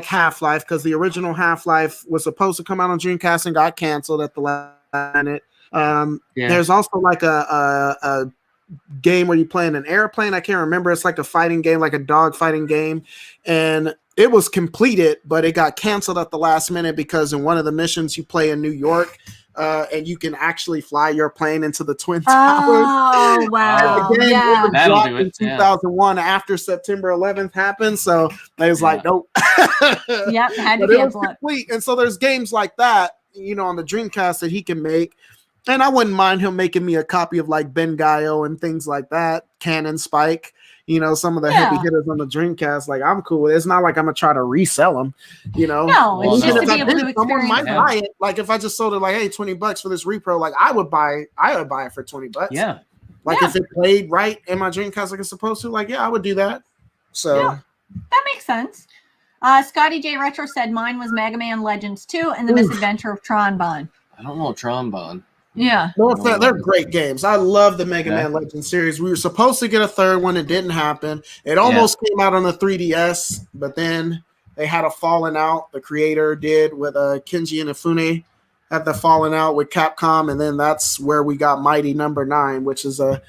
Speaker 3: Half-Life, because the original Half-Life was supposed to come out on Dreamcast and got canceled at the last minute. There's also like a game where you play in an airplane. I can't remember. It's like a fighting game, like a dog fighting game. And it was completed, but it got canceled at the last minute because in one of the missions you play in New York. And you can actually fly your plane into the Twin Towers.
Speaker 1: Oh, wow.
Speaker 3: The game
Speaker 2: That'll do it.
Speaker 3: In 2001 after September 11th happened. So they was like, nope.
Speaker 1: Yep, had to cancel it.
Speaker 3: Complete. And so there's games like that, you know, on the Dreamcast that he can make. And I wouldn't mind him making me a copy of like Ben Gaio and things like that. Cannon Spike. You know, some of the heavy hitters on the Dreamcast, like, I'm cool with it. It's not like I'm gonna try to resell them, you know.
Speaker 1: No, it's just to be able to experience.
Speaker 3: Someone might buy it. Like, if I just sold it, like, hey, $20 for this repro, like, I would buy it for $20.
Speaker 2: Yeah.
Speaker 3: Like, if it played right in my Dreamcast like it's supposed to, like, I would do that. So
Speaker 1: that makes sense. Scotty J Retro said mine was Mega Man Legends 2 and the Misadventure of Tron Bon.
Speaker 2: I don't know Tron Bon.
Speaker 1: Yeah.
Speaker 3: No, they're great games. I love the Mega Man Legends series. We were supposed to get a third one. It didn't happen. It almost came out on the 3DS, but then they had a falling out. The creator did with Kenji Inafune had the falling out with Capcom, and then that's where we got Mighty Number 9, which is a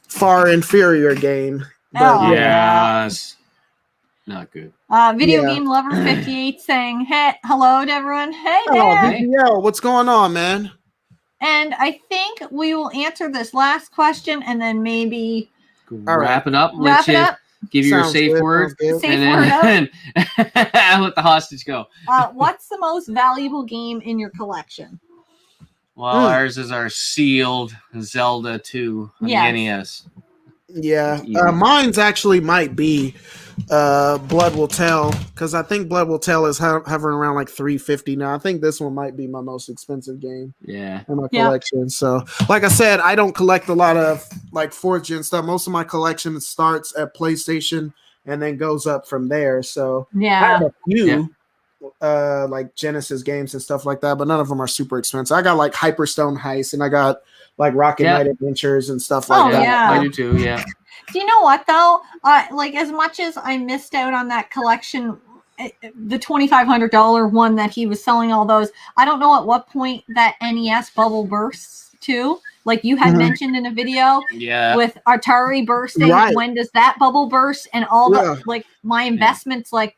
Speaker 3: far inferior game. But,
Speaker 2: yes. Not good.
Speaker 1: Video Game Lover 58 saying, hey, hello to everyone. Hey there.
Speaker 3: BGL, what's going on, man?
Speaker 1: And I think we will answer this last question and then maybe
Speaker 2: wrap it up. Give you your safe word.
Speaker 1: Safe word.
Speaker 2: I'll let the hostage go.
Speaker 1: What's the most valuable game in your collection?
Speaker 2: Well, ours is our sealed Zelda 2 on the NES.
Speaker 3: Yeah, mine's actually might be Blood Will Tell, because I think Blood Will Tell is hovering around like $350 now. I think this one might be my most expensive game in my collection. So, like I said, I don't collect a lot of like 4th gen stuff. Most of my collection starts at PlayStation and then goes up from there. So I
Speaker 1: Yeah.
Speaker 3: have a few like Genesis games and stuff like that, but none of them are super expensive. I got like Hyperstone Heist, and I got like Rocket Knight Adventures and stuff like that.
Speaker 1: Yeah.
Speaker 2: I do too. Yeah.
Speaker 1: Do you know what though? Like as much as I missed out on that collection, the $2,500 one that he was selling all those, I don't know at what point that NES bubble bursts too. Like you had mentioned in a video, with Atari bursting.
Speaker 3: Right.
Speaker 1: When does that bubble burst? And all the like my investments, like.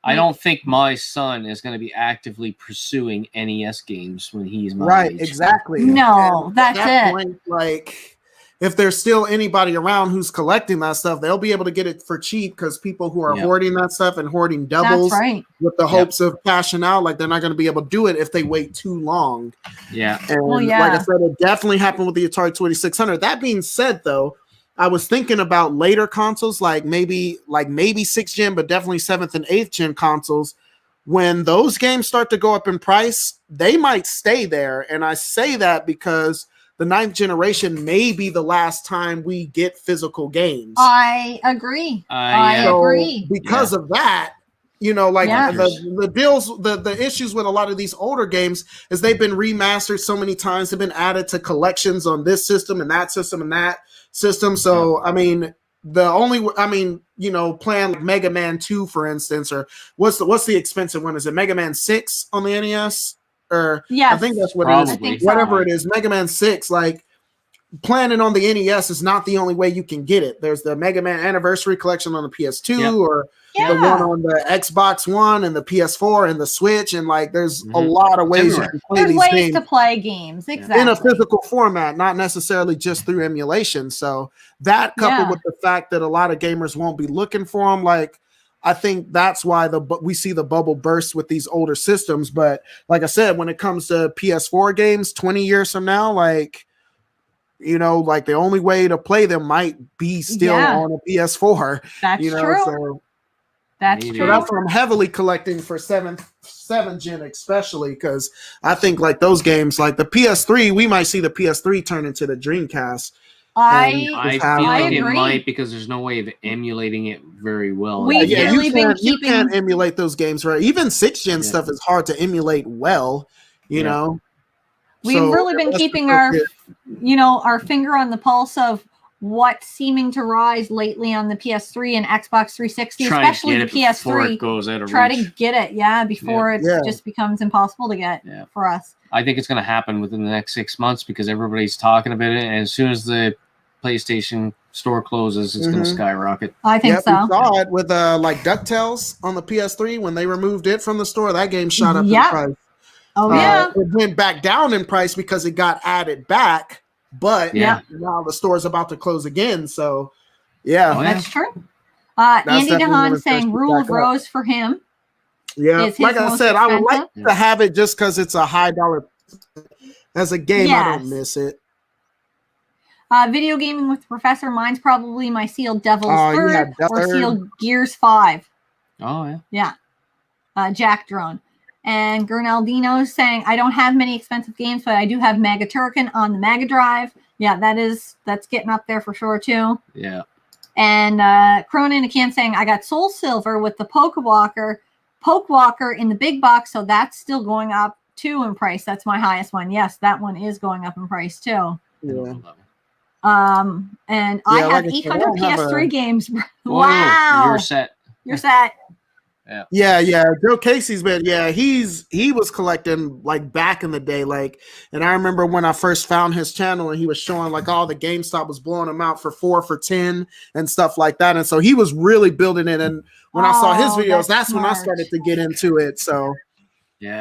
Speaker 2: I don't think my son is going to be actively pursuing NES games when he's my
Speaker 3: right.
Speaker 2: age.
Speaker 3: Exactly.
Speaker 1: No,
Speaker 3: and
Speaker 1: that's it.
Speaker 3: Point, like, if there's still anybody around who's collecting that stuff, they'll be able to get it for cheap because people who are hoarding that stuff and hoarding doubles with the hopes of cashing out, like they're not going to be able to do it if they wait too long.
Speaker 2: Yeah.
Speaker 3: And like I said, it definitely happened with the Atari 2600. That being said, though, I was thinking about later consoles, like maybe 6th gen, but definitely 7th and 8th gen consoles. When those games start to go up in price, they might stay there. And I say that because the 9th generation may be the last time we get physical games.
Speaker 1: I agree. I agree.
Speaker 3: Because of that, you know, like the deals, the issues with a lot of these older games is they've been remastered so many times. They've been added to collections on this system and that system and that system. So, I mean, you know, playing like Mega Man 2, for instance, or what's the expensive one? Is it Mega Man 6 on the NES? Or I think that's what it is. Whatever it is, Mega Man 6, like playing it on the NES is not the only way you can get it. There's the Mega Man Anniversary Collection on the PS2 or the one on the Xbox One and the PS4 and the Switch, and like there's a lot of ways you can play these games
Speaker 1: to play games
Speaker 3: in a physical format, not necessarily just through emulation. So that coupled with the fact that a lot of gamers won't be looking for them, like I think that's why we see the bubble burst with these older systems. But like I said, when it comes to PS4 games 20 years from now, like, you know, like the only way to play them might be still on a PS4.
Speaker 1: That's true.
Speaker 3: So
Speaker 1: that's true.
Speaker 3: So that's what I'm heavily collecting for 7th gen, especially because I think like those games, like the PS3, we might see the PS3 turn into the Dreamcast.
Speaker 2: I feel like it might, because there's no way of emulating it very well.
Speaker 3: You can't emulate those games, right? Even 6th gen stuff is hard to emulate well, you know.
Speaker 1: We've really been keeping our finger on the pulse of what's seeming to rise lately on the PS3 and Xbox 360, especially the PS3. Try to get it, before it just becomes impossible to get for us.
Speaker 2: I think it's going to happen within the next 6 months because everybody's talking about it, and as soon as the PlayStation store closes, it's going to skyrocket.
Speaker 1: I think so.
Speaker 3: We saw it with like DuckTales on the PS3 when they removed it from the store. That game shot up in price.
Speaker 1: Oh yeah,
Speaker 3: it went back down in price because it got added back, but now the store's about to close again. So
Speaker 1: that's true. Andy DeHaan saying Rule of Rose for him.
Speaker 3: Yeah, like I said, I would like to have it just because it's a high dollar. As a game, I don't miss it.
Speaker 1: Video gaming with Professor. Mine's probably my Sealed Devil's Third or Sealed Gears 5.
Speaker 2: Oh yeah.
Speaker 1: Yeah. Jack Drone. And Gernaldino saying, I don't have many expensive games, but I do have Mega Turrican on the Mega Drive. Yeah, that's getting up there for sure too.
Speaker 2: Yeah.
Speaker 1: And Cronin again saying, I got Soul Silver with the Poke Walker in the big box, so that's still going up too in price. That's my highest one. Yes, that one is going up in price too.
Speaker 3: Yeah.
Speaker 1: And I have 800 PS3 games. Wow.
Speaker 2: You're set.
Speaker 1: You're set.
Speaker 3: Yeah. Joe Casey's been, he was collecting like back in the day, like, and I remember when I first found his channel and he was showing like all the GameStop was blowing them out for 4 for $10 and stuff like that. And so he was really building it. And when I saw his videos, that's when I started to get into it. So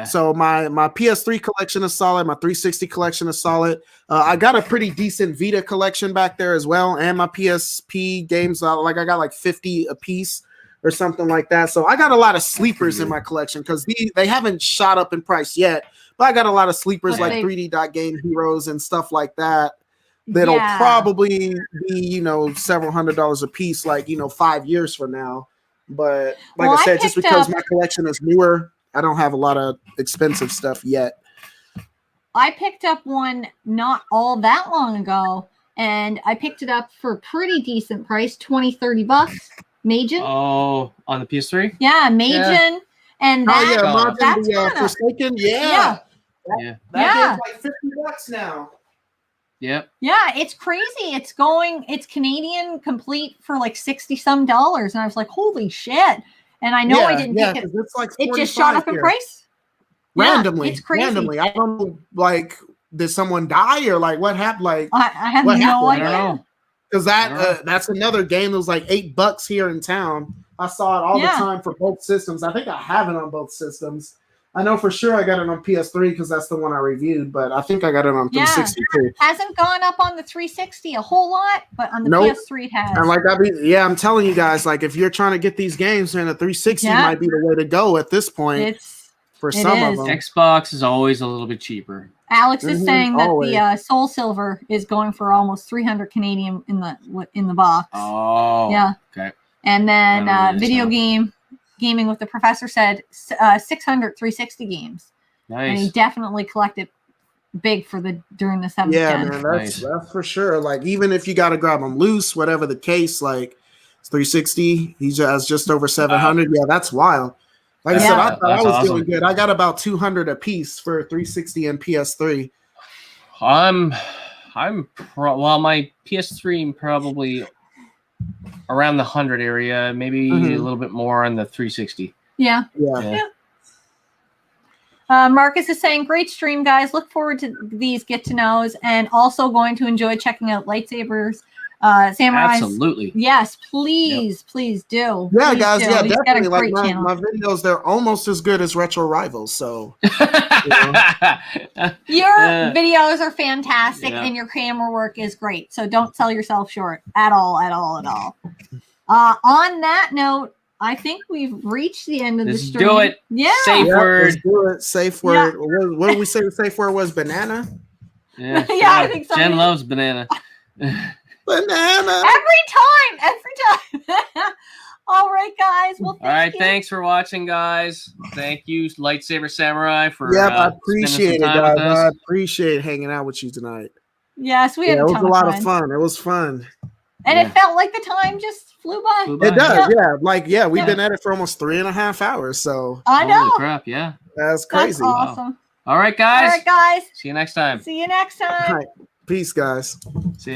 Speaker 3: so my PS3 collection is solid. My 360 collection is solid. I got a pretty decent Vita collection back there as well. And my PSP games, like I got like 50 a piece or something like that. So I got a lot of sleepers in my collection because they haven't shot up in price yet. But I got a lot of sleepers like 3D Dot Game Heroes and stuff like that. That'll probably be, several $100s a piece, like, 5 years from now. But like I said, just because my collection is newer, I don't have a lot of expensive stuff yet.
Speaker 1: I picked up one not all that long ago, and I picked it up for a pretty decent price, $20-$30. Majin.
Speaker 2: Oh, on the PS3.
Speaker 1: Yeah, Majin, and that,
Speaker 3: Imagine
Speaker 1: that's
Speaker 3: the
Speaker 1: kinda,
Speaker 3: Forsaken.
Speaker 1: yeah.
Speaker 3: That game's like $50 now.
Speaker 2: Yep.
Speaker 1: Yeah, it's crazy. It's Canadian complete for like $60 some, and I was like, holy shit. And I know I didn't pick it.
Speaker 3: It's like
Speaker 1: it just shot up in price.
Speaker 3: Randomly.
Speaker 1: It's crazy.
Speaker 3: Randomly. I don't know, like, did someone die or like what happened? Like
Speaker 1: I have no idea.
Speaker 2: I don't know.
Speaker 3: Because that's another game that was like $8 here in town. I saw it all the time for both systems. I think I have it on both systems. I know for sure I got it on PS3 because that's the one I reviewed, but I think I got it on 360 too.
Speaker 1: Hasn't gone up on the 360 a whole lot, but on the PS3 it has.
Speaker 3: And like I'm telling you guys, like if you're trying to get these games, then the 360 might be the way to go at this point. For some of them.
Speaker 2: Xbox is always a little bit cheaper.
Speaker 1: Alex is saying that the Soul Silver is going for almost 300 Canadian in the box.
Speaker 2: Oh,
Speaker 1: yeah.
Speaker 2: Okay.
Speaker 1: And then Gaming with the Professor said 600 360 games.
Speaker 2: Nice.
Speaker 1: And he definitely collected big during the 7th gen.
Speaker 3: Man, that's for sure. Like even if you got to grab them loose, whatever the case, like 360, he has just over 700. Yeah, that's wild. Like I said, I thought I was doing good. I got about 200 a piece for 360 and PS3.
Speaker 2: My PS3 probably around the 100 area, maybe a little bit more on the 360.
Speaker 1: Yeah. Marcus is saying, great stream, guys. Look forward to these get-to-knows and also going to enjoy checking out Lightsabers Samurai.
Speaker 2: Absolutely.
Speaker 1: Yes, please do.
Speaker 3: Yeah,
Speaker 1: please
Speaker 3: guys.
Speaker 1: do.
Speaker 3: Yeah,
Speaker 1: He's
Speaker 3: definitely.
Speaker 1: got a great
Speaker 3: like
Speaker 1: channel.
Speaker 3: my videos, they're almost as good as Retro Rivals. So
Speaker 1: your videos are fantastic, and your camera work is great. So don't sell yourself short at all. On that note, I think we've reached the end of the stream.
Speaker 2: Do it.
Speaker 1: Yeah.
Speaker 2: Safe word.
Speaker 3: Let's do it. Safe word. What did we say the safe word was? Banana?
Speaker 2: Yeah.
Speaker 1: I think so.
Speaker 2: Jen loves banana.
Speaker 3: Banana.
Speaker 1: Every time. All right, guys. Well, thank you.
Speaker 2: Thanks for watching, guys. Thank you, Lightsaber Samurai, for
Speaker 3: I appreciate it, guys. I
Speaker 2: us.
Speaker 3: appreciate hanging out with you tonight.
Speaker 1: Yes, we had
Speaker 3: it was a lot
Speaker 1: of
Speaker 3: of fun. It was fun.
Speaker 1: And it felt like the time just flew by.
Speaker 3: It does, we've been at it for almost 3.5 hours. So
Speaker 1: I know.
Speaker 2: Holy crap, yeah.
Speaker 3: That's crazy.
Speaker 1: That's awesome.
Speaker 2: Wow. All right, guys.
Speaker 1: See you next time.
Speaker 3: All right. Peace, guys.
Speaker 2: See you.